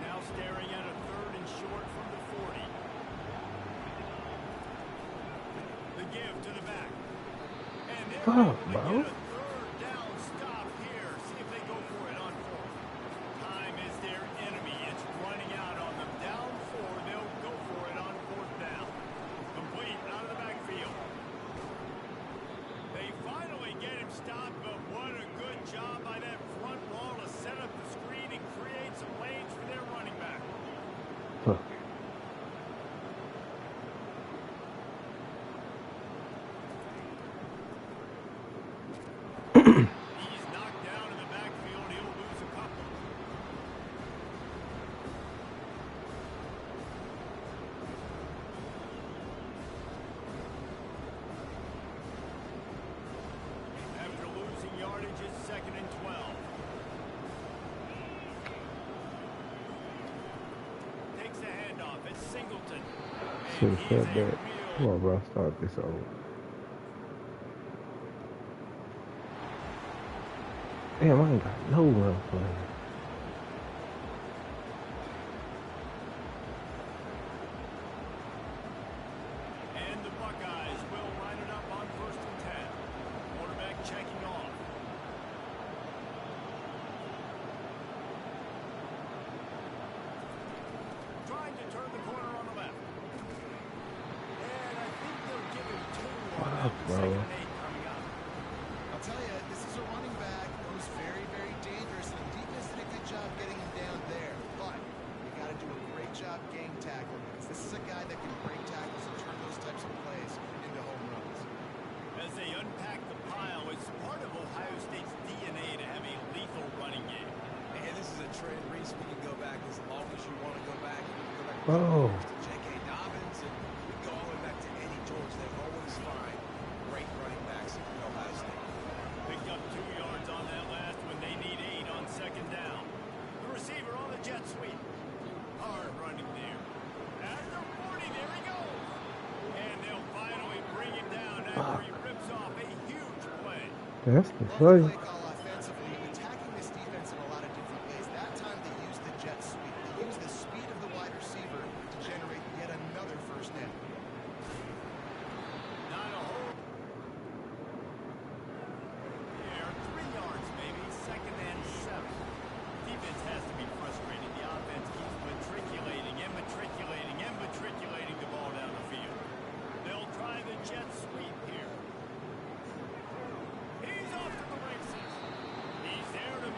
Now staring at a third and short from the 40. The give to the back. And they're able to
bro.
get a third down stop here. See if they go for it on fourth. Time is their enemy. It's running out on them. Down 4. They'll go for it on fourth down. Complete out of the backfield. They finally get him stopped, but what a good job by that front wall to set up the screen and create some lanes for their running back.
Fuck.
He's knocked down in the backfield. He'll lose a couple. After losing yardage, it's 2nd and 12. Takes the handoff. It's Singleton.
Should
And
have
he's
said
a
that. Come
real
on, bro. Start this over. Damn, I ain't got no run play.
And the Buckeyes will line it up on 1st and 10. Quarterback checking off. Trying to turn the corner on the left. And I think they'll give him 2 on that.
Fuck, bro.
2nd and 8 coming up.
I'll tell you, this is a running back who's very, very dangerous, and the defense did a good job getting him down there. But you got to do a great job game tackling, because this is a guy that can break tackles and turn those types of plays into home runs.
As they unpack the pile, it's part of Ohio State's DNA to have a lethal running game.
And this is a trend, Reese. We can go back as long as you want to go back. You can go back
Oh.
to J.K. Dobbins and we go all the way back to Eddie George. They always find great running backs in Ohio State.
Picked up 2 yards on that last when they need 8 on 2nd down. The receiver on the jet sweep. Hard running there. At the 40, there he goes. And they'll finally bring him down after he rips off a huge play.
That's the
Love
play.
the play call offensively, attacking this defense in a lot of different ways. That time they used the jet sweep. They used the speed of the wide receiver to generate yet another first down.
Not a whole. Here, 3 yards maybe, 2nd and 7. Defense has to be frustrated. The offense keeps matriculating the ball down the field. They'll try the jet sweep here. He's off to the races. He's there to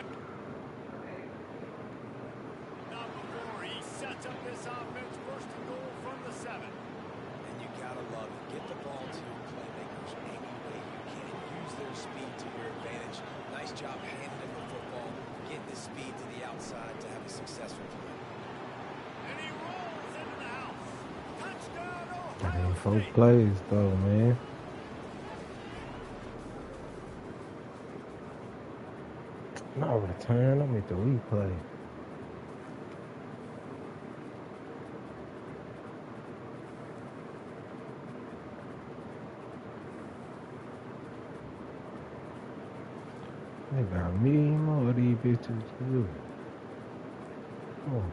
not before he sets up this offense. 1st and goal from the 7.
And you got to love it. Get the ball to your playmakers any way you can. Use their speed to your advantage. Nice job handling the football. Get the speed to the outside to have a successful play.
And he rolls into the house. Touchdown,
Damn,
Ohio
4
State.
plays though, man. No return. I'm at the replay. They got a million more of these bitches to do. Come on.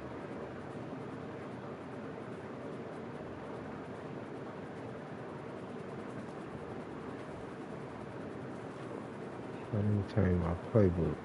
Let me change my playbook.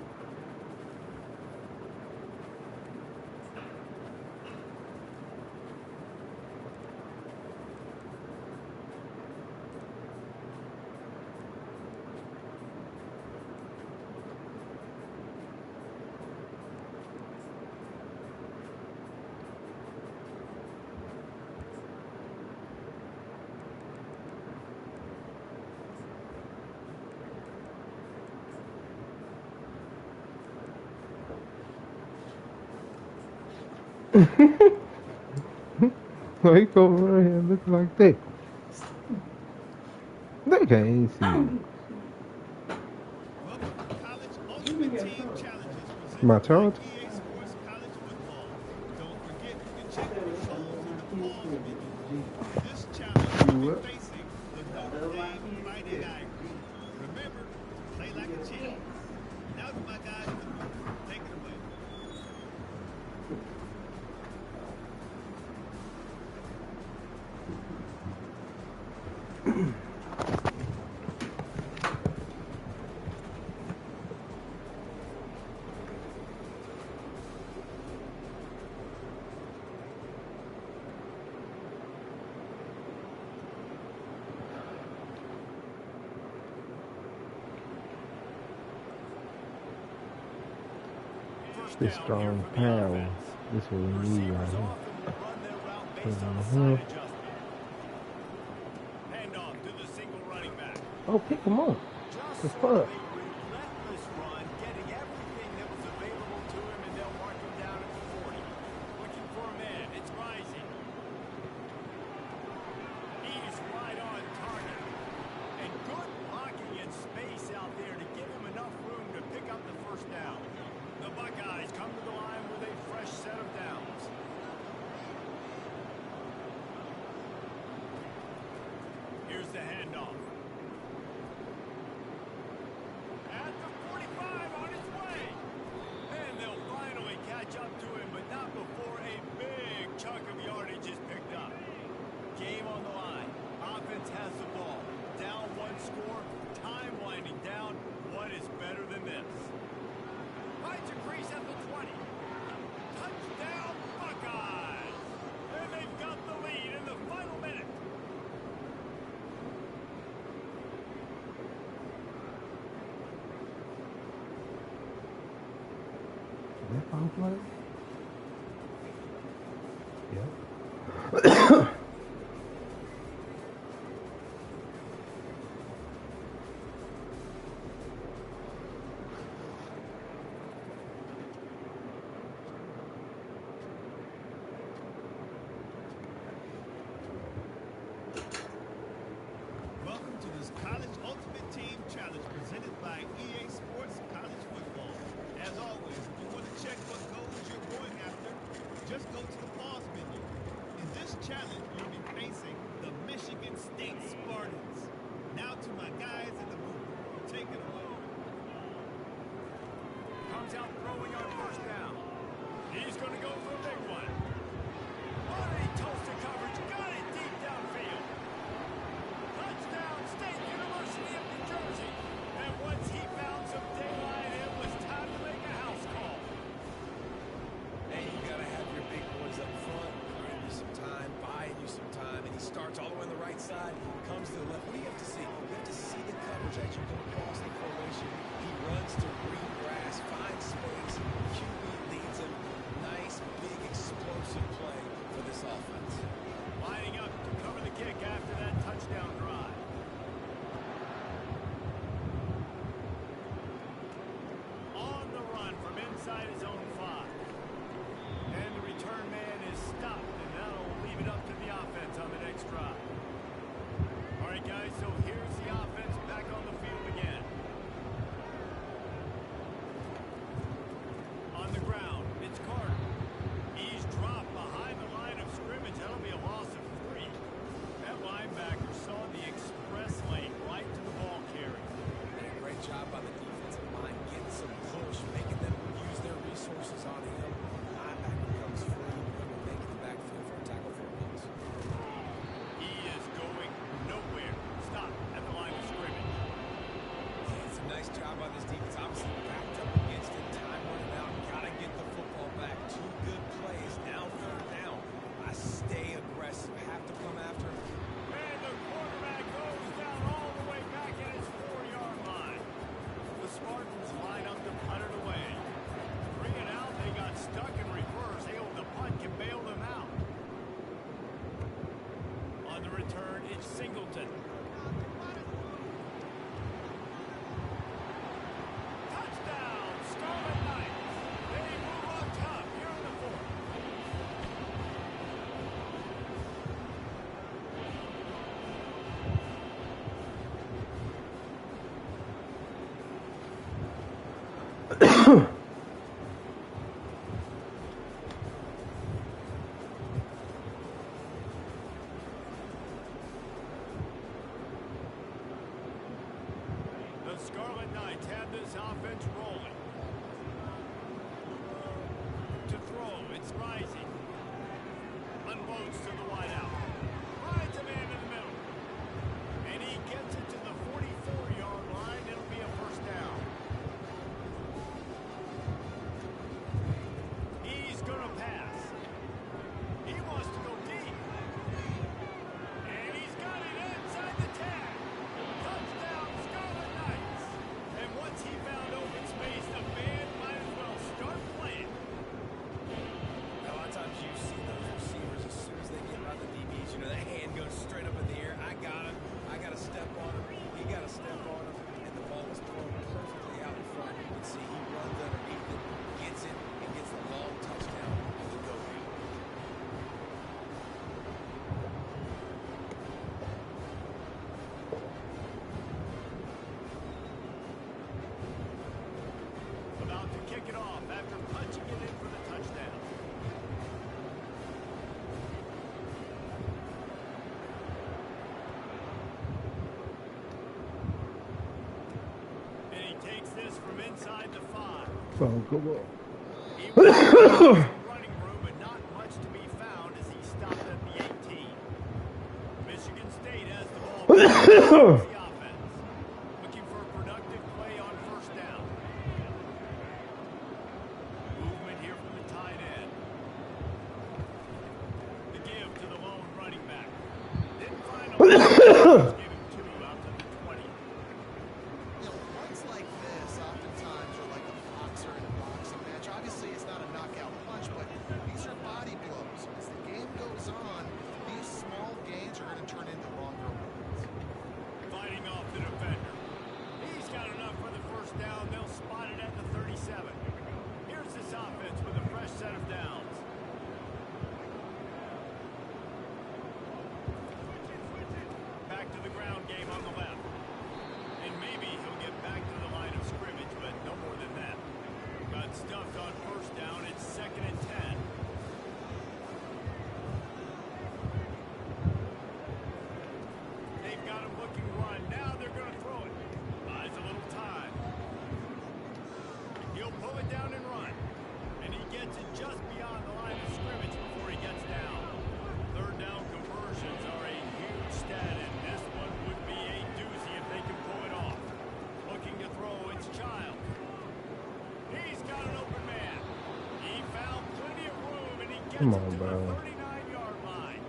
Why you come around here looking like that? They can't see me.
Welcome to College Ultimate Team Challenges presented
My
by
child?
EA Sports College Football. Don't forget you can check the results in the pause menu. This challenge will be facing the Notre Dame Fighting Irish. Remember, play like a champ. Now to my guys in the booth. Take it away.
This strong power. This is what we need right here.
Handoff to the single running back.
Oh, pick him up.
Just
The
a
fuck?
relentless run, getting everything that was available to him, and they'll mark him down at the 40. Looking for a man. It's rising. He's right on target. And good blocking and space out there to give him enough room to pick up the first down. The Buckeyes come to the line with a fresh set of downs. Here's the handoff. At the 45 on his way. And they'll finally catch up to him, but not before a big chunk of yardage is picked up. Game on the line. Offense has the ball. Down one score. Time winding down. What is better than this? Finds a crease at the 20. Touchdown Buckeyes. And they've got the lead in the final minute.
Is that foul flag? Yep.
Welcome to this College Ultimate Team Challenge presented by EA Sports College Football. As always, if you want to check what goals you're going after, just go to the pause menu. In this challenge, you'll be facing the Michigan State Spartans. Now to my guys in the booth. Take it away. Comes out throwing on first down. He's going to go for a big one. Oh, he toasted coverage. Got it deep downfield. Touchdown, State University of New Jersey. And once he found some daylight, it was time to make a house call.
Hey, you got to have your big boys up front, buying you some time, and he starts all the way on the right side, comes to the left. What do you have to see? You have to see the coverage as you come across the formation. He runs to green grass, finds space, QB leads him. Nice, big, explosive play for this offense.
Lining up to cover the kick after that touchdown drive. On the run from inside his own 5. And the return man is stopped, and that'll leave it up to the offense on the next drive. All right, guys, so here's the offense back on the field again. On the ground, it's Carter. He's dropped behind the line of scrimmage. That'll be a loss of 3. That linebacker saw the express lane right to the ball carrier.
And a great job by the defensive line getting
It's Singleton. Touchdown, Scarlet Knights. They move on top here in the fourth. The Scarlet Knights have this offense rolling. To throw, it's rising. Unloads to the wideout. Finds a man in the middle. And he gets it to the 44-yard line. It'll be a first down. He's going to pass. He wants to go deep. And he's got it inside the 10. Touchdown, Scarlet Knights. And once he found open space, the band might as well start playing.
A lot of times you see those receivers as soon as they get by the DBs, you know, that hand goes straight up in the air. I got him. I got to step on him. He got to step on him. And the ball was thrown perfectly out in front. You can see he runs underneath it, gets it, and gets the long touchdown on the go route.
About to kick it off after punching it in for the touchdown. And he takes this from inside the 5.
Oh, come on.
He was in the running room, but not much to be found as he stopped at the 18. Michigan State has the ball. The offense. Looking for a productive play on first down. Movement here from the tight end. The give to the lone running back. Didn't find a gave him 2 out to the 20.
You know, runs like this oftentimes are like a boxer in a boxing match. Obviously, it's not a knockout punch, but these are body blows. As the game goes on, these small gains are going to turn into longer ones.
Fighting off the defender. He's got enough for the first down. They'll spot it at the 37. Here's this offense with a fresh set of downs. Back to the ground game on the left. And maybe he'll get back to the line of scrimmage, but no more than that. Got stuffed on first down. It's 2nd and 10. They've got him looking run. Now they're going to throw it. Buys a little time. He'll pull it down and run. And he gets it just beyond the line of scrimmage before he gets down. Third down conversions are a huge stat, and this one would be a doozy if they can pull it off. Looking to throw, it's Child. He's got an open man. He found plenty of room, and he gets
Come
it
on,
to
bro.
the 39-yard line.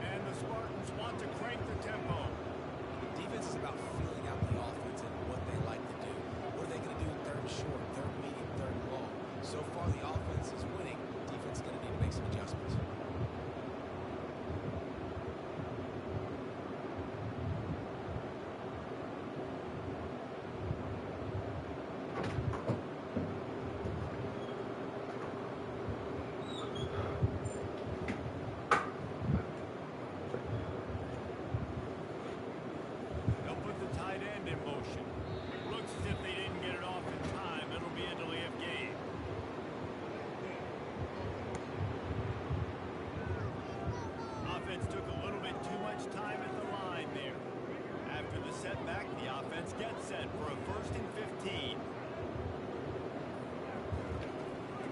And the Spartans want to crank the tempo.
Defense is about feeling out the offense and what they like to do. What are they going to do in third and short, third and medium, third and long? So far, the offense is winning. Defense is going to need to make some adjustments.
They'll put the tight end in motion. Looks as if they didn't get it off in time. It'll be a delay of game. Offense took a little bit too much time at the line there. After the setback, the offense gets set for a 1st and 15.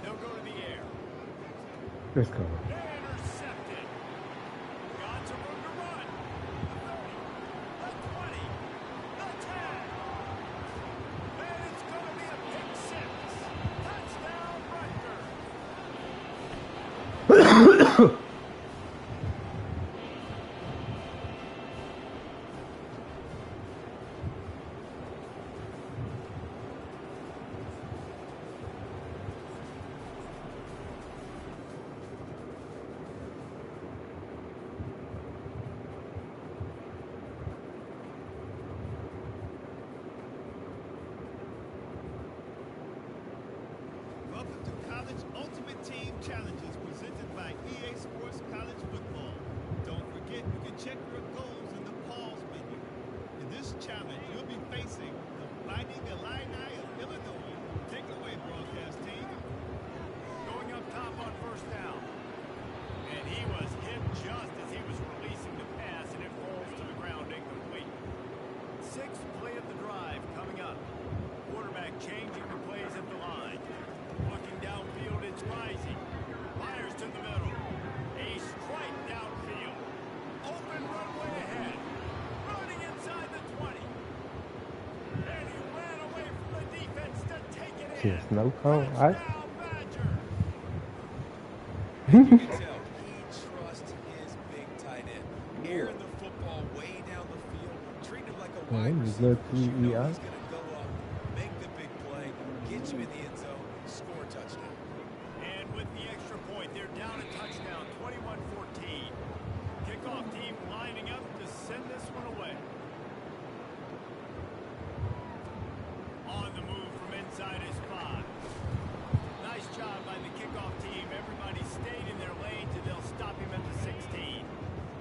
They'll go to the air.
Let's go.
Intercepted. Got some room to run. The 30, the 20, the 10. And it's going to be a pick 6. Touchdown, Rutgers. College Ultimate Team Challenges presented by EA Sports College Football. Don't forget, you can check your goals in the pause menu. In this challenge, you'll be facing the Fighting Illini of Illinois. Take it away, broadcast team.
Going up top on first down. And he was hit just as he was releasing the pass, and it falls to the ground incomplete. Sixth play of the drive coming up. Quarterback changing the plays at the line. Looking downfield, it's Rising. Fires to the middle. A strike downfield. Open runway ahead. Running inside the 20. And he ran away from the defense to take it in.
Just no call.
Touchdown, Badger.
You can tell he trusts his big tight end. Airing the football way down the field, treating him like a wide receiver. You know he's going to go up, make the big play, get you in the end zone, score a touchdown.
And with the extra point, they're down a touchdown, 21-14. Kickoff team lining up to send this one away. On the move from inside his 5. Nice job by the kickoff team. Everybody stayed in their lanes, and they'll stop him at the 16.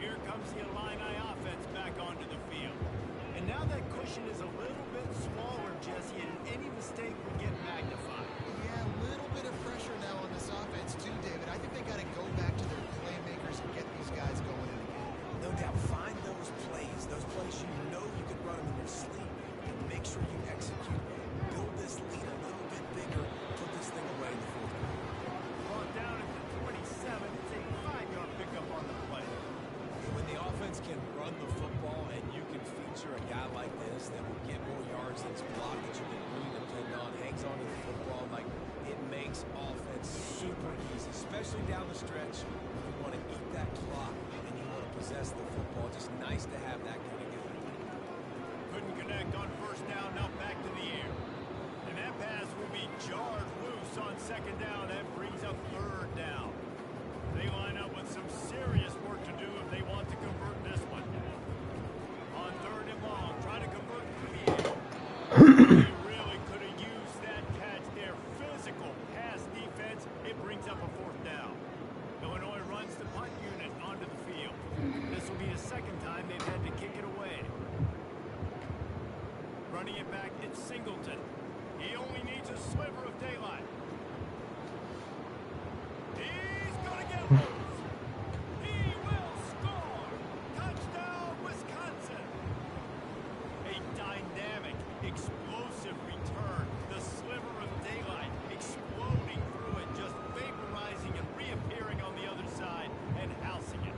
Here comes the Illini offense back onto the field. And now that cushion is a little bit smaller, Jesse, and any mistake will get magnified.
Yeah, a little bit of pressure now on this offense too, David. I think they got to go back to their playmakers and get these guys going in the game.
No doubt, find those plays you know you can run them in your sleep, and make sure you execute. Build this lead a little bit bigger, put this thing away in the fourth quarter.
Brought down at the 27. It's a 5-yard pickup on the play.
When the offense can run the football and you can feature a guy like this that will get more yards that's blocked that you can really depend on, hangs on to the football, like it makes offense super easy, especially down the stretch when you want to eat that clock and you want to possess the football. Just nice to have that kind of guy.
Couldn't connect on first down, now back to the air. And that pass will be jarred loose on second down. That brings up third down. They line up with some serious work to do if they want to convert this one. On third and long, trying to convert through the air. They really could have used that catch there. Physical pass defense. It brings up a fourth down. Illinois runs the punt unit onto the field. This will be the second time they've had to kick it away. Running it back, it's Singleton. He only needs a sliver of daylight. He's going to get loose. He will score. Touchdown, Wisconsin. A dynamic, explosive return. The sliver of daylight exploding through it, just vaporizing and reappearing on the other side and housing it.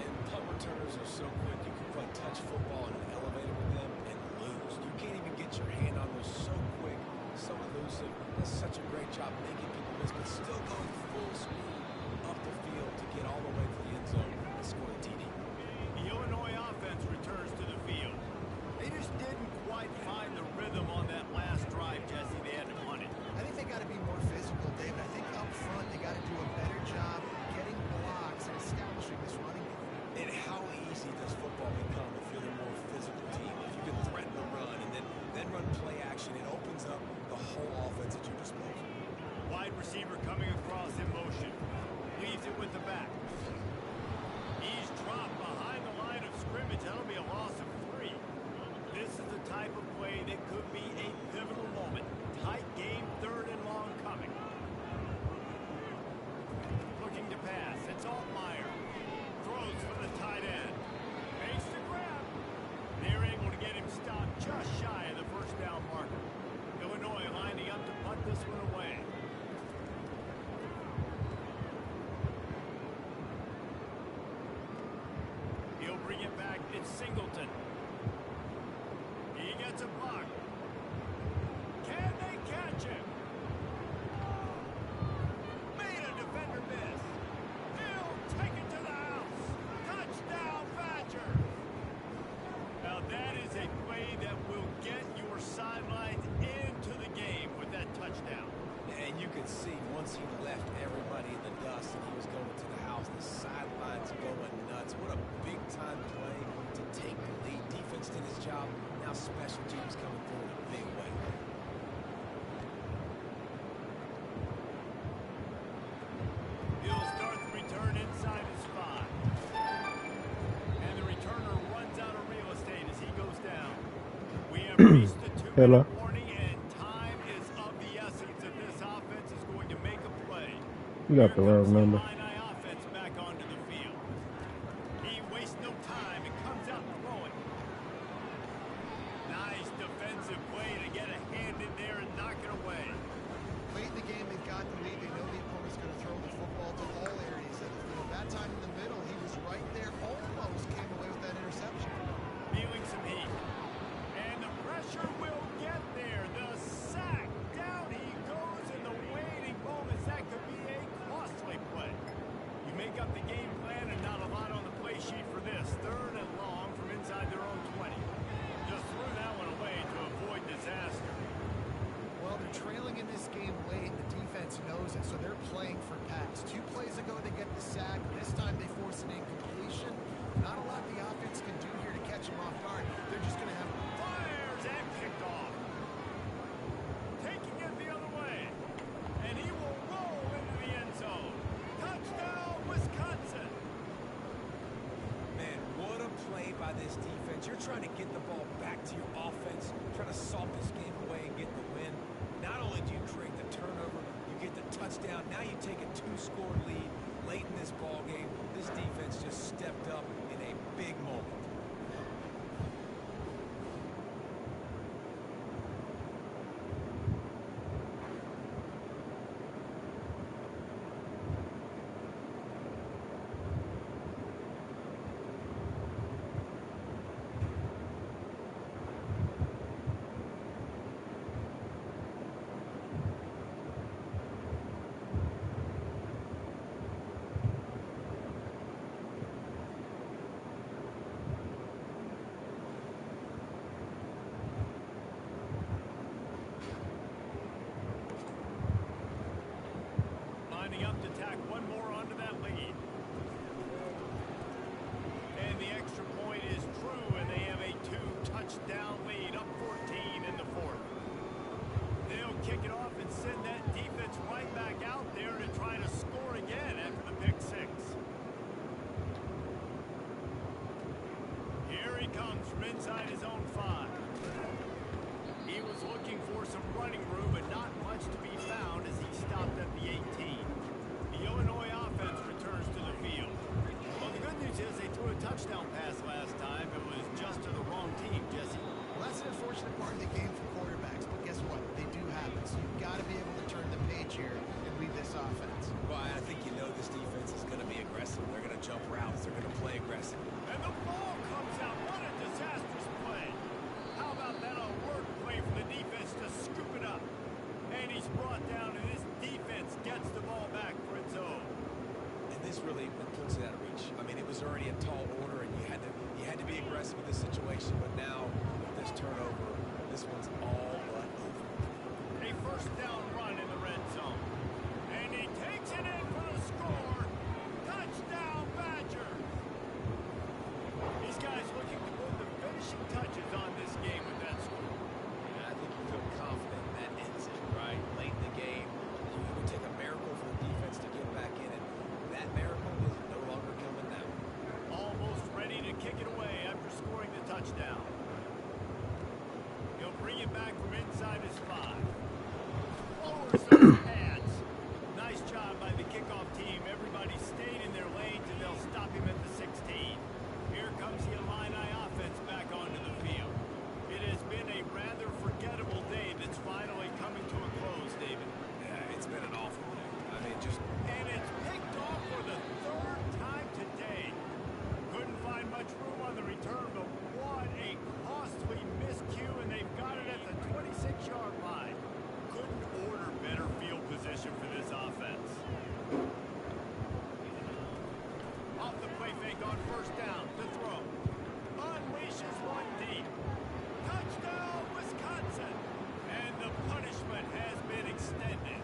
And punt returners are so quick. You can play touch football in an elevator with them and lose. You can't even get your hand on those so quick, so elusive. Does such a great job making people miss, but still going full speed up the field to get all the way to the end zone and score a TD.
The Illinois offense returns to the field. They just didn't quite find the rhythm on that last drive, Jesse. They had to punt it.
I think they got to be more physical, David. I think up front they got to do a better job getting blocks and establishing this running game.
And how easy does football become if you're the more physical team? If you can threaten the run and then run play action, it opens up the whole offense at your disposal.
Wide receiver coming across in motion. Leaves it with the back. He's dropped behind the line of scrimmage. That'll be a loss of 3. This is the type of play that could be a pivotal moment. Tight game, third and long coming. Looking to pass. It's Altmaier. Throws for the tight end. Makes the grab. They're able to get him stopped just shy of the first down marker. Illinois lining up to punt this one away. He'll bring it back. It's Singleton. He gets a block. Can they catch him? Made a defender miss. He'll take it to the house. Touchdown, Badger. Now that is a play that will get your sidelines into the game with that touchdown.
And you could see once he left everybody in the dust and he was going to the house, the sidelines going nuts. What a big-time play to take the lead. Defense did his job. Now special teams coming through in a big way.
reached the 2-minute
Hello.
warning, and time is of the essence if this offense is going to make a play.
You
Here
got the
comes
wrong
the
number.
Illini offense back onto the field. He wastes no time and comes out throwing. Nice defensive play to get a hand in there and knock it away.
Late in the game, they've got the lead. They know the opponent's going to throw the football to all areas of the field. That time in the middle, he was right there. Almost came away with that interception.
Feeling some heat. And the pressure will get there. The sack. Down he goes in the waiting moments. That could be a costly play. You make up the game plan and not a lot on the play sheet for this. 3rd and long from inside their own 20. Just threw that one away to avoid disaster.
Well, they're trailing in this game late. The defense knows it, so they're playing for pass. 2 plays ago, they get the sack. This time, they force an incompletion. Not a lot the offense can do here to catch them off guard. They're just going to have...
Fires and kicked off. Taking it the other way. And he will roll into the end zone. Touchdown, Wisconsin.
Man, what a play by this defense. You're trying to get the ball back to your offense, trying to salt this game away and get the win. Not only do you create the turnover, you get the touchdown. Now you take a 2-score lead late in this ball game. This defense just stepped up in a big moment.
Lining up to tack one more onto that lead. And the extra point is true, and they have a 2-touchdown lead, up 14 in the 4th. They'll kick it off and send that defense right back out there to try to score again after the pick 6. Here he comes from inside his own 5. He was looking for some running room, but not much to be found as he stopped at the 18. The Illinois offense returns to the field. Well, the good news is they threw a touchdown pass last time. It was just to the wrong team, Jesse.
Well, that's an unfortunate part of the game for quarterbacks, but guess what? They do happen, so you've got to be able to turn the page here and lead this offense.
Well, I think you know this defense is going to be aggressive. They're going to jump routes. They're going to play aggressive.
And the ball comes out. What a disastrous play. How about that alert play for the defense to scoop it up? And he's brought down, and this defense gets the ball back for its own.
And this really puts it out of reach. I mean, it was already a tall order, and you had to be aggressive with this situation. But now, with this turnover, this one's all but over.
A 1st down run in the red zone. And he takes it in for the score. Touchdown, Badger. These guys looking to put the finishing touches on this game with that score.
And I think you feel confident that ends it, right? Late in the game, it would take a miracle for the defense to get back in it. That miracle is no longer coming now.
Almost ready to kick it away after scoring the touchdown. He'll bring it back from inside his 5. Lowers those pads. Nice job by the kickoff team. Everybody stayed in their lanes, and they'll stop him at the 16. Here comes the Illini offense back onto the field. It has been a rather forgettable day that's finally coming to a close, David.
Yeah, it's been an awful day. I mean, just...
And it's picked off for the 3rd time today. Couldn't find much room on the return, but what a costly miscue, and they've got it at the 26-yard line. Couldn't order better field position for this offense. Off the play fake on 1st down to throw. Unleashes one deep. Touchdown, Wisconsin. And the punishment has been extended.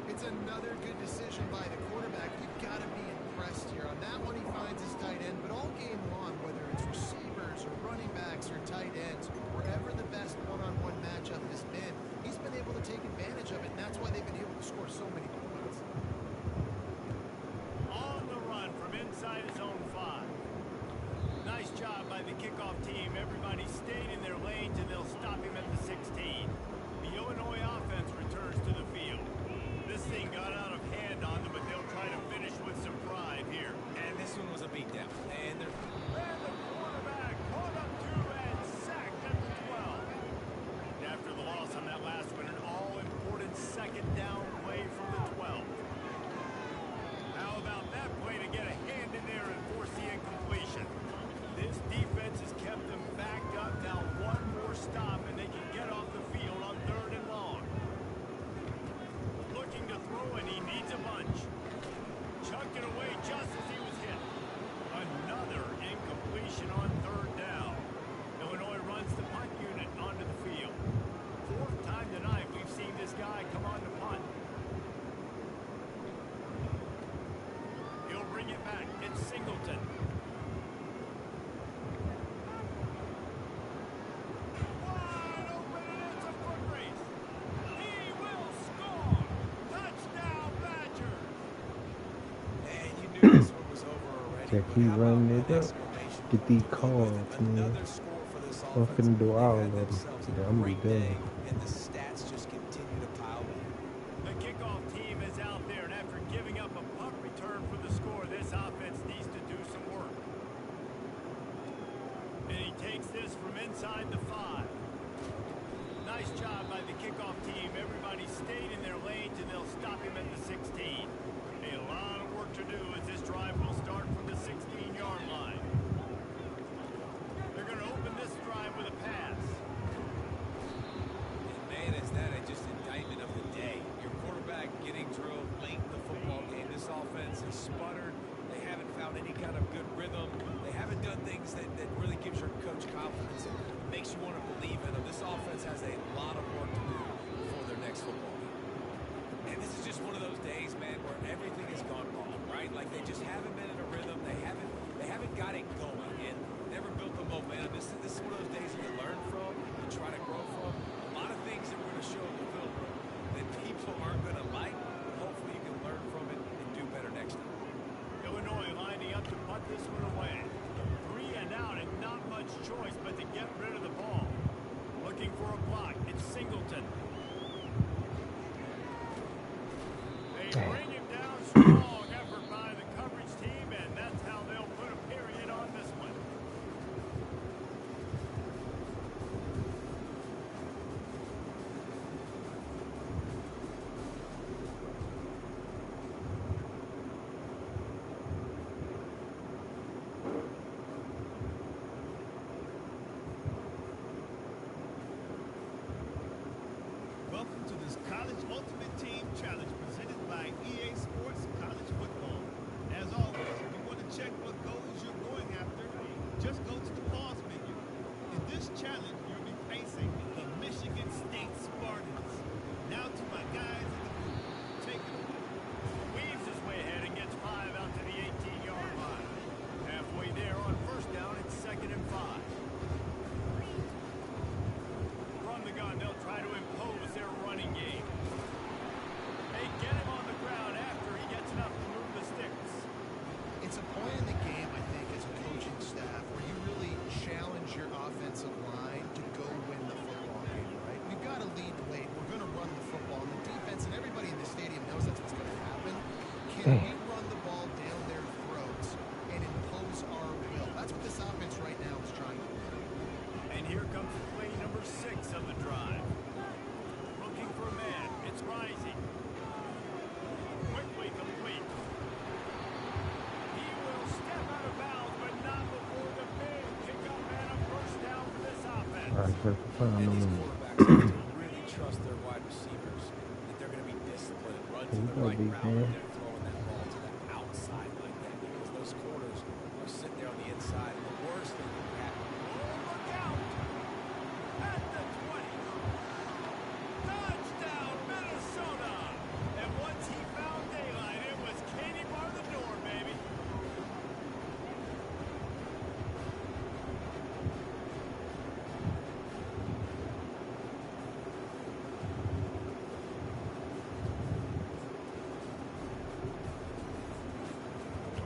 It's another good decision by the quarterback. You've got to be impressed here. On that one, he finds his tight end, but all game long, whether it's receivers or running backs or tight ends, wherever the best one-on-one matchup has been, he's been able to take advantage of it, and that's why they've been able to score so many points.
On the run from inside his own 5. Nice job by the kickoff team. Everybody stayed in their lane. stop him at the 16. The Illinois offense returns to the field. This thing got out of hand on them, but they'll try to finish with some pride here.
And this one was a beatdown. And they're...
And the quarterback caught up to and sacked at the 12. After the loss on that last one, an all-important second down play from the 12. How about that play to get a hand in there and force the incompletion? This defense has kept them backed up. Now one more stop and they can get off the field on 3rd and long. Looking to throw and he needs a bunch. Chucked it away just as he was hit. Another incompletion on 3rd down. Illinois runs the punt unit onto the field. 4th time tonight we've seen this guy come on to punt. He'll bring it back. It's Singleton. Wide open and it's a foot race. He will score. Touchdown Badgers.
And you knew this one was over already.
Just
but
keep
how about
running
an
it up.
exclamation
Get
point
these
to go
calls,
with
man.
another score for this
I'm
offense.
finna do
They've
all
had
of them.
themselves a
Yeah, I'm
great
done.
day, and the stats just continue to pile in.
The kickoff team is out there, and after giving up a punt return for the score, this offense needs to do some work. And he takes this from inside the 5. Nice job by the kickoff team. Everybody stayed in their lanes, and they'll stop him at the 16. A lot of work to do as this drive will start from the 16-yard line. They're going to open this drive with a pass.
And man, is that just indictment of the day. Your quarterback getting drilled late in the football game. This offense has sputtered. They haven't found any kind of good rhythm. They haven't done things that really gives your coach confidence and makes you want to believe in them. This offense has a lot of work to do before their next football game. And this is just one of those days, man, where everything has gone wrong, right? Like they just haven't been in a rhythm. They haven't got it going and never built the momentum. This is one of those days that you learn from, you try to grow from. A lot of things that we're going to show in the film room that people aren't going to like, but hopefully you can learn from it and do better next time.
Illinois lining up to punt this one away. 3 and out and not much choice but to get rid of the ball. Looking for a block. It's Singleton. They bring him down. Strong effort by the coverage team, and that's how they'll put a period on this one. Welcome to this College Ultimate Team Challenge presented by EA Sports College Football. As always, if you want to check what goals you're going after, just go to the pause menu. In this challenge, you'll be facing the Michigan State Spartans. Now to my guys in the booth. Take it away. Weaves his way ahead and gets 5 out to the 18-yard line. Halfway there on 1st down, it's 2nd and 5. From the gun, they'll try to impose their running game. They get him on the ground after he gets enough to move the sticks.
It's a point in the game, I think, as a coaching staff, where you really challenge your offensive line to go win the football game, right? We've got to lead late. We're going to run the football. And the defense and everybody in the stadium knows that's what's going to happen. Can we run the ball down their throats and impose our will? That's what this offense right now is trying to do.
And here comes play number 6 of the drive. Looking for a man. It's Rising. Quickly complete. He will step out of bounds, but not before the big pickup and a 1st down for this offense.
All right, first of all,
And these
I'm
quarterbacks have to really trust their wide receivers that they're going to be disciplined and run to
You
the
go,
right
big
route
man.
when they're throwing that ball to the outside like that because those corners are sitting there on the inside. And the worst thing that can happen.
Oh, look out! At the 20. Touchdown, Minnesota! And once he found daylight, it was Katie bar the door, baby.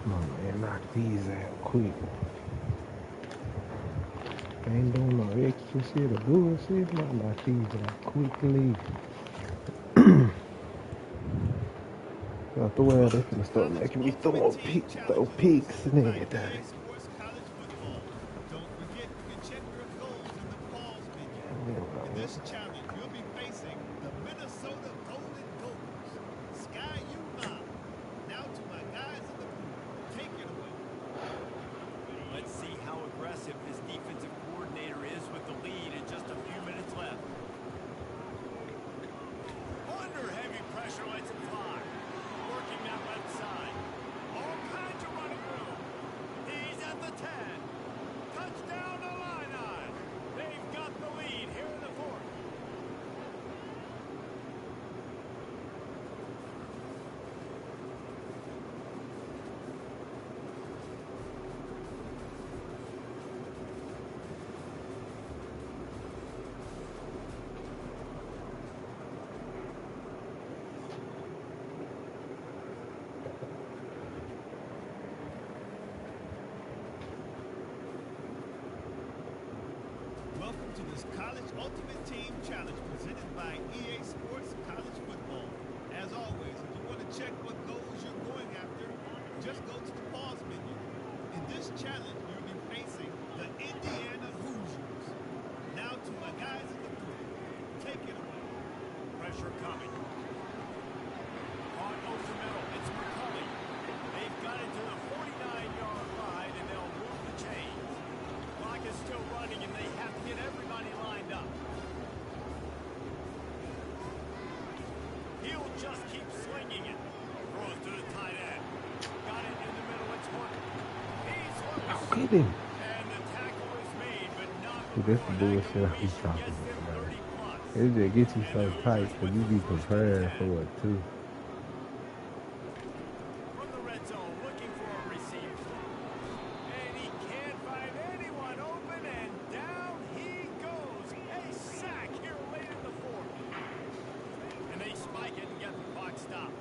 Come on, man, knock these out quick. Ain't doing no extra shit or bullshit. Not like these like quickly. Out the way, they finna start making me throw picks and everything.
Don't forget, you can check your goals in the pause menu. In
Yeah,
this challenge, you'll be facing the Minnesota Golden Gophers. Sky U-Ma. Now to my guys in the booth. Take it away.
Let's see how aggressive this defensive coordinator is with the lead and just a few minutes left. Under heavy pressure lets it fly. Working that left side. All kinds of running room. He's at the 10. Touchdown Illini. They've got the lead here in the fourth.
Welcome to this College Ultimate Team Challenge presented by EA Sports College Football. As always, if you want to check what goals you're going after, just go to the pause menu. In this challenge, you'll be facing the Indiana Hoosiers. Now to my guys in the booth. Take it away.
Pressure coming. Caught over middle. It's McCulley. They've got it to the 49-yard line, and they'll move the chains. Clock is still running, and they have to get everybody lined up. He'll just keep slinging it. Throws to the tight end. Got it in the middle. It's Horton. He's loose.
Get him.
And the tackle is made, but not
See, this the
before that
bullshit I be
completion
talking
gets them
about.
30 plus.
It just gets you so tight because you be preparing for it too.
From the red zone, looking for a receiver. And he can't find anyone open, and down he goes. A sack here late in the fourth. And they spike it and get the clock stopped.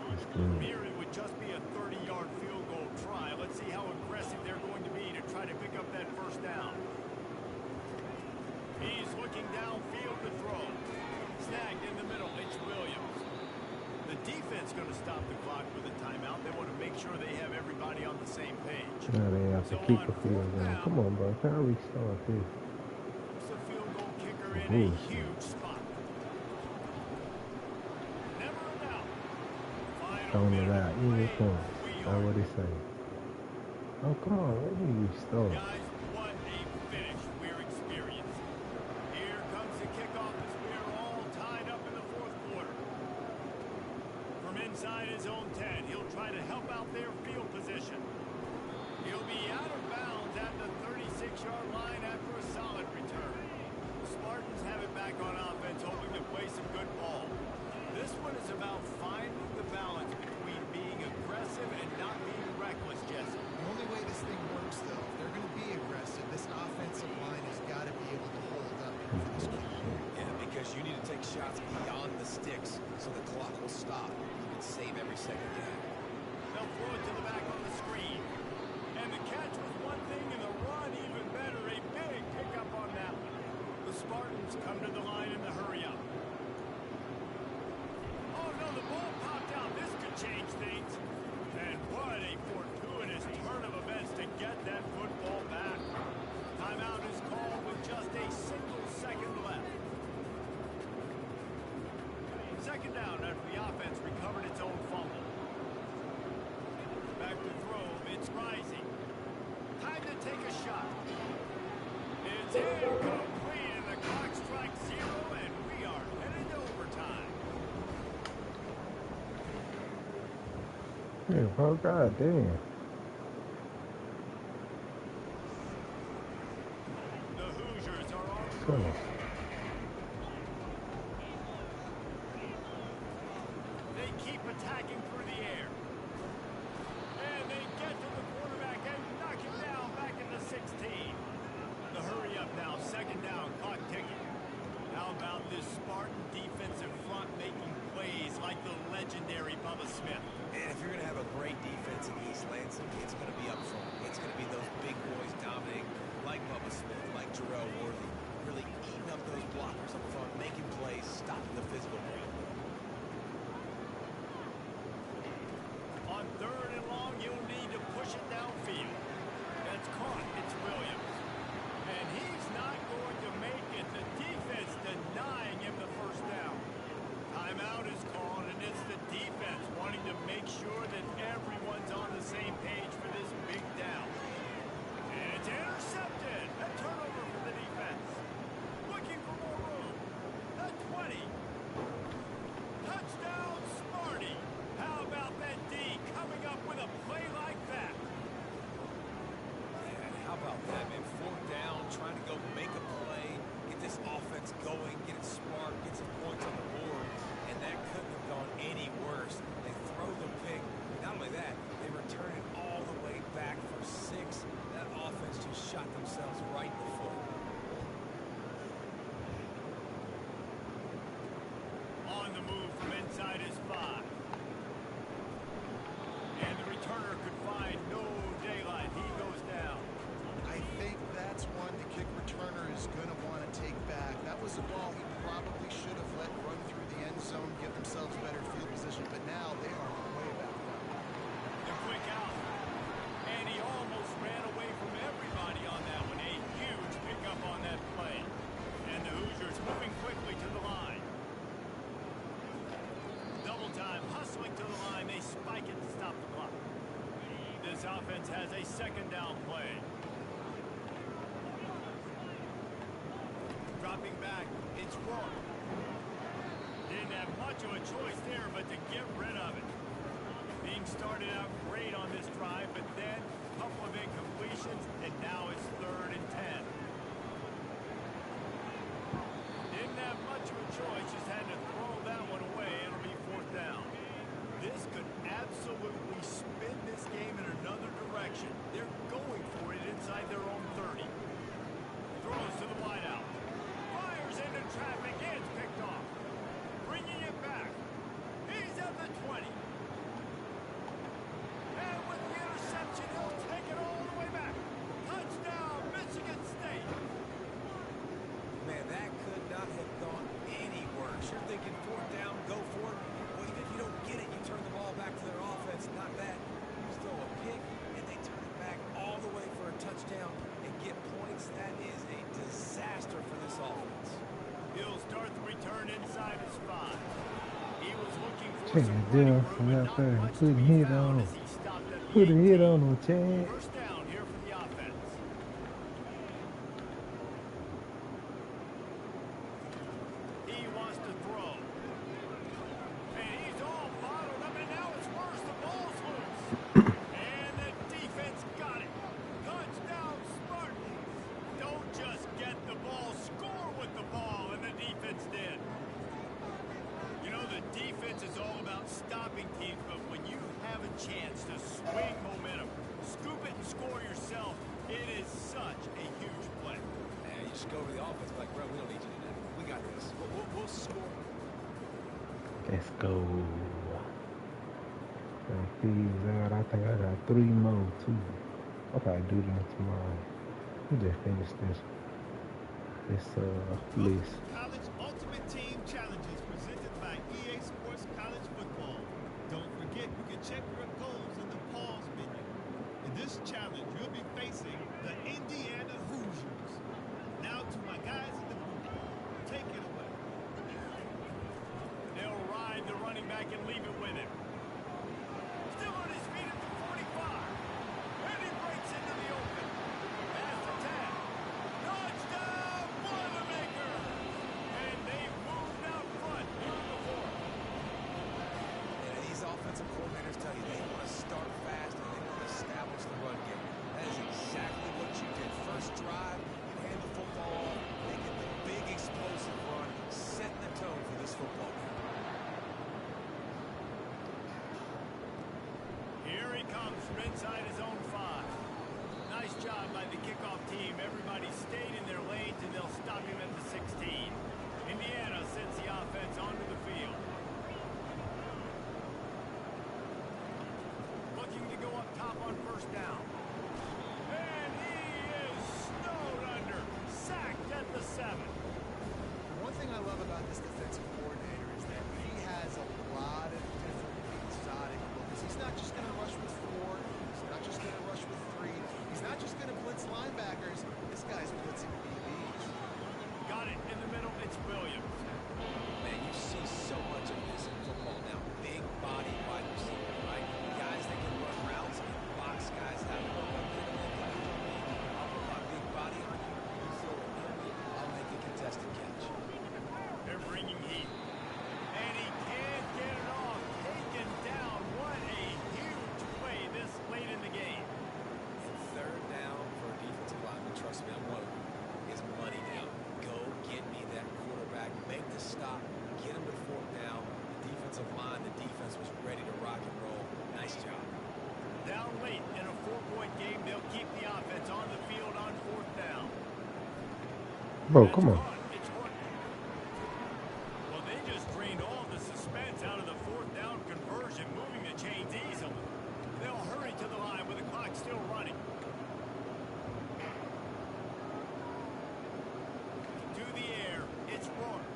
That's good.
Here it would just be a 30-yard field goal try. Let's see how aggressive they're going to be to try to pick up that first down. He's looking downfield to throw. Snagged in the middle. It's Williams. The defense going to stop the clock with a timeout. They want to make sure they have everybody on the same page.
Now they have to keep the field down. Come on, bro. Can I restart this?
It's a field goal kicker in a
Bullshit.
huge spot. Never a doubt. Final
Throwing it
minute
out.
of
Any
play.
points.
We
That's
are
what they say. Oh, come on. Let me restart.
Guys, what a finish we're experiencing. Here comes the kickoff as we're all tied up in the fourth quarter. From inside his own 10, he'll try to help out their field position. He'll be out of bounds at the 36-yard line after a solid return. The Spartans have it back on offense, hoping to play some good ball. This one is about finding the balance between being aggressive and not being reckless, Jesse.
The only way this thing works, though, if they're going to be aggressive, this offensive line has got to be able to hold up for this game.
Yeah, because you need to take shots beyond the sticks so the clock will stop. You can save every second you have.
They'll throw it to the back on the screen. And the catch was one thing, and the run even better. A big pickup on that one. The Spartans come to the line in the hurry-up. Oh, no, the ball popped out. This could change things. And what a fortuitous turn of events to get that football back. Timeout is called with just a single second left. Second down after the offense recovered its own fumble. Back to throw. It's Rising. Time to take a shot. It's incomplete, and the clock strikes 0, and we are headed to overtime.
Hey, bro, god damn.
The Hoosiers are on the
Come
move.
on.
They keep attacking through the air. And they get to the quarterback and knock him down back at the 16. The hurry up now, second down, clock ticking. How about this Spartan defensive front making plays like the legendary Bubba Smith?
And if you're going to have a great defense in East Lansing, it's going to be up front. It's going to be those big
a second down play. Dropping back, it's Rourke. Didn't have much of a choice there, but to get rid of it. Being started out great on this drive, but then a couple of incompletions, and now it's 3rd and 10. Didn't have much of a choice, just had to throw that one away. It'll be 4th down. This could absolutely spin this game in another direction. They're going for it inside their own 30. Throws to the wideout. Fires into traffic. It's picked off. Bringing it back. He's at the 20. And with the interception, he'll take it all the way back. Touchdown, Michigan State.
Man, that could not have gone any worse. You're thinking 4th down, go for it. Well, even if you don't get it, you turn the ball back to their offense. Not that. You throw a pick, and they turn it back all the way for a touchdown and get points. That is a disaster for this offense.
He'll start the return inside his 5. He was looking for
Check
some
it
running
down
room,
from
but
out
not
there.
much to
Put a
be
hit
found
on
as
him.
he stopped at the
Put a hit
18.
on him, Chad.
1st down here for the offense. He wants to throw. And he's all bottled up, and now it's worse. The ball's loose. And the defense got it. Touchdown, Spartans. Don't just get the ball, score with the ball, and the defense did. You know, the defense is all about stopping teams, but when you have a chance to swing momentum, scoop it and score yourself, it is such a huge play.
And you just go over the offense like, bro, we don't need you to do that. We got this. We'll score.
Let's go. Check these out. I think I got 3 more too. I'll probably do them tomorrow. We just finish this list.
College Ultimate Team Challenges presented by EA Sports College Football. Don't forget, you can check your goals in the pause menu. In this challenge, you'll be facing the Indiana Hoosiers. Now to my guys in the booth. Take it away. They'll ride the running back and leave it with him. Still on his feet at the 45. And he breaks into the open. Pass to 10. Touchdown, Boilermakers! And they moved out front here in the 4th.
And these offensive coordinators tell you they want to start fast and they want to establish the run game. That is exactly what you did. First drive, you hand the football off, they get the big explosive run, setting the tone for this football game.
Here he comes from inside his own 5. Nice job by the kickoff team. Everybody stayed in their lanes, and they'll stop him at the 16. Indiana sends the offense onto the field. Looking to go up top on 1st down. And he is snowed under. Sacked at the 7.
One thing I love about this defensive coordinator is that he has a lot of different exotic looks. He's not just going to rush with 4. He's not just going to rush with 3. He's not just going to blitz linebackers. This guy's blitzing DBs.
Got it in the middle. It's Williams.
Man, you see so much of this in football now. Big body wide receiver, right? Guys that can run routes and box guys have no one there to make it. I'll put my big body on you. You throw it near me, I'll make a contested catch.
They're bringing heat. And he can't get it off. Taken down. What a huge play this late in the game.
And 3rd down for a defensive lineman, trust me, I'm one of them, is money down. Go get me that quarterback, make the stop, get him to 4th down. The defensive line, the defense was ready to rock and roll. Nice job.
Down late in a 4-point game, they'll keep the offense on the field on 4th down.
Bro, come on.
It's Horton. Well, they just drained all the suspense out of the 4th down conversion, moving the chains easily. They'll hurry to the line with the clock still running. To the air, it's Rourke.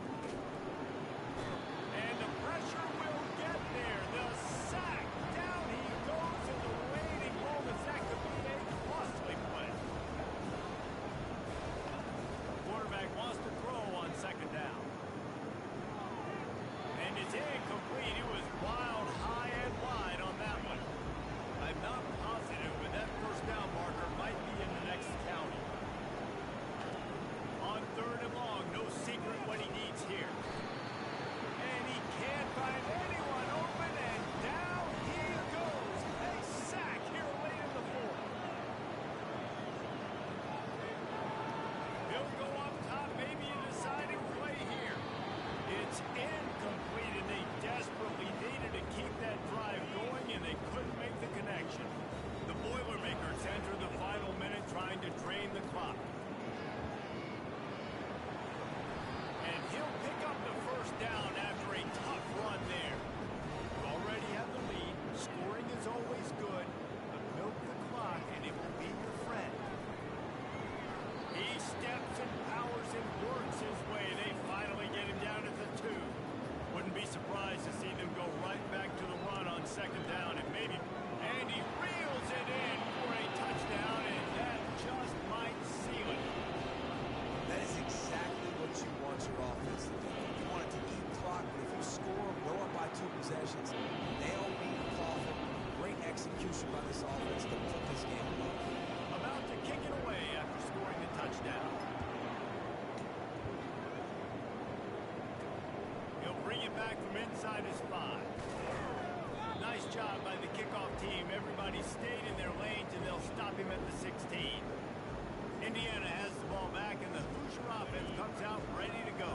And the pressure will get there. The sack. Down he goes in the waiting room. The sack could be a costly play. Quarterback wants to
inside his 5. Nice job by the kickoff team. Everybody stayed in their lanes, and they'll stop him at the 16. Indiana has the ball back, and the Hoosier offense comes out ready to go.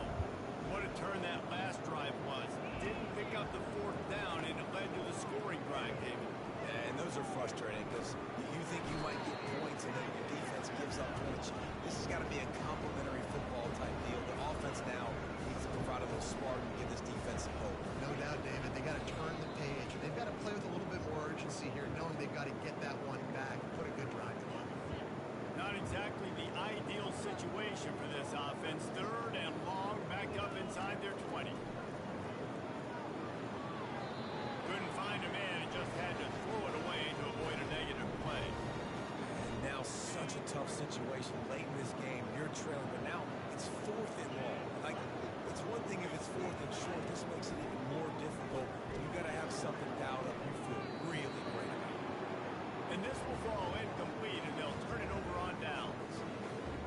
What a turn that last drive was. Didn't pick up the 4th down, and it led to the scoring drive, David.
Yeah, and those are frustrating because you think you might get points and then your defense gives up points. This has got to be a complementary football type deal. The offense now needs to provide a little spark and give this defense some hope.
No doubt, David. They got to turn the page. They've got to play with a little bit more urgency here, knowing they've got to get that one back. Put a good drive together.
Not exactly the ideal situation for this offense. 3rd and long, backed up inside their 20. Couldn't find a man and just had to throw it away to avoid a negative play.
And now such a tough situation late in this game. You're trailing, but now it's 4th and long. Like, it's one thing if it's 4th and short. This makes it even more difficult. You've got to have something dialed up you feel really great about.
And this will fall incomplete, and they'll turn it over on downs.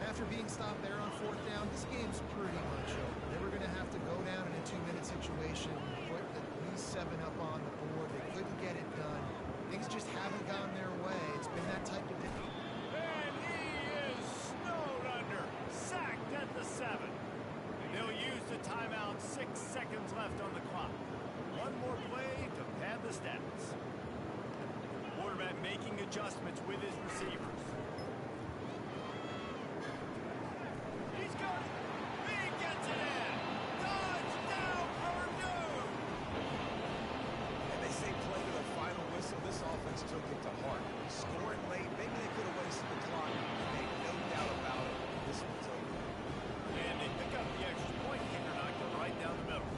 After being stopped there on 4th down, this game's pretty much over. They were going to have to go down in a 2-minute situation, put at least 7 up on the board. They couldn't get it done. Things just haven't gone their way. It's been that type of day.
And he is snowed under. Sacked at the 7. They'll use the timeout. 6 seconds left on the clock. One more play to pad the stats. Quarterback making adjustments with his receivers. He's got it. He gets it in. Touchdown, Purdue.
And they say play to the final whistle. This offense took it to heart. Scoring late, maybe they could have wasted the clock. Made no doubt about it. This one's over.
And they pick up the extra point. Kicker knocked it right down the middle.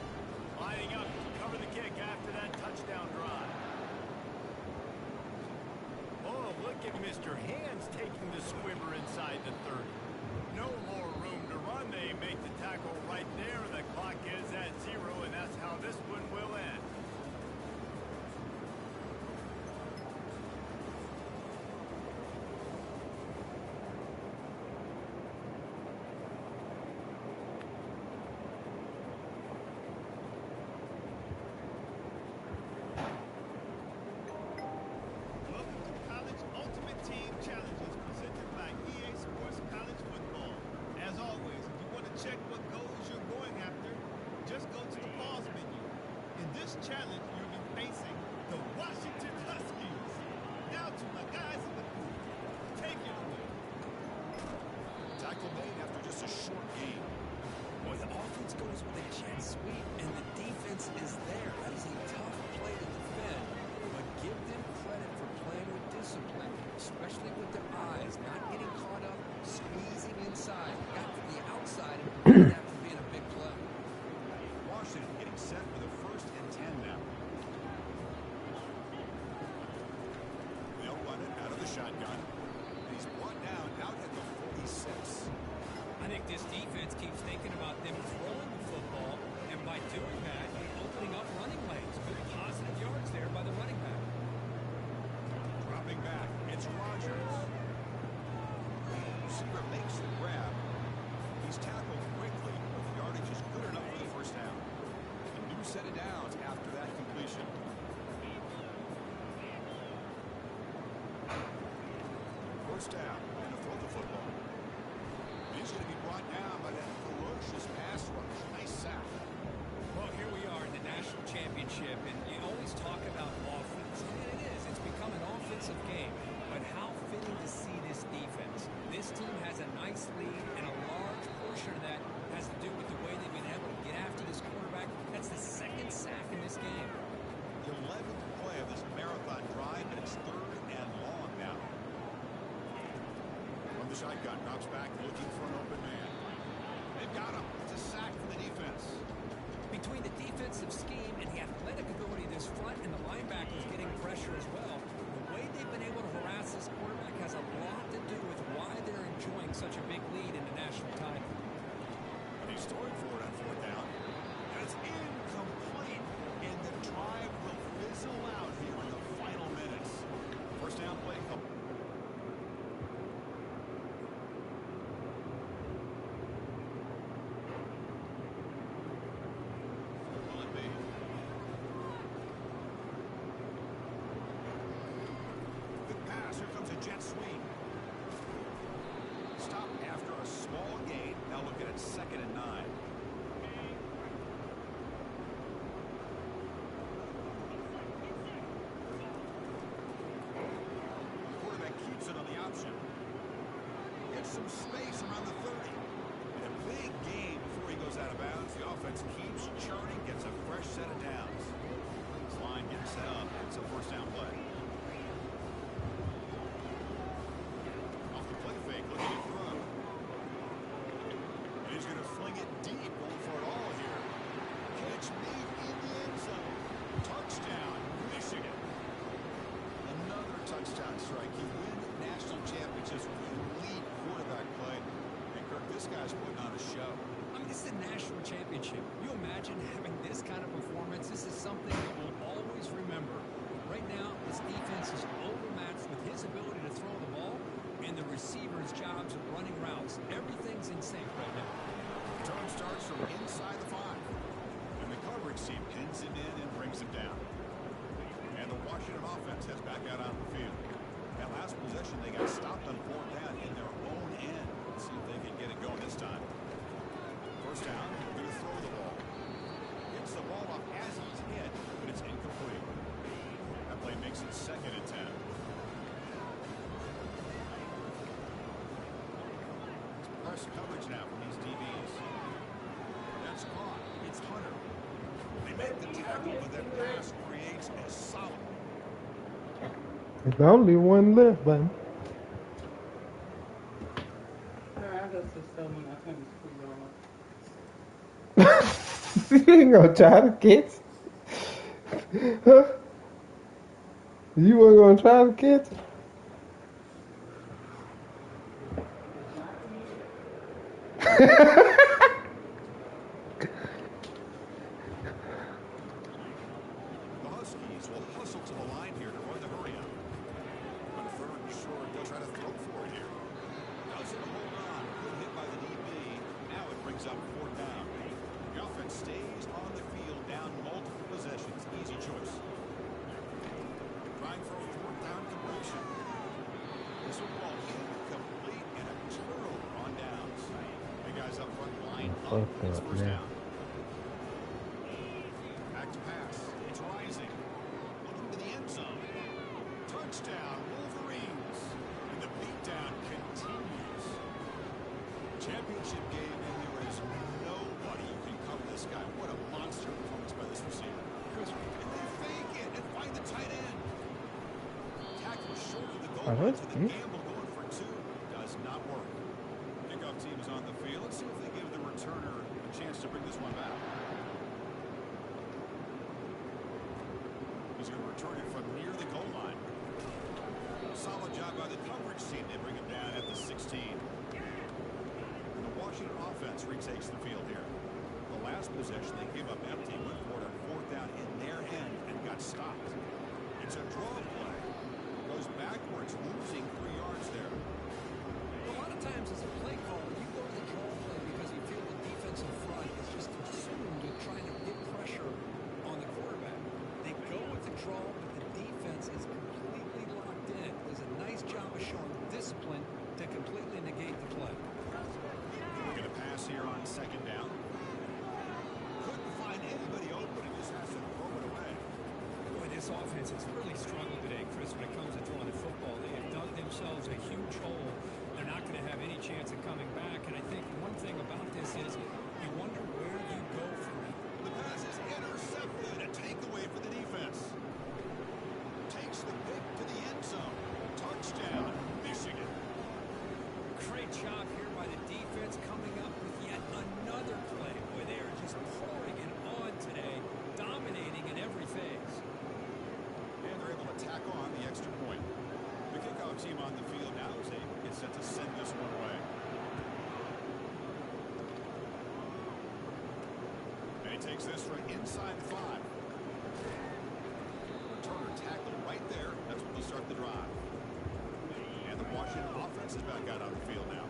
Lining up to cover the kick after that touchdown drive. Oh, look at Mr. Hands taking the squibber inside the 30. No more room to run. They make the tackle right there. The clock is at 0, and that's how this one will end. Welcome to College Ultimate Team Challenges presented by EA Sports College Football. As always, if you want to check what goals you're going after, just go to the pause menu. In this challenge, you'll be facing the Washington Huskies. Now to my guys in the booth. Take it away.
Tackle made after just a short game.
Boy, the offense goes with a jet sweep, and the defense is there. That is a tough play to defend, but give them credit for playing with discipline, especially with their eyes, not getting caught up, squeezing inside. Got to the outside and prevented that from being a big play.
Washington getting set for the 1st and 10 now. They'll run it out of the shotgun. He's brought down out at the 46.
I think this defense keeps thinking about them throwing the football, and by doing that, opening up running lanes. Good positive yards there by the running back.
Dropping back, it's Rodgers. Receiver makes the grab. He's tackled quickly, but the yardage is good enough for the 1st down. A new set of downs after that completion. 1st down, and to throw the football. He's going to be brought down by that ferocious pass rush. Nice sack.
Well, here we are in the national championship, and you always talk about offense. And it is. It's become an offensive game. But how fitting to see this defense. This team has a nice lead, and a large portion of that has to do with the way they've been able to get after this quarterback. That's the 2nd sack in this game.
The 11th play of this marathon drive, and it's 3rd and long now. From the shotgun, drops back, looking for an open man. They've got him. It's a sack for the defense.
Between the defensive scheme and the athletic ability of this front and the linebackers getting pressure as well, the way they've been able to harass this quarterback has a lot to do with why they're enjoying such a big lead in the national title.
And he's throwing for it on 4th down. And it's incomplete, and the drive will fizzle out here in the final minutes. 1st down play. Will it be? 2nd and 9. Quarterback keeps it on the option. Gets some space around the 30. And a big gain before he goes out of bounds. The offense keeps churning, gets a fresh set of downs. This line gets set up. It's a first down play. Off the play fake, looking to throw. And he's going to fling it deep, going for it all here. Catch made in the end zone. Touchdown, Michigan. Another touchdown strike. You win national championships with elite quarterback play. And Kirk, this guy's putting on a show.
I mean, this is a national championship. You imagine having this kind of performance? This is something that we'll always remember. Right now, this defense is overmatched with his ability to throw the ball and the receivers' jobs of running routes. Everything's in sync right now.
Return starts from inside the 5. And the coverage team pins him in and brings him down. And the Washington offense heads back out on the field. That last possession, they got stopped on 4th down in their own end. Let's see if they can get it going this time. First down, going to throw the ball. Gets the ball off as he's hit, but it's incomplete. That play makes it 2nd and 10. Press coverage now from these DBs. That's caught. It's Hunter. They make the tackle, but that pass creates a solid.
There's only one left, buddy. You ain't gonna try to catch it. Huh? You weren't gonna try to catch it?
The Huskies will hustle to the line here to run the hurry up. On 3rd and short, they'll try to throw for it here. Doesn't hold on. Good hit by the DB. Now it brings up 4th down. The offense stays on the field, down multiple possessions. Easy choice. Trying for a 4th down completion. This will ball incomplete and a turnover on downs. The guys up front line up. It's first down. Back to pass. It's rising. Looking to the end zone. Touchdown, Wolverines. And the beatdown continues. Championship game, and there is nobody who can cover this guy. What a monster performance by this receiver. And they fake it and find the tight end. Tackle short of the goal line to the gamble going for 2. Does not work. Kickoff team is on the field. Let's see if they give the returner a chance to bring this one back. He's going to return it from near the goal line. Solid job by the coverage team. They bring him down at the 16. And the Washington offense retakes the field here. The last possession they gave up empty, went for it on 4th down in their end and got stopped. It's a draw play. Goes backwards, losing 3 yards there.
A lot of times as a play caller, you go to the draw play because you feel the defensive front is just consumed with trying to get pressure on the quarterback. They go with the draw, but the defense is completely locked in. Does a nice job of showing discipline to completely negate the play.
We're going to pass here on 2nd down. Couldn't find anybody open and just has to throw it away.
Boy, this offense has really struggled today, Chris, when it comes to throwing the football. They have dug themselves a huge hole. They're not going to have any chance of coming back. And I think one thing about this is you wonder where you go from it.
The pass is intercepted. A takeaway for the defense. Takes the pick to the end zone. Touchdown, Michigan.
Great job here by the defense coming up with yet another play. Boy, they are just pouring it on today, dominating in every phase.
And they're able to tack on the extra point. The kickoff team on the field now is able to get set to send this one away. And he takes this right inside 5. Returner tackled right there. That's when we start the drive. And the Washington offense is back out on the field now.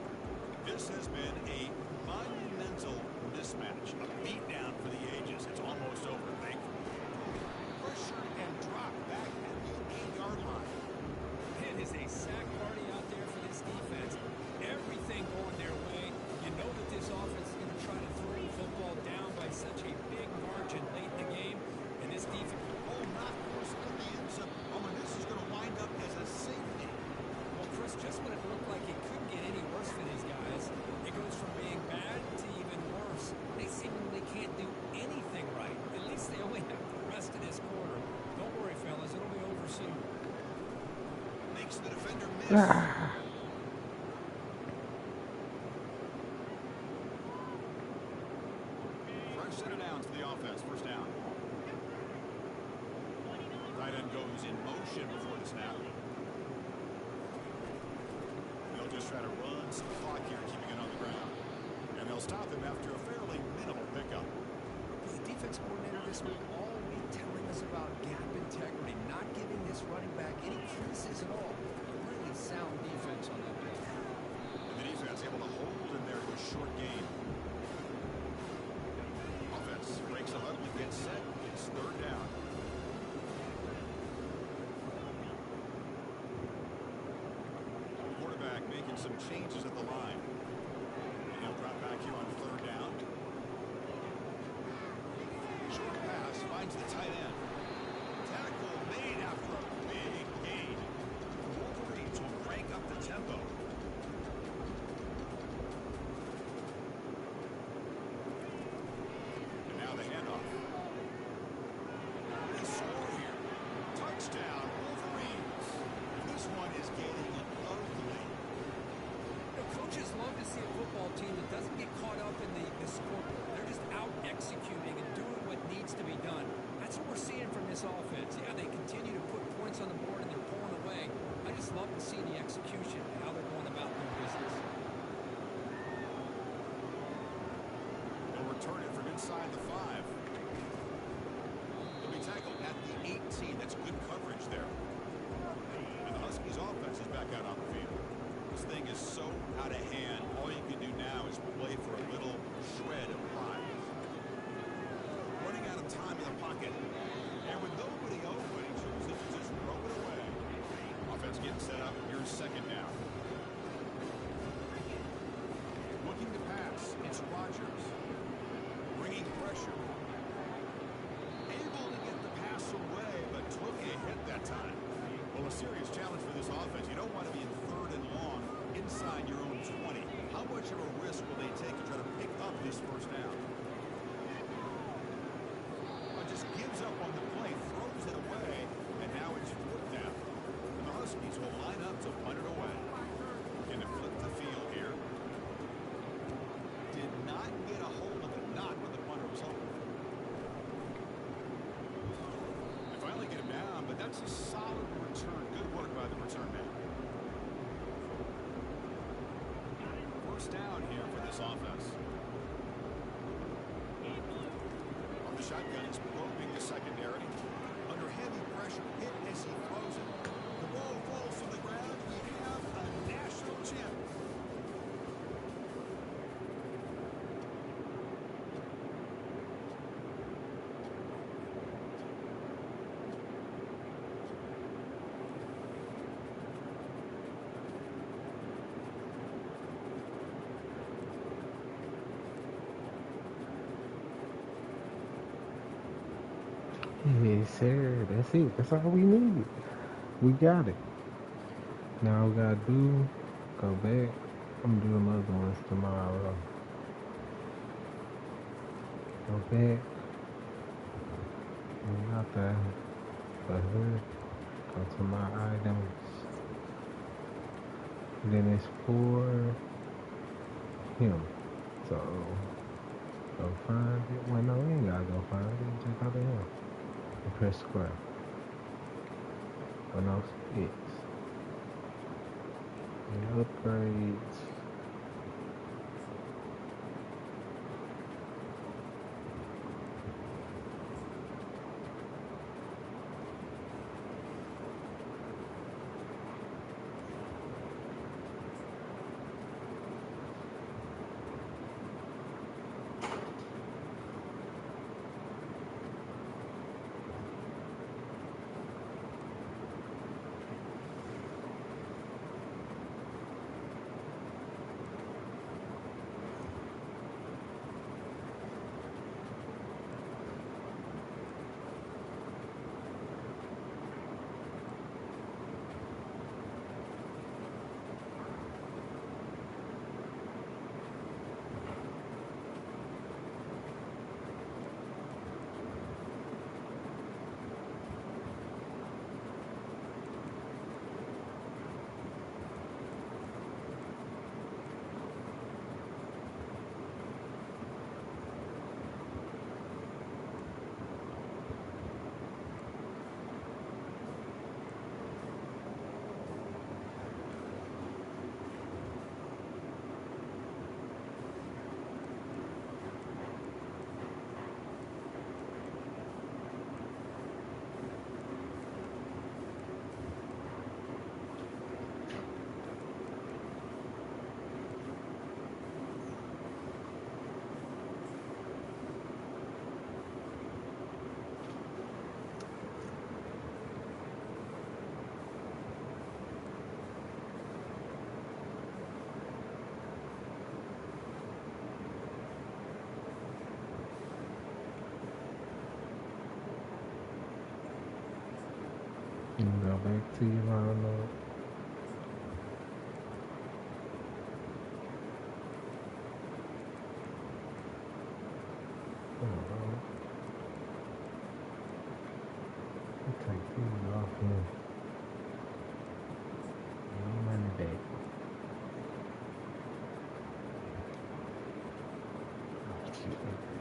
This has been a monumental mismatch. A beatdown for the ages. It's almost over, thankfully. Pressure and drop back at the 8-yard line.
It is a sack party out there for this defense. Everything going their way. You know that this offense is going
Ah.
Fresh set of downs for the offense. First down. Tight end goes in motion before the snap. They'll just try to run some clock here, keeping it on the ground. And they'll stop him after a fairly minimal pickup.
The defense coordinator this week all week telling us about gap integrity, not giving this running back any creases at all. Really sound defense on that play.
And the defense able to hold in there to a short gain. Offense breaks a huddle and gets set. It's third down. Quarterback making some changes at the line. And he'll drop back here on third down. Short pass finds the tight end. Tackle made after a big gain. The Wolverines will crank up the tempo. And now the handoff. They score here. Touchdown, Wolverines. This one is getting ugly.
Coaches love to see a football team that doesn't get caught up in the scoreboard. They're just out executing and doing what needs to be done. That's what we're seeing from this offense. Yeah, they continue to put points on the board and they're pulling away. I just love to see the execution and how they're going about their business.
They'll return it from inside the 5. They'll be tackled at the 18. That's good coverage there. And the Huskies offense is back out on the field. This thing is so out of hand. All you can do now is play for a little shred of pride. Running out of time in the pocket. And with nobody open, he chooses to just throw it away. Offense getting set up. Here's second down. Looking to pass. It's Rodgers. Bringing pressure. Able to get the pass away, but took a hit that time. Well, a serious challenge for this offense. You don't want to be in third and long inside your own 20. How much of a risk will they take to try to pick up this first down? Just gives up on the play, throws it away, and now it's fourth down. And the Huskies will line up to punt it away. And to flip the field here. Did not get a hold of it, not when the punter was home. They finally get him down, but that's a solid return. Good work by the return man. First down here for this offense. On the shotgun, he's probing the secondary. Under heavy pressure, hit as he throws it. The ball falls to the ground. We have a national champion.
Yes, sir. That's it. That's all we need. We got it. Now all we gotta do, go back. I'm gonna do them other ones tomorrow. Go back. And out there. Go here. Go to my items. Then it's for him. So go find it. Well, no, we ain't gotta go find it. Just go to him. And press square. On those hits. And upgrades.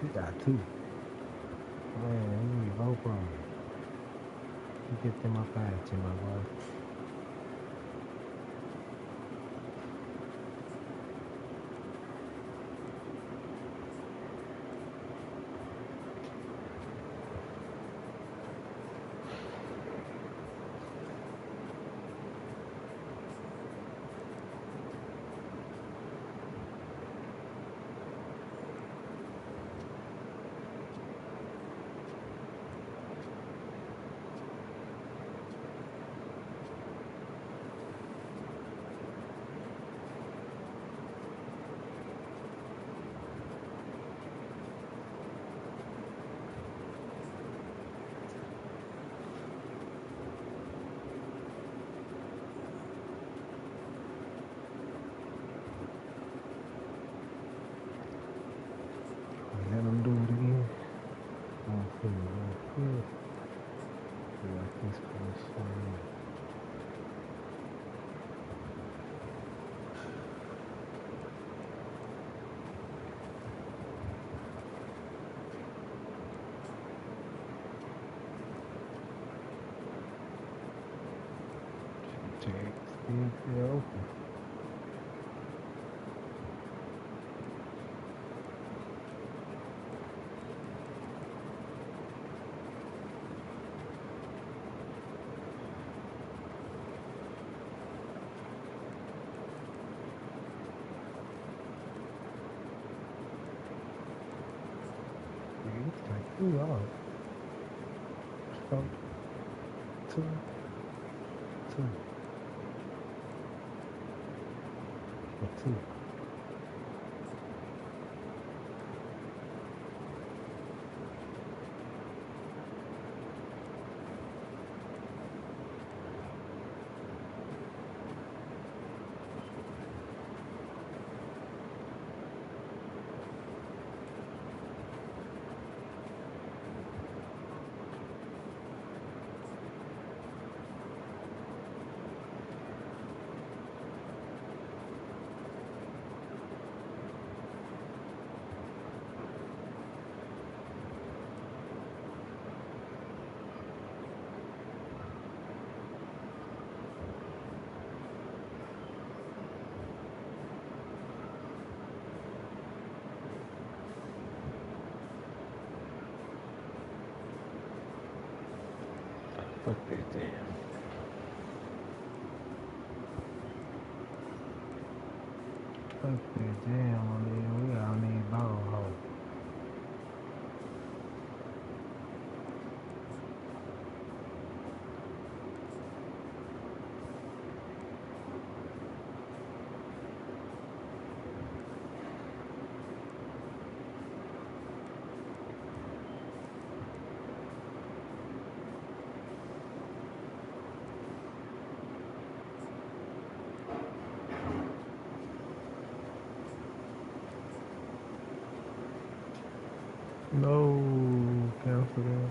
He got two. Man, he need both of them. You get them up out of my boy. Let him do it again. I'm feeling real good. Feel like this kind of shit. Check, still open. It's like 2 yards. So, 2, 2, or 2. Fuck this damn. Fuck that jam on there. We all need ball hole. No, cancel that.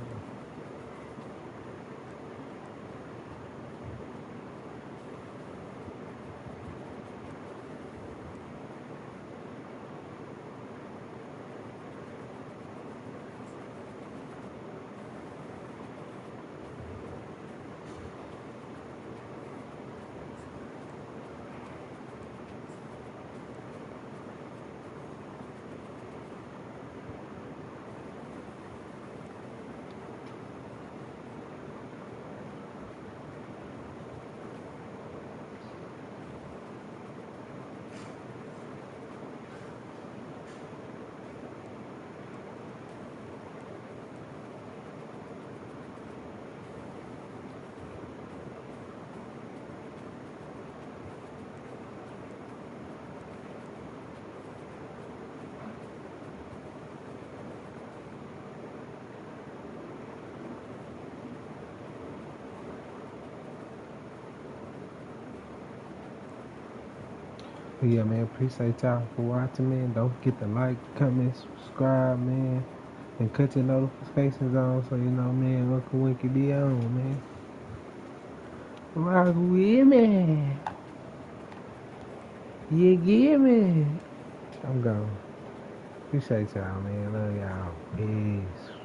But yeah, man, appreciate y'all for watching, man. Don't forget to like, comment, subscribe, man. And cut your notifications on so you know, man, Uncle Winky be on, man. Rock with me. You give me. I'm gone. Appreciate y'all, man. Love y'all. Peace.